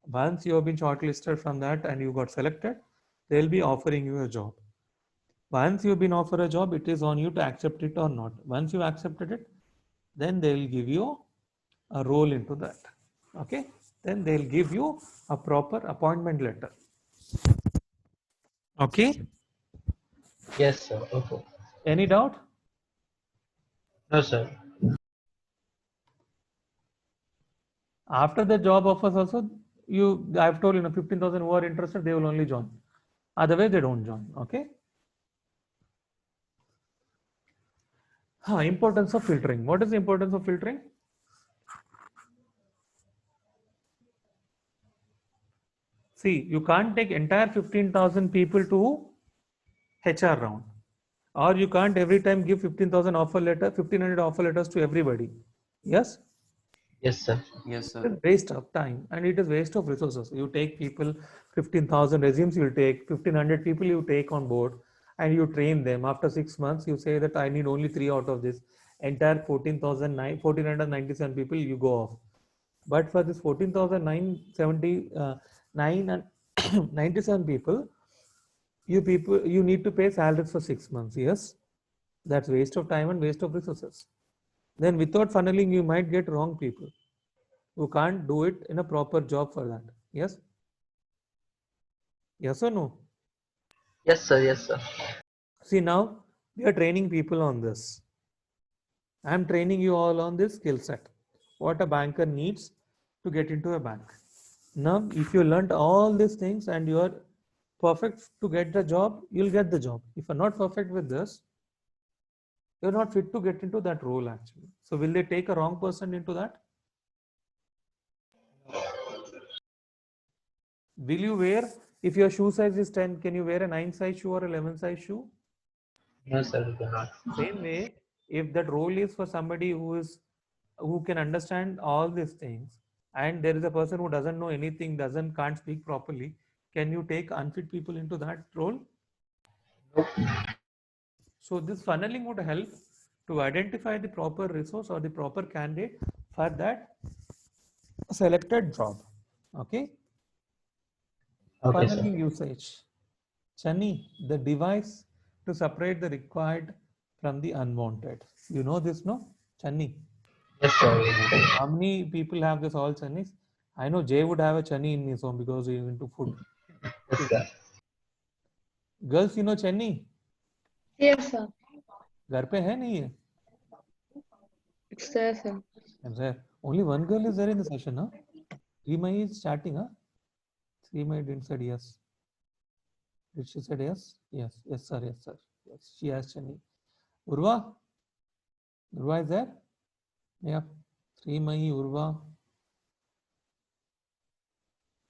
Once you have been shortlisted from that and you got selected, they'll be offering you a job. Once you've been offered a job, it is on you to accept it or not. Once you accepted it, then they'll give you a role into that. Okay, then they'll give you a proper appointment letter. Okay, Yes, sir. Okay. any doubt? No, sir. After the job offers also, I've told 15,000 who are interested, they will only join. Otherwise, they don't join. Okay. Importance of filtering. What is the importance of filtering? See, you can't take entire 15,000 people to HR round, or you can't every time give 15,000 offer letter, 1,500 offer letters to everybody. Yes, Yes, sir. Yes, it sir. is waste of time and it is waste of resources. You take people, 15,000 resumes you take, 1,500 people you take on board, and you train them. After 6 months, you say that I need only 3 out of this entire 1,497 people. You go off. But for this 14,979 and 97 people, you need to pay salaries for 6 months. Yes, that's waste of time and waste of resources. Then without funneling, you might get wrong people who can't do it in a proper job for that. Yes, yes or no? Yes, sir. Yes, sir. See, now we are training people on this. I'm training you all on this skill set, what a banker needs to get into a bank. Now, if you learned all these things and you are perfect to get the job, you'll get the job. If you're not perfect with this, you're not fit to get into that role actually. So will they take a wrong person into that? Will you wear, if your shoe size is 10, can you wear a 9 size shoe or 11 size shoe? No, sir. We cannot. Same way, if that role is for somebody who can understand all these things, and there is a person who doesn't know anything, can't speak properly, can you take unfit people into that role? So this funneling would help to identify the proper resource or the proper candidate for that selected job. Okay. Okay, sir. Funneling usage. Chani, the device to separate the required from the unwanted. You know this, no? Chani. Yes, sir. We know. How many people have this all Channis? I know Jay would have a Chani in his home because he's into food. Yes, sir. Girls, you know Chani? Yes, sir. घर पे है नहीं है? It's there, sir. And there, only one girl is there in the session, huh? Srimai is chatting, huh? Srimai didn't say yes. Did she said yes? Yes, yes, sir, yes, sir. Yes, she has Chani. Urva? Urva is there? Yeah. Srimai, Urva.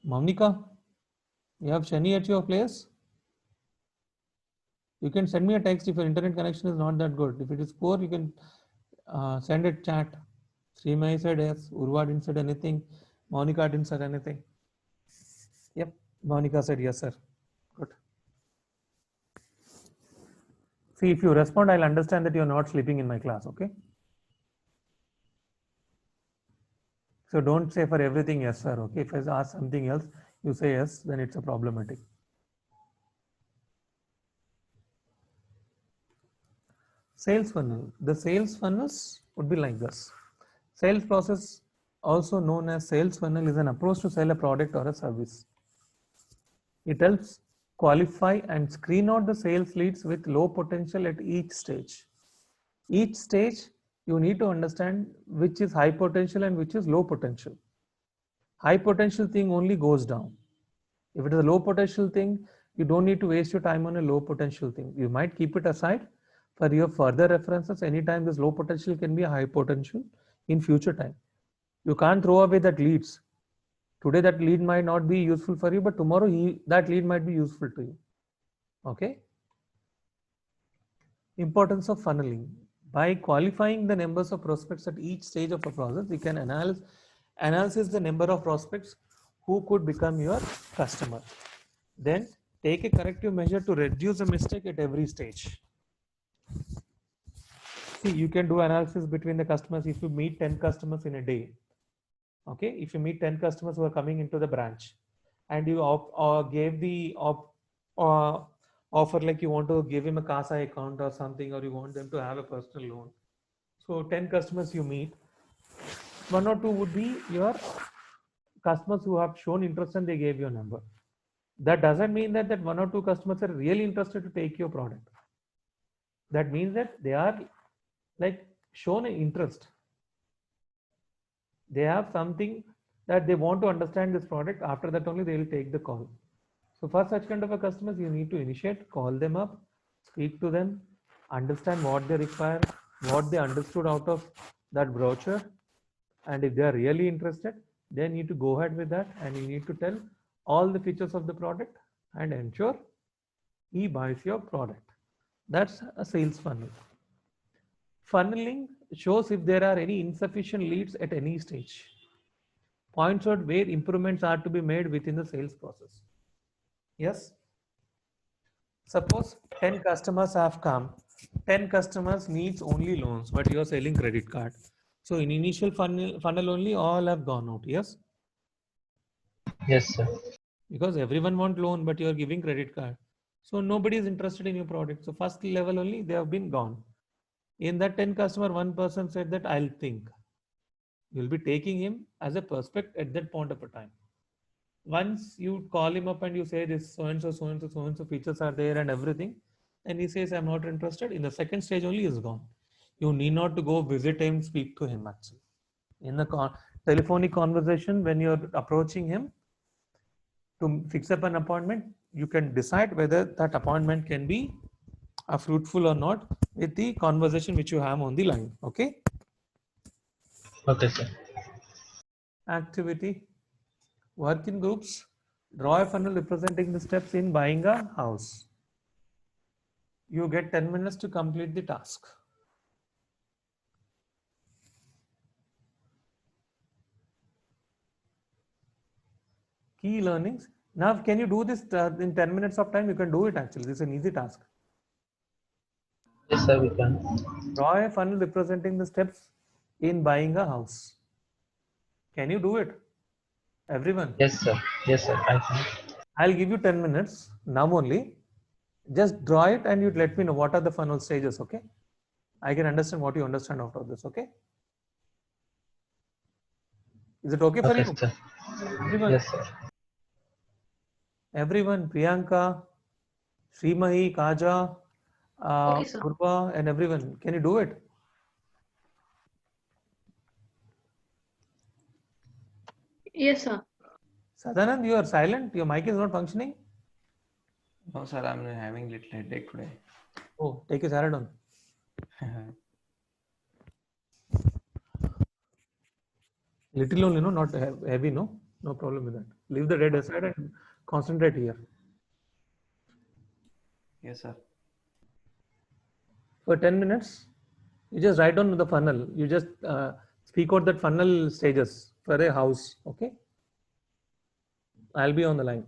Mamnika, you have Chani at your place? You can send me a text if your internet connection is not that good. If it is poor, you can send a chat. Srimai said yes. Urva didn't said anything. Monica didn't said anything. Yep. Monica said yes, sir. Good. See, if you respond, I'll understand that you're not sleeping in my class. Okay. So don't say for everything yes, sir. Okay. If I ask something else, you say yes, then it's a problematic. Sales funnel. The sales funnels would be like this. Sales process, also known as sales funnel, is an approach to sell a product or a service. It helps qualify and screen out the sales leads with low potential at each stage. Each stage, you need to understand which is high potential and which is low potential. High potential thing only goes down. If it is a low potential thing, you don't need to waste your time on a low potential thing. You might keep it aside for your further references. Anytime this low potential can be a high potential in future time. You can't throw away that leads. Today that lead might not be useful for you, but tomorrow that lead might be useful to you. Okay. Importance of funneling. By qualifying the numbers of prospects at each stage of a process, we can analyze the number of prospects who could become your customer. Then take a corrective measure to reduce a mistake at every stage. See, you can do analysis between the customers. If you meet 10 customers in a day, okay, if you meet 10 customers who are coming into the branch, and you gave the offer, like you want to give him a CASA account or something, or you want them to have a personal loan. So 10 customers you meet, 1 or 2 would be your customers who have shown interest and they gave your number. That doesn't mean that 1 or 2 customers are really interested to take your product. That means that they are like shown an interest. They have something that they want to understand this product. After that only they will take the call. So for such kind of a customers, you need to initiate, call them up, speak to them, understand what they require, what they understood out of that brochure, and if they are really interested, then you need to go ahead with that, and you need to tell all the features of the product and ensure he buys your product. That's a sales funnel. Funneling shows if there are any insufficient leads at any stage. Points out where improvements are to be made within the sales process. Yes. Suppose 10 customers have come. 10 customers needs only loans, but you are selling credit card. So in initial funnel only, all have gone out. Yes. Yes, sir. Because everyone want loan, but you are giving credit card. So nobody is interested in your product. So first level only, they have been gone. In that 10 customer, one person said that I'll think. You'll be taking him as a prospect at that point of a time. Once you call him up and you say this so and so features are there and everything, and he says I'm not interested, in the second stage only is gone. You need not to go visit him, speak to him actually. In the telephonic conversation, when you're approaching him to fix up an appointment, you can decide whether that appointment can be fruitful or not with the conversation which you have on the line. Okay. Okay, sir. Activity. Work in groups. Draw a funnel representing the steps in buying a house. You get 10 minutes to complete the task. Key learnings. Now, can you do this in 10 minutes of time? You can do it actually. This is an easy task. Yes, sir, we can. Draw a funnel representing the steps in buying a house. Can you do it? Everyone? Yes, sir. Yes, sir, I can. I'll give you 10 minutes now only. Just draw it and you let me know what are the funnel stages, okay? I can understand what you understand out of this, okay? Is it okay for Okay, you? sir. Everyone? Yes, sir. Everyone, Priyanka, Srimahi, Kaja, Okay, sir. Purva, and everyone. Can you do it? Yes, sir. Sadanand, you are silent. Your mic is not functioning. No, sir, I'm having little headache today. Oh, take a Saradon. Little only, no, not heavy, no. No problem with that. Leave the red aside and concentrate here. Yes, sir. For 10 minutes, you just write down the funnel. You just speak out that funnel stages for a house, okay? I'll be on the line.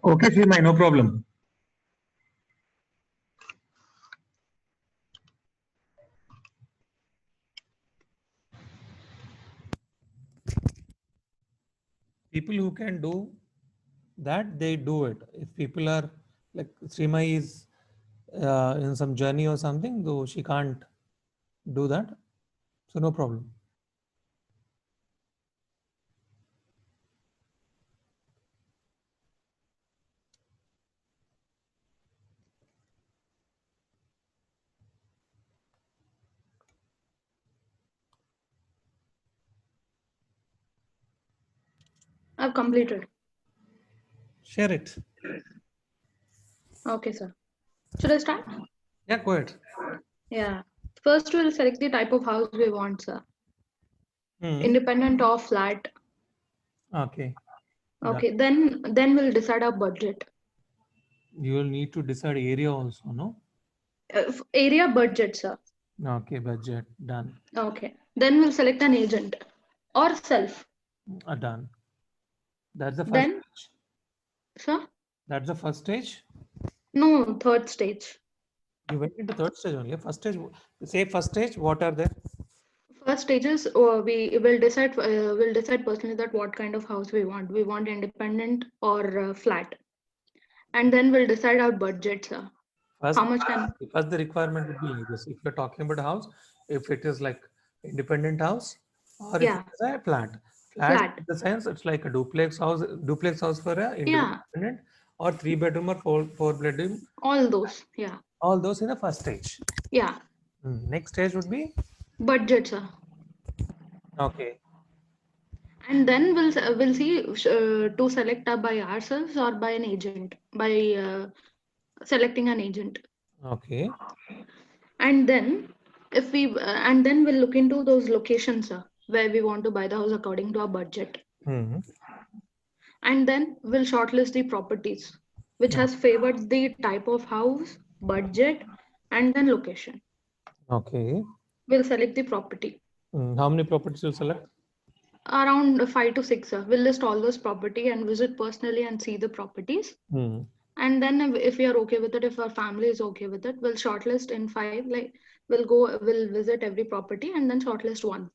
Okay, Seema, no problem. People who can do that, they do it. If people are like Srima is in some journey or something, though she can't do that, so no problem. I've completed. Share it. Okay, sir. Should I start? Yeah, go ahead. Yeah. First, we'll select the type of house we want, sir. Hmm. Independent or flat. Okay. Done. Okay. Then we'll decide our budget. You will need to decide area also, no? Area budget, sir. Okay, budget done. Okay. Then we'll select an agent or self. Done. That's the first Then, stage. sir? That's the first stage. No, third stage. You went into third stage only. First stage, say first stage. What are there? First stages, we will decide personally that what kind of house we want. We want independent or flat, and then we'll decide our budget, sir. First, How much can? first the requirement would be like this. If you're talking about a house, if it is like independent house, or if Yeah, it is a flat. Flat flat. in the sense it's like a duplex house for a Yeah, independent, or 3 bedroom or four bedroom. all those. Yeah, All those in the first stage. yeah. Next stage would be Budget, sir. okay. And then we'll see to select by ourselves or by an agent by selecting an agent. Okay. And then and then we'll look into those locations, sir, where we want to buy the house according to our budget. Hmm. And then we'll shortlist the properties which has favored the type of house, budget, and then location. Okay. We'll select the property. How many properties you select? Around 5 to 6, sir. We'll list all those property and visit personally and see the properties. And then if we are okay with it, if our family is okay with it, we'll shortlist in 5. Like we'll visit every property and then shortlist one.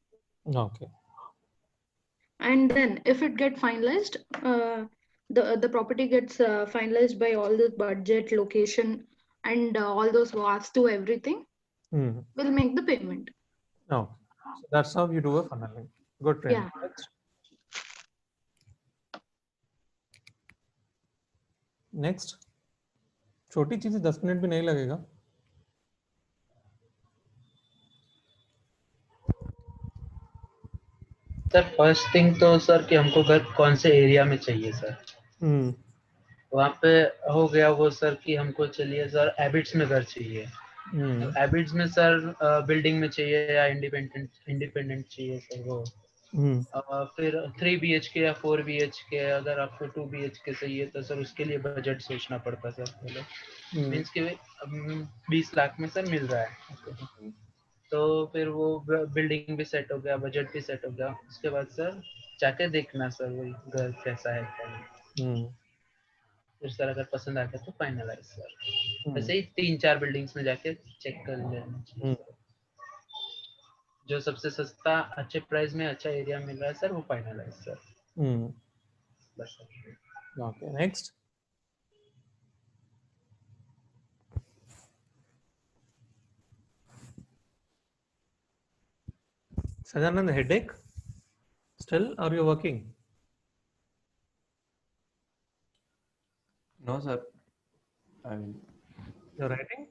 Okay. And then if it get finalized, the property gets finalized by all the budget, location, and all those to everything. We'll make the payment. No. So that's how you do a funneling. Good trend. Yeah. Next छोटी चीजें 10 minute भी नहीं लगेगा. Sir first thing तो sir कि हमको घर कौन से एरिया में चाहिए सर. वहाँ पे हो गया वो सर कि हमको चलिए सर एबिट्स में घर चाहिए. एबिट्स में सर बिल्डिंग में चाहिए या इंडिपेंडेंट चाहिए सर वो. फिर 3 BHK या 4 BHK. अगर आपको 2 BHK चाहिए तो सर उसके लिए बजट सोचना पड़ता सर पहले. मीन्स कि 20 लाख में सर मिल रहा है. तो फिर वो बिल्डिंग भी सेट हो गया, बजट भी सेट हो गया. उसके बाद सर जाके देखना सर वही घर कैसा है क्या. फिर सर अगर पसंद आता तो फाइनलाइज सर. वैसे ही 3-4 बिल्डिंग्स में जाके चेक कर लेना चाहिए. जो सबसे सस्ता अच्छे प्राइस में अच्छा एरिया मिल रहा है सर वो फाइनलाइज सर. बस sir. Okay next. Sajanand, headache still? Are you working? No, sir. I mean, You're writing?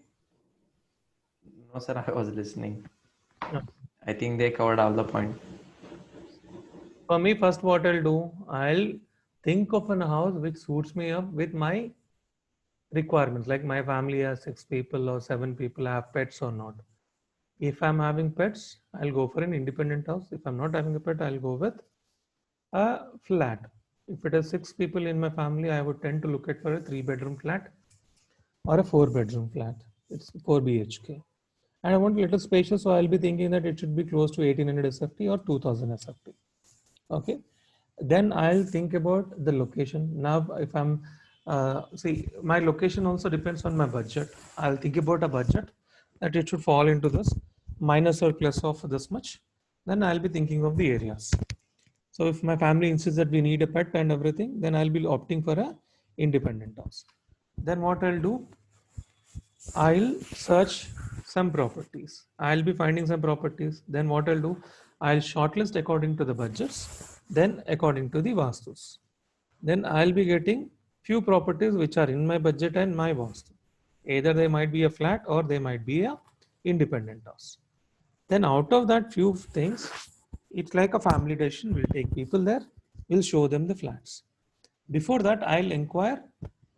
no, sir. I was listening. No. I think they covered all the point. For me, first what I'll do, I'll think of a house which suits me up with my requirements. Like my family has 6 people or 7 people, I have pets or not. If I'm having pets, I'll go for an independent house. If I'm not having a pet, I'll go with a flat. If it has 6 people in my family, I would tend to look at for a 3-bedroom flat or a 4-bedroom flat. It's 4 BHK. And I want a little spacious, so I'll be thinking that it should be close to 1800 SFT or 2000 SFT. Okay. Then I'll think about the location. Now, if I'm See, my location also depends on my budget. I'll think about a budget that it should fall into this minus or plus of this much. Then I'll be thinking of the areas. So if my family insists that we need a pet and everything, then I'll be opting for a independent house. Then what I'll do, I'll search some properties. I'll be finding some properties. Then what I'll do, I'll shortlist according to the budgets, then according to the vastus. Then I'll be getting few properties which are in my budget and my vastu. Either they might be a flat or they might be a independent house. Then out of that few things, it's like a family decision. We'll take people there, we'll show them the flats. Before that, I'll inquire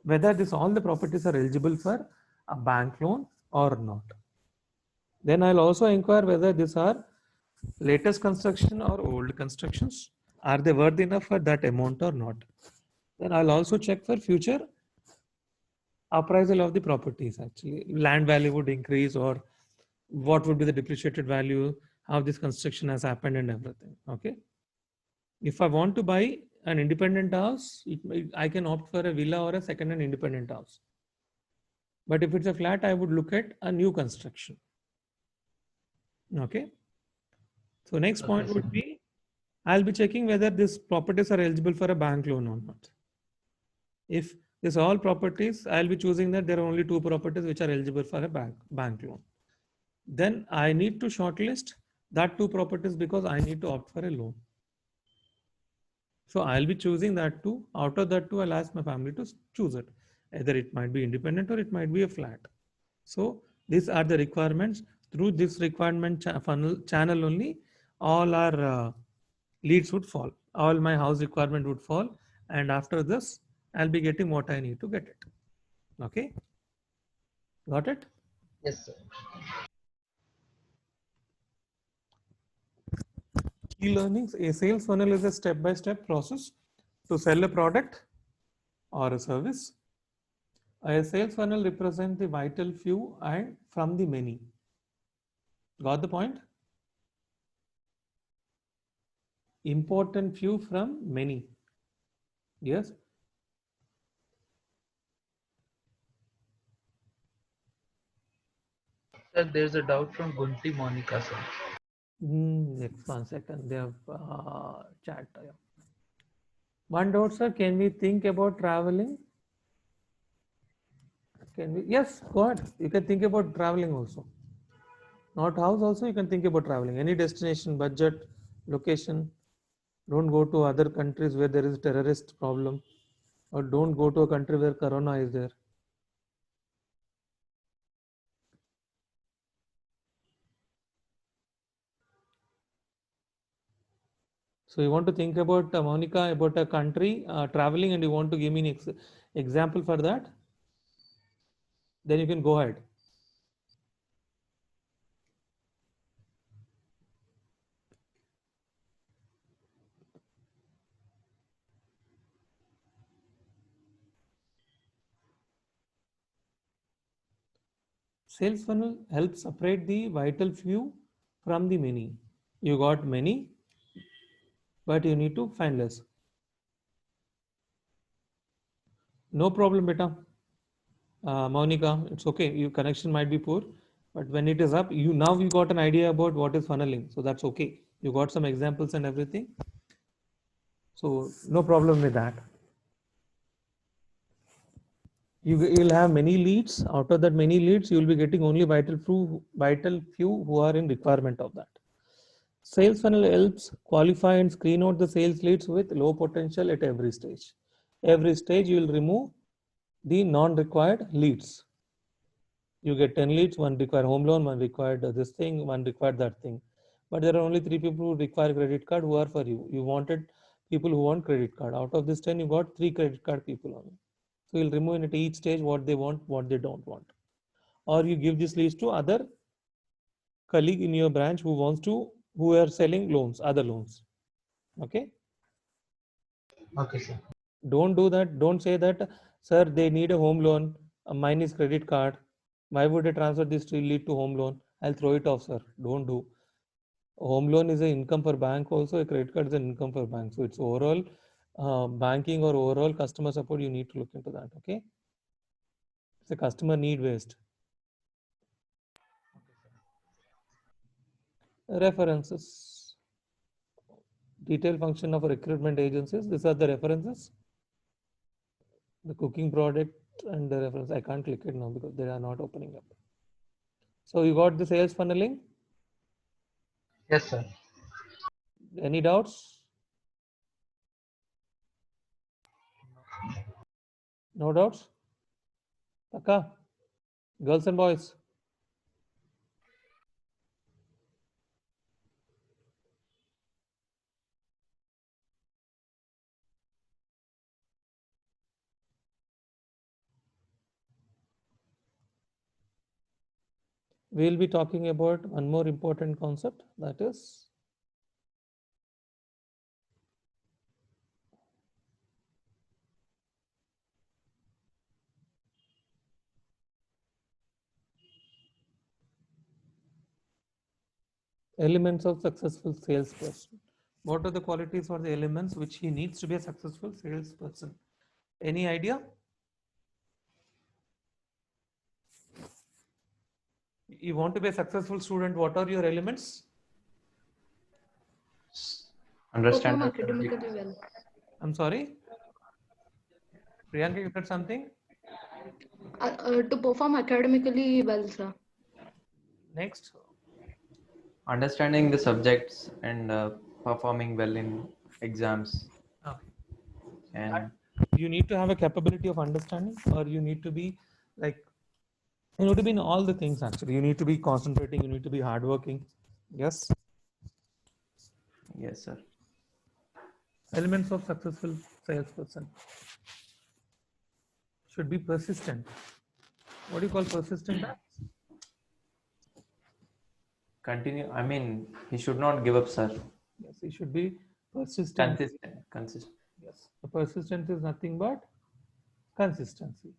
whether this all the properties are eligible for a bank loan or not. Then I'll also inquire whether these are latest construction or old constructions. Are they worth enough for that amount or not? Then I'll also check for future appraisal of the properties. Actually, land value would increase, or what would be the depreciated value, how this construction has happened, and everything. Okay. If I want to buy an independent house, I can opt for a villa or a second-hand independent house. But if it's a flat, I would look at a new construction. Okay. So next point would be, I'll be checking whether these properties are eligible for a bank loan or not. If this all properties, I'll be choosing that there are only 2 properties which are eligible for a bank loan. Then I need to shortlist that 2 properties because I need to opt for a loan. So I'll be choosing that 2. Out of that 2, I'll ask my family to choose it. Either it might be independent or it might be a flat. So these are the requirements. Through this requirement funnel channel only, all our leads would fall. All my house requirement would fall. And after this, I'll be getting what I need to get it. Okay. Got it? Yes, sir. Key learnings. A sales funnel is a step-by-step process to sell a product or a service. A sales funnel represents the vital few and from the many. Got the point? Important few from many. Yes. Sir, there's a doubt from Gunti Monica, sir. Next 1 second. They have chat. One doubt, sir. Can we think about traveling? Can we? Yes, go ahead. You can think about traveling also. Not house also, you can think about traveling. Any destination, budget, location. Don't go to other countries where there is terrorist problem, or don't go to a country where corona is there. So you want to think about Monica, about a country traveling, and you want to give me an example for that? Then you can go ahead. Sales funnel helps separate the vital few from the many. You got many, but you need to find less. No problem, beta. Monica, it's okay. Your connection might be poor, but when it is up, you got an idea about what is funneling. So that's okay. You got some examples and everything. So no problem with that. You'll have many leads. Out of that many leads, you'll be getting only vital few who are in requirement of that. Sales funnel helps qualify and screen out the sales leads with low potential at every stage. Every stage, you will remove the non-required leads. You get 10 leads, one require home loan, one required this thing, one required that thing. But there are only 3 people who require credit card who are for you. You wanted people who want credit card. Out of this 10, you got 3 credit card people only. So you'll remove at each stage what they want, what they don't want. Or you give this list to other colleague in your branch who are selling loans, other loans. Okay. Okay, sir. Don't do that. Don't say that, sir, they need a home loan. Mine is credit card. Why would I transfer this to lead to home loan? I'll throw it off, sir. Don't do. A home loan is an income for bank also. A credit card is an income for bank. So it's overall banking or overall customer support, you need to look into that. Okay, it's a customer need based. References, detailed function of recruitment agencies. These are the references. The cooking product and the reference. I can't click it now because they are not opening up. So you got the sales funneling. Yes, sir. Any doubts? No doubts? Taka? Girls and boys? We'll be talking about one more important concept, that is elements of successful salesperson. What are the qualities or the elements which he needs to be a successful salesperson? Any idea? You want to be a successful student, what are your elements? Understand Perform the subject. academically well. I'm sorry? Priyanka, you said something? To perform academically well, sir. Next. Understanding the subjects and performing well in exams. Okay. And You need to have a capability of understanding, or you need to be like, you need to be in all the things actually. You need to be concentrating, you need to be hardworking. Yes. yes, sir. Elements of successful salesperson should be persistent. What do you call persistent? Continue. I mean, he should not give up, sir. Yes, he should be persistent. Consistent. Yes, the persistent is nothing but consistency.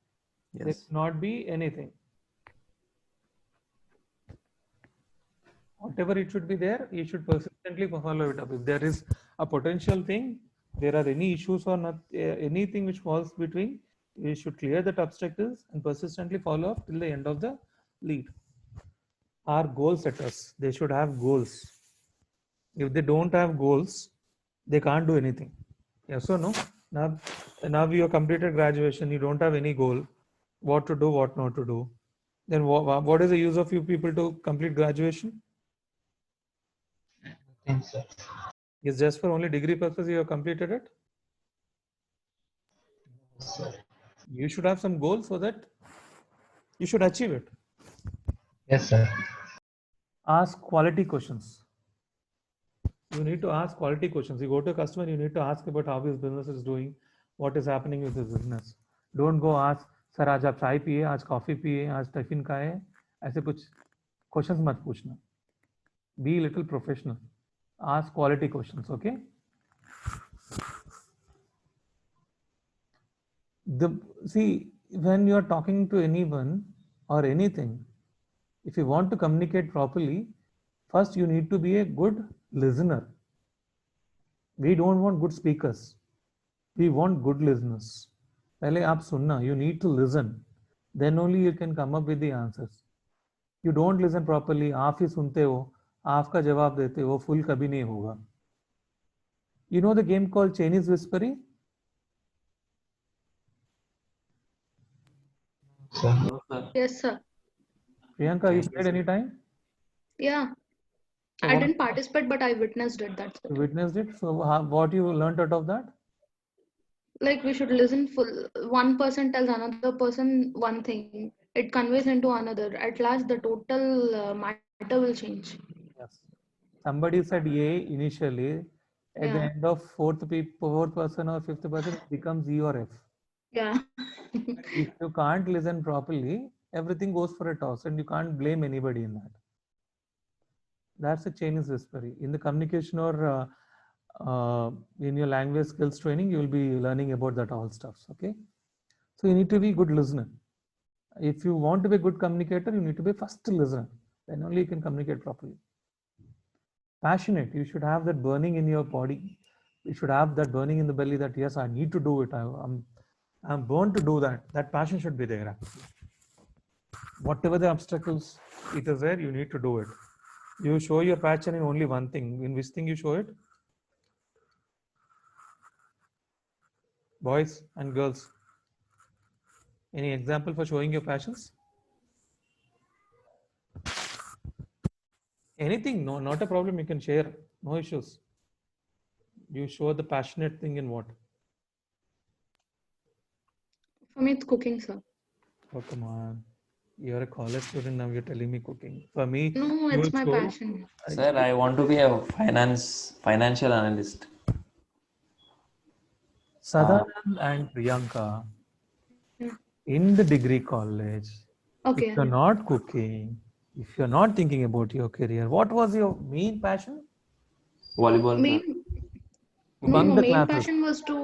There Yes. should not be anything. Whatever it should be there, you should persistently follow it up. If there is a potential thing, there are any issues or not, anything which falls between, you should clear that obstacles and persistently follow up till the end of the lead. Are goal setters. They should have goals. If they don't have goals, they can't do anything. Yes or no? Now you have completed graduation, you don't have any goal, what to do, what not to do. Then what is the use of you people to complete graduation? Yes, sir. It's just for only degree purpose you have completed it. You should have some goal so that you should achieve it. Yes, sir. Ask quality questions. You need to ask quality questions. You go to a customer, you need to ask about how his business is doing, what is happening with his business. Don't go ask, sir आज आप चाय पिए, आज coffee पिए, आज tiffin का है, ऐसे कुछ questions मत पूछना. Be a little professional. Ask quality questions, okay? See, when you are talking to anyone or anything, if you want to communicate properly, first you need to be a good listener. We don't want good speakers. We want good listeners. पहले आप सुनना, you need to listen. Then only you can come up with the answers. You don't listen properly, आप ही सुनते हो, आपका जवाब देते हो, full कभी नहीं होगा. You know the game called Chinese Whispering? Sir. No, sir. Yes, sir. Priyanka, you played any time? Yeah. So I what, didn't participate, but I witnessed it. That's you it. witnessed it? So what you learned out of that? Like we should listen full. One person tells another person one thing. It conveys into another. At last, the total matter will change. Yes. Somebody said A initially. At the Yeah. end of fourth person or fifth person, it becomes E or F. Yeah. If you can't listen properly, everything goes for a toss, and you can't blame anybody in that. That's a Chinese whispering. In the communication or in your language skills training, you will be learning about that all stuffs. Okay. So you need to be a good listener. If you want to be a good communicator, you need to be first listener. Then only you can communicate properly. Passionate. You should have that burning in your body. You should have that burning in the belly that yes, I need to do it. I'm born to do that. That passion should be there. Actually. Whatever the obstacles it is there, you need to do it. You show your passion in only one thing. In which thing you show it? Boys and girls. Any example for showing your passions? Anything, no, not a problem. You can share. No issues. You show the passionate thing in what? For me, it's cooking, sir. Oh, come on. You're a college student now. You're telling me cooking. For me, No, you it's will my show. passion. Sir, I want to be a financial analyst. Sadanand and Priyanka Yeah. in the degree college, if Okay. you're not cooking, if you're not thinking about your career, what was your main passion? Volleyball, sir. Main, Bunk no, the main classes. passion was to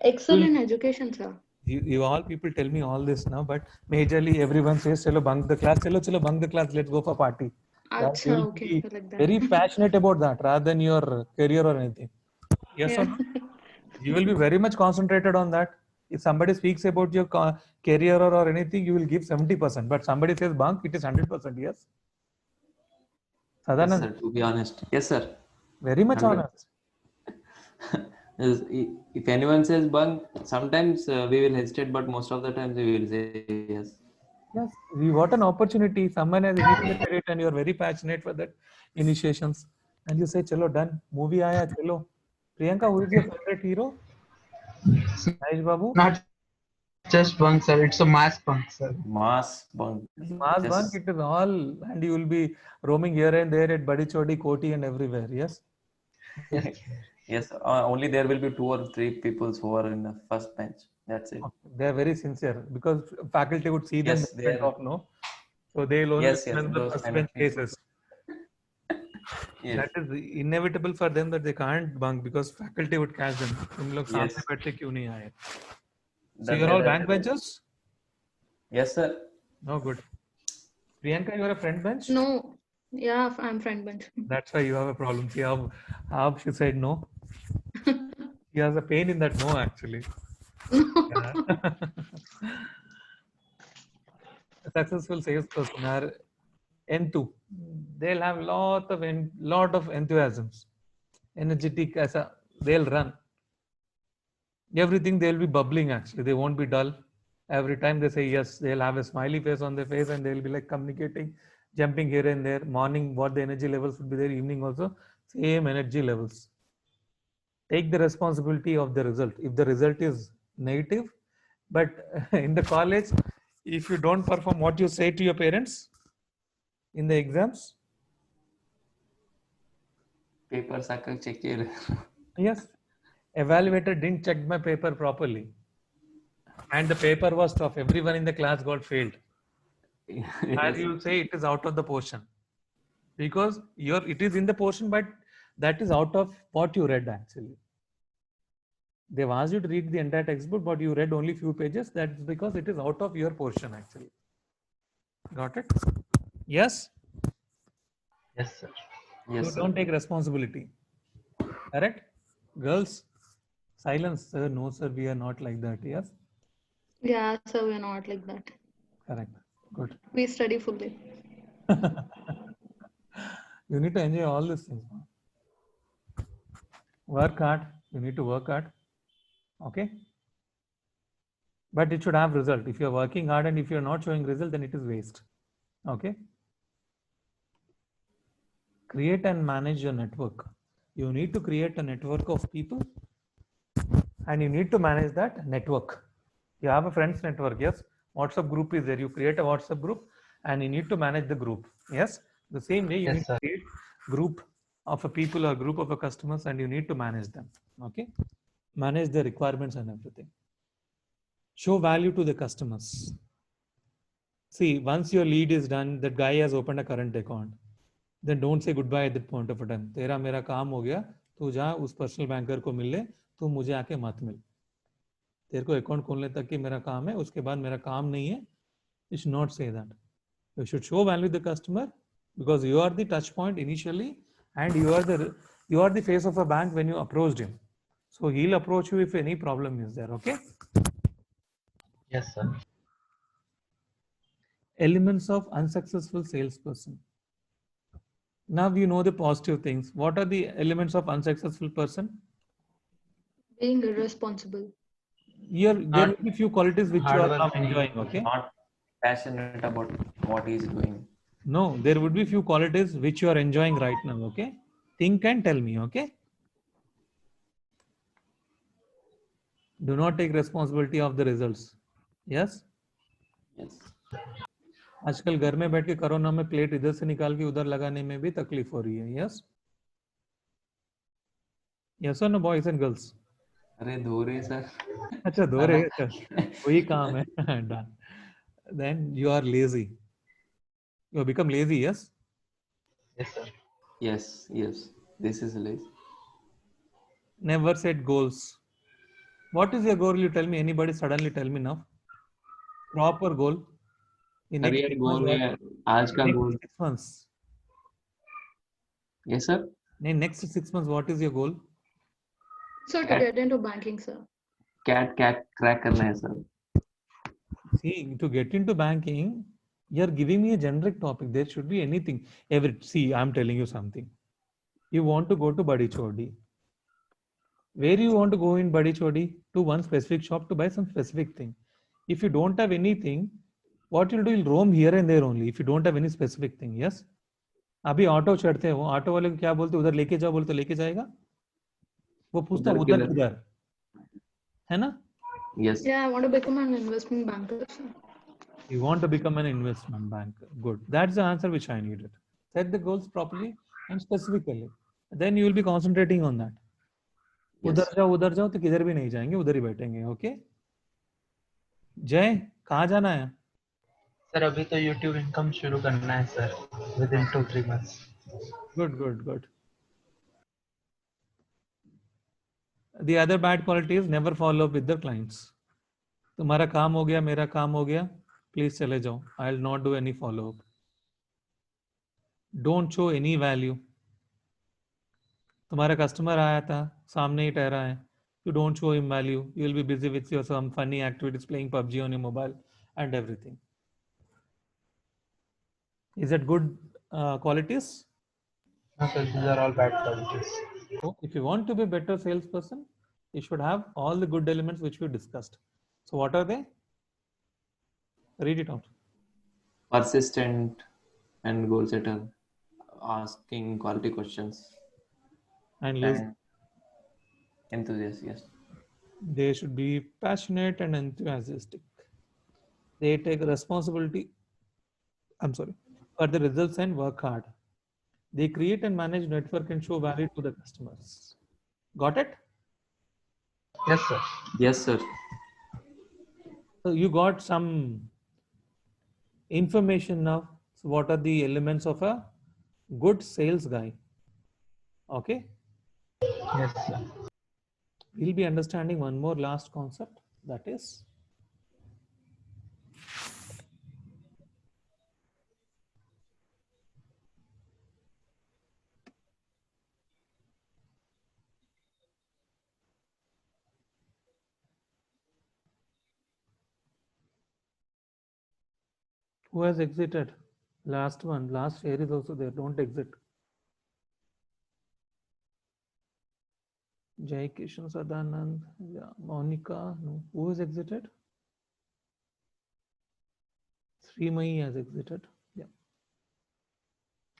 excel in education, sir. You all people tell me all this now, but majorly everyone says, "Chalo bunk the class, chalo bunk the class, let's go for party." That Acha, you'll okay, be like that. very passionate about that rather than your career or anything. Yes or Yeah. no? You will be very much concentrated on that. If somebody speaks about your career or anything, you will give 70%. But somebody says bunk, it is 100%. Yes. Yes, Sadanand, sir. To be honest. Yes, sir. very much 100. honest. If anyone says bunk, sometimes we will hesitate, but most of the times we will say yes. Yes, we what an opportunity. Someone has initiated it, and you are very passionate for that initiations. And you say, "Chalo, done. Movie aaya, chalo." Priyanka, who is your favorite hero? Mahesh Babu. Not just bunk, sir. It's a mass bunk, sir. Mass bunk. Mass bunk, Just it is all, and you will be roaming here and there at Badi Chodi, Koti, and everywhere. Yes. Yes. yes. Only there will be 2 or 3 people who are in the first bench. That's it. They are very sincere because faculty would see them Yes, in they front are. of no. So they'll only Yes, remember the those first kind bench of people. cases. Yes. That is inevitable for them that they can't bunk because faculty would catch them. तुम लोग साथ Yes. में बैठ के क्यों नहीं आए? So That you're day all that bank benchers? Yes, sir. No good. Priyanka, you're a front bench? No. Yeah, I'm front bench. That's why you have a problem. See how she said no. She has a pain in that no actually. Yeah. A successful salesperson are N2. They'll have lot of enthusiasms, energetic as a they'll run. Everything they'll be bubbling actually. They won't be dull. Every time they say yes, they'll have a smiley face on their face and they'll be like communicating, jumping here and there. Morning, what the energy levels would be there. Evening also, same energy levels. Take the responsibility of the result. If the result is negative, but in the college, if you don't perform what you say to your parents in the exams, Paper sucker check here. yes, evaluator didn't check my paper properly. And the paper was tough. Everyone in the class got failed. And you say it is out of the portion. Because it is in the portion, but that is out of what you read actually. They've asked you to read the entire textbook, but you read only few pages. That's because it is out of your portion actually. Got it? Yes? Yes, sir. Yes, So sir. don't take responsibility. Correct? Girls, silence, sir. No, sir, we are not like that. Yes? Yeah, so we're not like that. Correct. Good. We study fully. You need to enjoy all these things. Work hard. You need to work hard. Okay? But it should have result. If you're working hard and if you're not showing result, then it is waste. Okay? Create and manage your network. You need to create a network of people and you need to manage that network. You have a friends network, yes? WhatsApp group is there. You create a WhatsApp group and you need to manage the group. Yes? The same way you Yes, need sir. to create group of a people or group of a customers and you need to manage them. Okay? Manage the requirements and everything. Show value to the customers. See, once your lead is done, that guy has opened a current account. Then don't say goodbye at that point of time. तेरा मेरा काम हो गया, तू जा उस personal banker को मिल ले, तू मुझे आके मत मिल. तेरे को अकाउंट खोलने तक की मेरा काम है, उसके बाद मेरा काम नहीं है. You should not say that. You should show value to the customer because you are the touch point initially and you You are the face of a bank when you approached him. So he'll approach you if any problem is there, okay? Yes, sir. Elements of unsuccessful salesperson. Now you know the positive things. What are the elements of unsuccessful person? Being irresponsible. Here, there will be few qualities which you are now Hardworking. enjoying, okay? Not passionate about what he's doing. No, there would be few qualities which you are enjoying right now, okay? Think and tell me, okay? Do not take responsibility of the results. Yes? Yes. आजकल घर में बैठ के corona में plate इधर से निकाल के उधर लगाने में भी तकलीफ हो रही है. यस? यस और नो बॉयज एंड गर्ल्स? अरे धो रहे सर. अच्छा धो रहे, अच्छा वही काम है. Done. Then you are lazy. You have become lazy, yes? Yes, sir. Yes, yes. This is lazy. Never set goals. What is your goal? You tell me. Anybody suddenly tell me now. Proper goal. In next career 6 months, goal what? है आज का Next goal. 6 months. Yes sir. In next 6 months, what is your goal? Sir, to get into banking, sir. CAT crack करना है sir. See, to get into banking, you're giving me a generic topic. There should be anything. See, I'm telling you something. You want to go to Badi Chodi. Where you want to go in Badi Chodi? To one specific shop to buy some specific thing. If you don't have anything, what you'll do, you'll roam here and there only. If you don't have any specific thing, yes? अभी auto चढ़ते हैं, वो auto वाले को क्या बोलते, उधर लेके जाओ, बोलते लेके जाएगा, वो पूछता उधर उधर किधर? किधर है ना? Yes. Yeah, I want to become an investment banker, sir. You want to become an investment banker. Good. That's the answer which I needed. Set the goals properly and specifically. Then you will be concentrating on that. Yes. उधर जाओ तो किधर भी नहीं जाएंगे, उधर ही बैठेंगे. Okay जय, कहाँ जाना है? सर अभी तो YouTube इनकम शुरू करना है sir, within 2-3 months. Good, good, good. The other bad quality is never follow up with the clients. तुम्हारा काम हो गया, मेरा काम हो गया, प्लीज चले जाओ. I will not do any follow up. Don't show any value. तुम्हारा कस्टमर आया था, सामने ही ठहरा है, you don't show him value. You will be busy with your some funny activities, playing PUBG on your mobile and everything. Is that good qualities? No sir, these are all bad qualities. So if you want to be a better salesperson, you should have all the good elements which we discussed. So what are they? Read it out. Persistent and goal setter, asking quality questions, And lazy. and enthusiast. Yes. They should be passionate and enthusiastic. They take responsibility, for the results and work hard. They create and manage network and show value to the customers. Got it? Yes sir. Yes sir. So you got some information now. So what are the elements of a good sales guy? Okay. Yes sir. We'll be understanding one more last concept, that is who has exited. Last one, last share is also there. Don't exit. Jai Kishan Sadanand, yeah, Monica, no. Who has exited? Srimayi has exited. Yeah.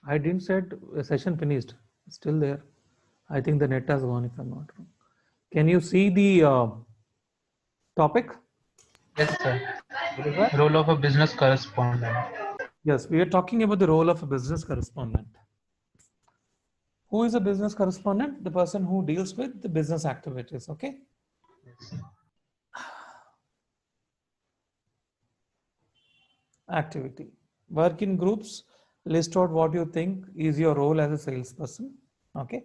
I didn't said a session finished. It's still there. I think the net has gone if I'm not wrong. Can you see the topic? Yes sir. Role of a business correspondent. Yes, we are talking about the role of a business correspondent. Who is a business correspondent? The person who deals with the business activities, okay? Yes, sir. Activity. Work in groups. List out what you think is your role as a salesperson, okay?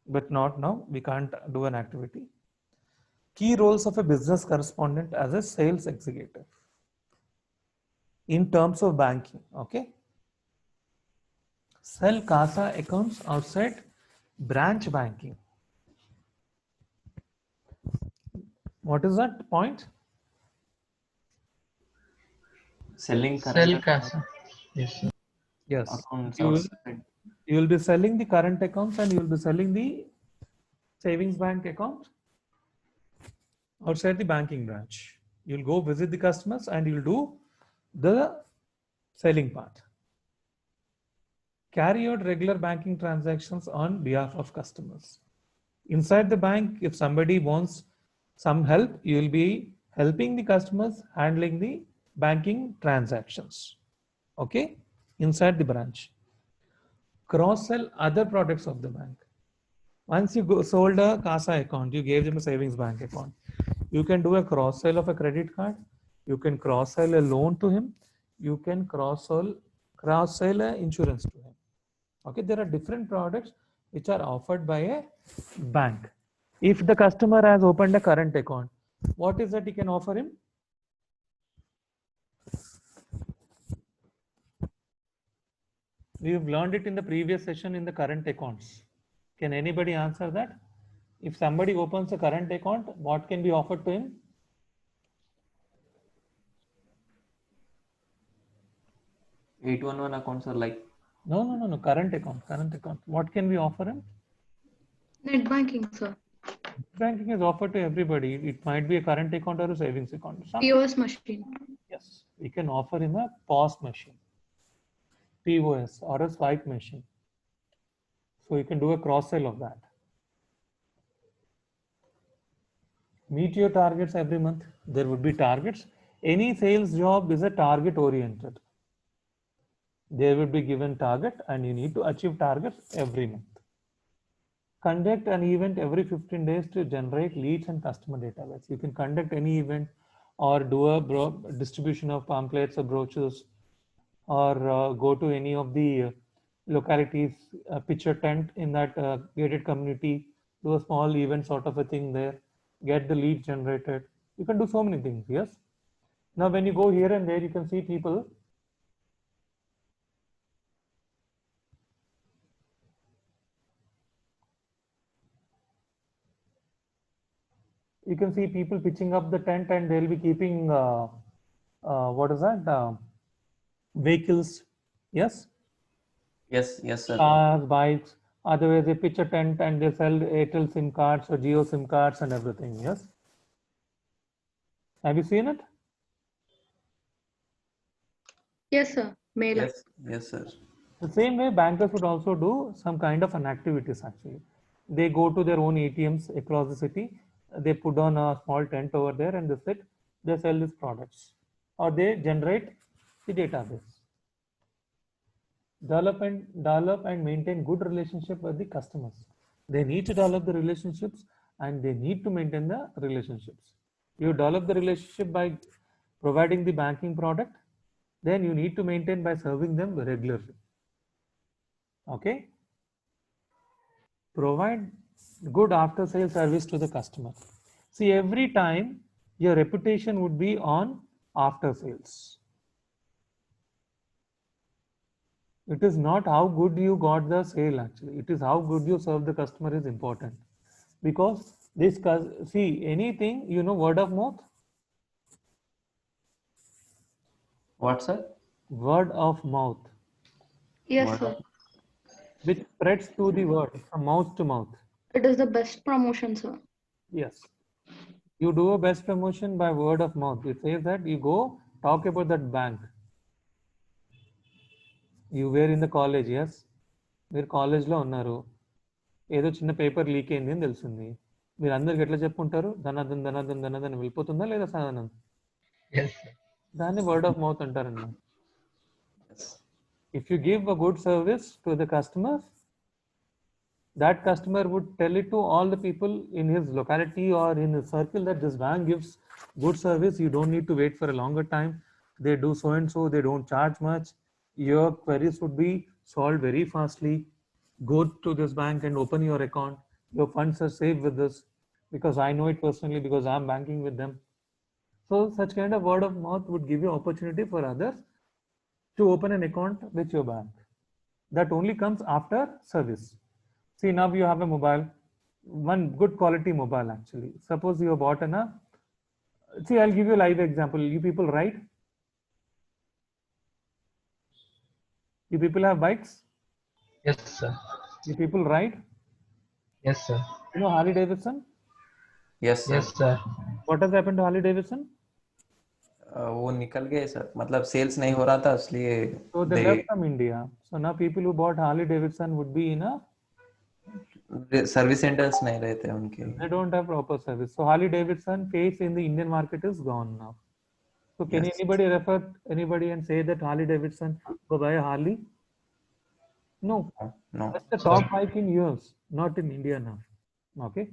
But not now, we can't do an activity. Key roles of a business correspondent as a sales executive in terms of banking, okay? Sell CASA accounts outside Branch banking. What is that point? Selling Sell current casa. Yes, sir. Yes. accounts You outside. will be selling the current accounts and you will be selling the savings bank account outside the banking branch. You'll go visit the customers and you'll do the selling part. Carry out regular banking transactions on behalf of customers. Inside the bank, if somebody wants some help, you will be helping the customers handling the banking transactions. Okay, inside the branch. Cross sell other products of the bank. Once you sold a CASA account, you gave them a savings bank account. You can do a cross sell of a credit card. You can cross sell a loan to him. You can cross sell a insurance to him. Okay, there are different products which are offered by a bank. If the customer has opened a current account, what is that he can offer him? We've learned it in the previous session in the current accounts. Can anybody answer that? If somebody opens a current account, what can be offered to him? 811 accounts are like No. Current account. What can we offer him? Net banking, sir. Banking is offered to everybody. It might be a current account or a savings account. POS machine. Yes, we can offer him a POS machine, POS, or a swipe machine. So you can do a cross sell of that. Meet your targets every month. There would be targets. Any sales job is a target oriented. There will be given target and you need to achieve targets every month. Conduct an event every 15 days to generate leads and customer database. You can conduct any event or do a distribution of pamphlets or brochures, or go to any of the localities, pitch a tent in that gated community, do a small event sort of a thing there, get the lead generated. You can do so many things. Yes. Now when you go here and there, you can see people pitching up the tent and they'll be keeping what is that, vehicles. Yes. yes, sir. Cars, bikes. Otherwise, they pitch a tent and they sell Airtel SIM cards or Geo SIM cards and everything. Yes. Have you seen it? Yes, sir. Mailer. Yes, sir. The same way, bankers would also do some kind of an activities actually. They go to their own ATMs across the city. They put on a small tent over there and they sit. They sell these products or they generate the database. Develop and maintain good relationship with the customers. They need to develop the relationships and they need to maintain the relationships. You develop the relationship by providing the banking product, then you need to maintain by serving them regularly. Okay. Provide good after sales service to the customer. See, every time your reputation would be on after sales. It is not how good you got the sale actually. It is how good you serve the customer is important. Because this, see, anything, word of mouth. What, sir? Word of mouth. Yes, Word sir. Which spreads to the word from mouth to mouth. It is the best promotion, sir. Yes. You do a best promotion by word of mouth. It says that you go talk about that bank. You were in the college, yes. మీరు కాలేజ్లో ఉన్నారు, ఏదో చిన్న paper leak అయింది అని తెలిసింది. మీరు అందరికి ఎట్లా చెప్పుకుంటారు? ధనాధన్ ధనాధన్ ధనాధన్ వెళ్ళిపోతుందా లేదా సాధనం? Yes, sir. దాన్ని వర్డ్ ఆఫ్ మౌత్ అంటారన్నమాట. If you give a good service to the customers, that customer would tell it to all the people in his locality or in his circle that this bank gives good service. You don't need to wait for a longer time. They do so and so. They don't charge much. Your queries would be solved very fastly. Go to this bank and open your account. Your funds are safe with this because I know it personally because I'm banking with them. So such kind of word of mouth would give you opportunity for others to open an account with your bank. That only comes after service. See, now you have a mobile, one good quality mobile actually. Suppose you have bought see, I'll give you a live example. You people ride? You people have bikes? Yes, sir. You people ride? Yes, sir. You know Harley Davidson? Yes sir. Yes, sir. What has happened to Harley Davidson? वो निकल गए sir, मतलब sales नहीं हो रहा था इसलिए So they left from India. So now people who bought Harley Davidson would be in a service centres नहीं रहते उनके. they don't have proper service. So Harley Davidson face in the Indian market is gone now. So can Yes. anybody refer anybody and say that Harley Davidson go buy a Harley? No. No. That's the top bike in US, not in India now. Okay.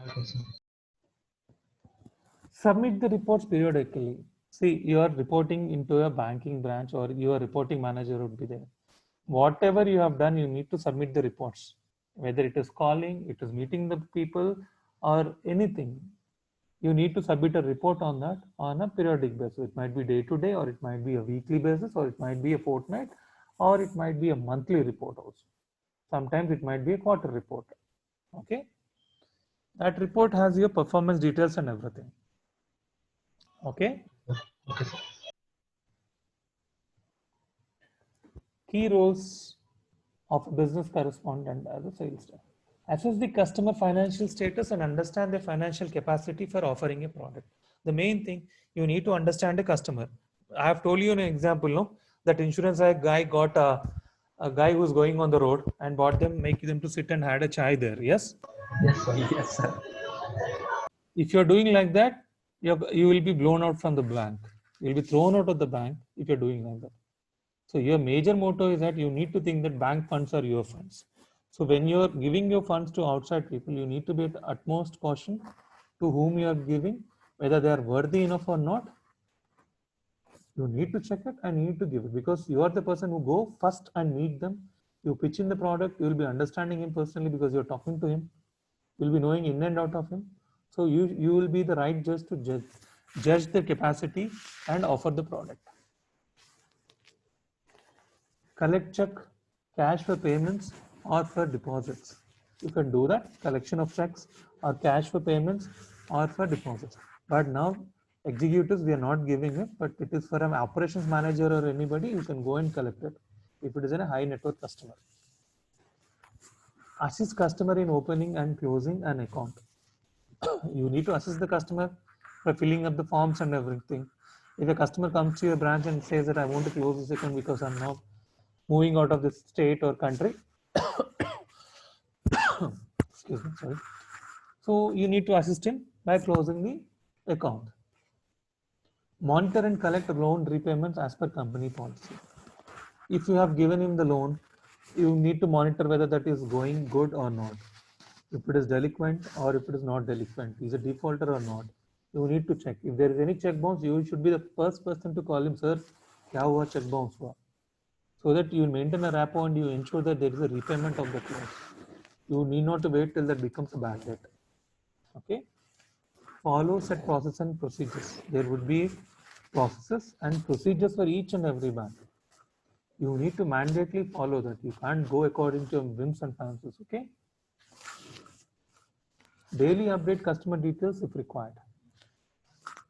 Okay, sir. Submit the reports periodically. See, you are reporting into a banking branch or your reporting manager would be there. Whatever you have done, you need to submit the reports. Whether it is calling, it is meeting the people, or anything. You need to submit a report on that on a periodic basis. It might be day to day, or it might be a weekly basis, or it might be a fortnight, or it might be a monthly report also. Sometimes it might be a quarter report. Okay. That report has your performance details and everything. Okay. Okay, sir. Key roles of a business correspondent as a sales staff. Assess the customer financial status and understand their financial capacity for offering a product. The main thing, you need to understand the customer. I have told you an example, no? That insurance guy got a guy who's going on the road and bought them, make them to sit and had a chai there. Yes. Yes, sir. Yes sir. If you're doing like that, you will be blown out from the bank. You'll be thrown out of the bank if you're doing like that. So your major motto is that you need to think that bank funds are your funds. So when you're giving your funds to outside people, you need to be at utmost caution to whom you are giving, whether they are worthy enough or not. You need to check it and you need to give it, because you are the person who go first and meet them. You pitch in the product, you will be understanding him personally because you're talking to him. You'll be knowing in and out of him. So you will be the right judge to judge their capacity and offer the product. Collect check, cash for payments or for deposits. You can do that, collection of checks or cash for payments or for deposits. But now executives, we are not giving it, but it is for an operations manager or anybody, you can go and collect it if it is in a high net worth customer. Assist customer in opening and closing an account. You need to assist the customer by filling up the forms and everything. If a customer comes to your branch and says that I want to close this account because I'm now moving out of this state or country, excuse me, sorry. So you need to assist him by closing the account. Monitor and collect loan repayments as per company policy. If you have given him the loan, you need to monitor whether that is going good or not. If it is delinquent or if it is not delinquent, is a defaulter or not. You need to check. If there is any check bounce, you should be the first person to call him, sir, kya hua, check bounce hua. So that you maintain a rapport and you ensure that there is a repayment of the loan. You need not to wait till that becomes a bad debt. Okay. Follow set process and procedures. There would be processes and procedures for each and every bank. You need to mandatorily follow that. You can't go according to your whims and fancies. Okay. Daily update customer details if required.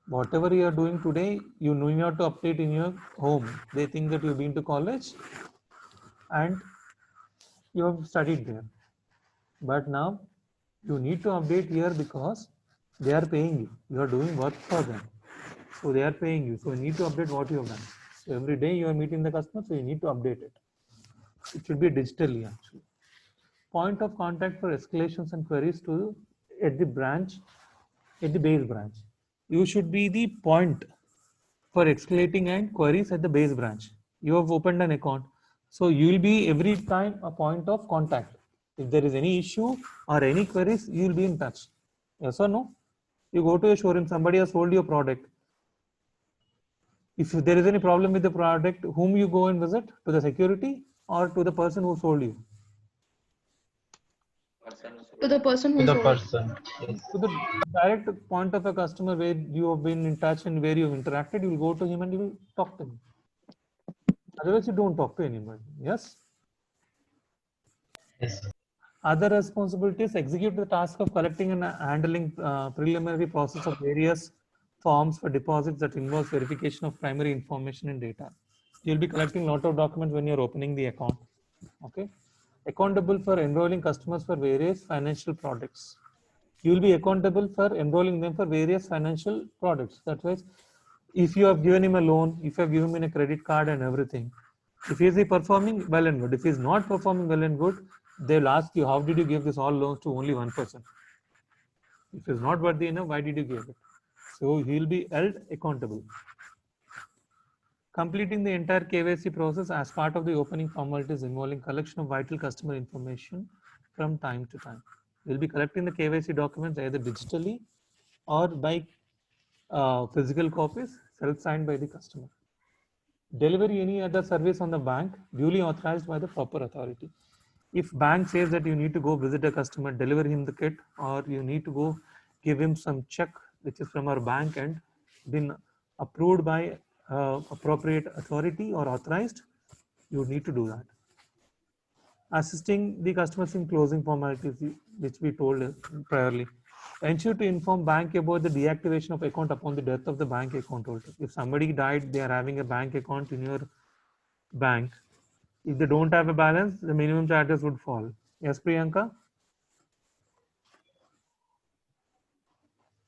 Whatever you are doing today, you need not to update in your home. They think that you've been to college and you have studied there. But now you need to update here because they are paying you. You are doing work for them. So they are paying you. So you need to update what you have done. So every day you are meeting the customer, so you need to update it. It should be digitally actually. Point of contact for escalations and queries at the branch, at the base branch. You should be the point for escalating and queries at the base branch. You have opened an account. So you will be every time a point of contact. If there is any issue or any queries, you will be in touch. Yes or no? You go to a showroom, somebody has sold your product. If there is any problem with the product, whom you go and visit? To the security or to the person who sold you? To the person To who the sold. person. Yes. To the direct point of a customer where you have been in touch and where you have interacted, you will go to him and you will talk to him. Otherwise, you don't talk to anybody. Yes? Yes. Other responsibilities: execute the task of collecting and handling preliminary process of various forms for deposits that involves verification of primary information and data. You'll be collecting a lot of documents when you're opening the account. Okay. Accountable for enrolling customers for various financial products. You will be accountable for enrolling them for various financial products. That means, if you have given him a loan, if you have given him a credit card and everything, if he is performing well and good, if he is not performing well and good, they'll ask you, how did you give this all loans to only one person? If he is not worthy enough, why did you give it? So he'll be held accountable. Completing the entire KYC process as part of the opening formalities involving collection of vital customer information from time to time. We'll be collecting the KYC documents either digitally or by physical copies self-signed by the customer. Deliver any other service on the bank duly authorized by the proper authority. If bank says that you need to go visit a customer, deliver him the kit, or you need to go give him some check which is from our bank and been approved by appropriate authority or authorized, you need to do that. Assisting the customers in closing formalities, which we told priorly. Ensure to inform bank about the deactivation of account upon the death of the bank account holder. If somebody died, they are having a bank account in your bank. If they don't have a balance, the minimum charges would fall. Yes, Priyanka?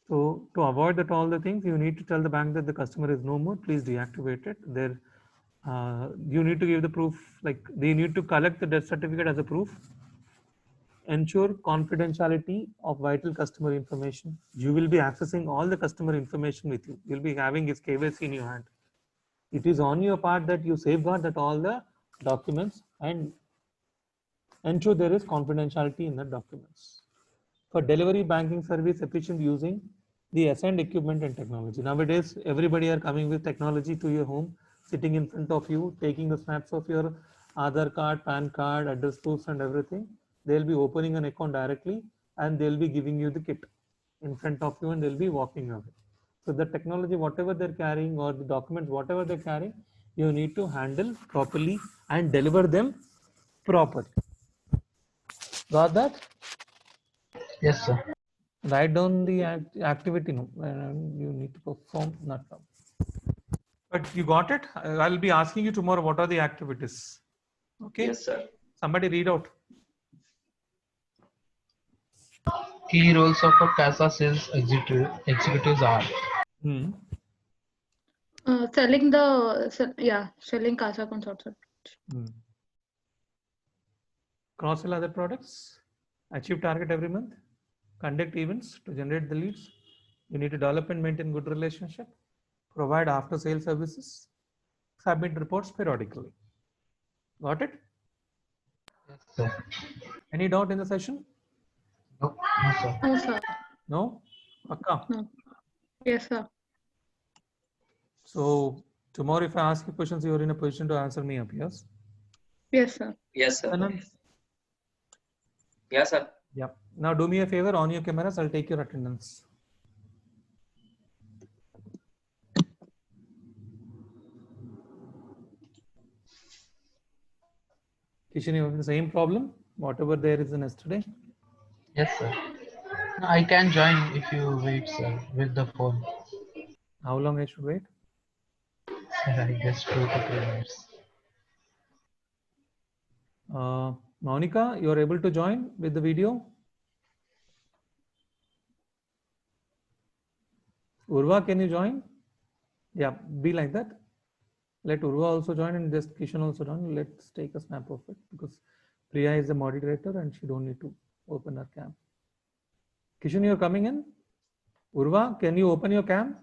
So to avoid that all the things, you need to tell the bank that the customer is no more, please deactivate it. There, you need to give the proof, like they need to collect the death certificate as a proof. Ensure confidentiality of vital customer information. You will be accessing all the customer information with you. You'll be having his KYC in your hand. It is on your part that you safeguard that all the documents and ensure there is confidentiality in the documents. For delivery banking service efficient using the assigned equipment and technology. Nowadays, everybody are coming with technology to your home, sitting in front of you, taking the snaps of your Aadhaar card, PAN card, address proofs and everything. They'll be opening an account directly and they'll be giving you the kit in front of you and they'll be walking away. So the technology, whatever they're carrying or the documents, whatever they're carrying, you need to handle properly and deliver them properly. Got that? Yes, sir. Write down the activity. No, you need to perform, not now. But you got it. I'll be asking you tomorrow what are the activities. Okay. Yes, sir. Somebody read out. Key roles of a CASA sales executives are Selling selling CASA consortium. Cross-sell other products. Achieve target every month. Conduct events to generate the leads. You need to develop and maintain good relationship. Provide after-sale services. Submit reports periodically. Got it? Yes, sir. Any doubt in the session? No, no, sir. No, sir. No? Akka? No. Yes, sir. So tomorrow if I ask you questions, you are in a position to answer me up, yes? Yes, sir. Yes, sir. Anand? Yes, sir. Yeah. Now do me a favor, on your cameras, I'll take your attendance. Kishan, you have the same problem? Whatever there is in yesterday? Yes, sir. No, I can join if you wait, sir, with the phone. How long I should wait? Sir, I guess 2 to 3 minutes. Monica, you are able to join with the video? Urva, can you join? Yeah, be like that. Let Urva also join and just Kishan also join. Let's take a snap of it because Priya is the moderator and she don't need to open her cam. Kishan, you're coming in? Urva, can you open your cam?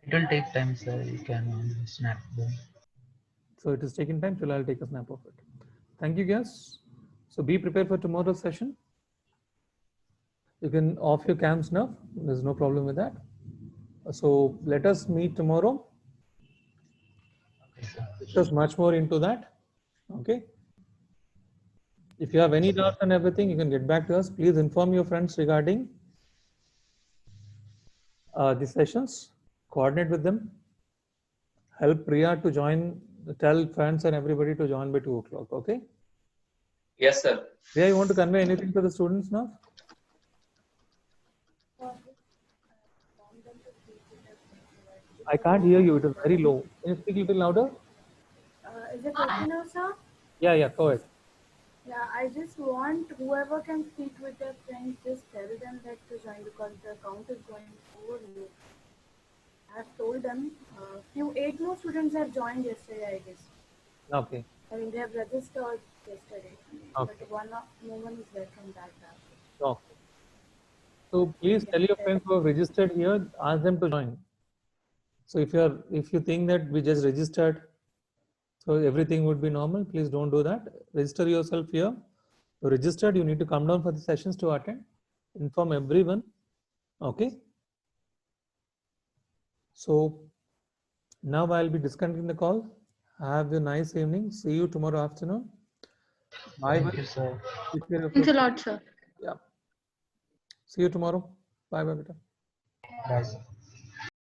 It will take time, sir. You can snap them. So it is taking time, so I'll take a snap of it. Thank you, guys. So be prepared for tomorrow's session. You can off your cams now. There's no problem with that. So let us meet tomorrow. Okay, sir. Discuss much more into that. Okay. If you have any doubts and everything, you can get back to us. Please inform your friends regarding the sessions. Coordinate with them. Help Priya to join. Tell friends and everybody to join by 2 o'clock. Okay. Yes, sir. Priya, you want to convey anything to the students now? I can't hear you. It is very low. Can you speak a little louder? Is it okay now, sir? Yeah, go ahead. Yeah, I just want whoever can speak with their friends, just tell them that to join because the account is going over low. I have told them, eight more students have joined yesterday, I guess. Okay. I mean, they have registered yesterday, Okay. but no one is there from that batch. Okay. So please tell your friends who have registered here, ask them to join. So if you think that we just registered, so everything would be normal, please don't do that. Register yourself here. You registered, you need to come down for the sessions to attend. Inform everyone. Okay. So now I'll be disconnecting the call. Have a nice evening. See you tomorrow afternoon. Bye. Thank you, sir. Take care of Thanks a yourself. lot, sir. Yeah. See you tomorrow. Bye bye. Bye, sir.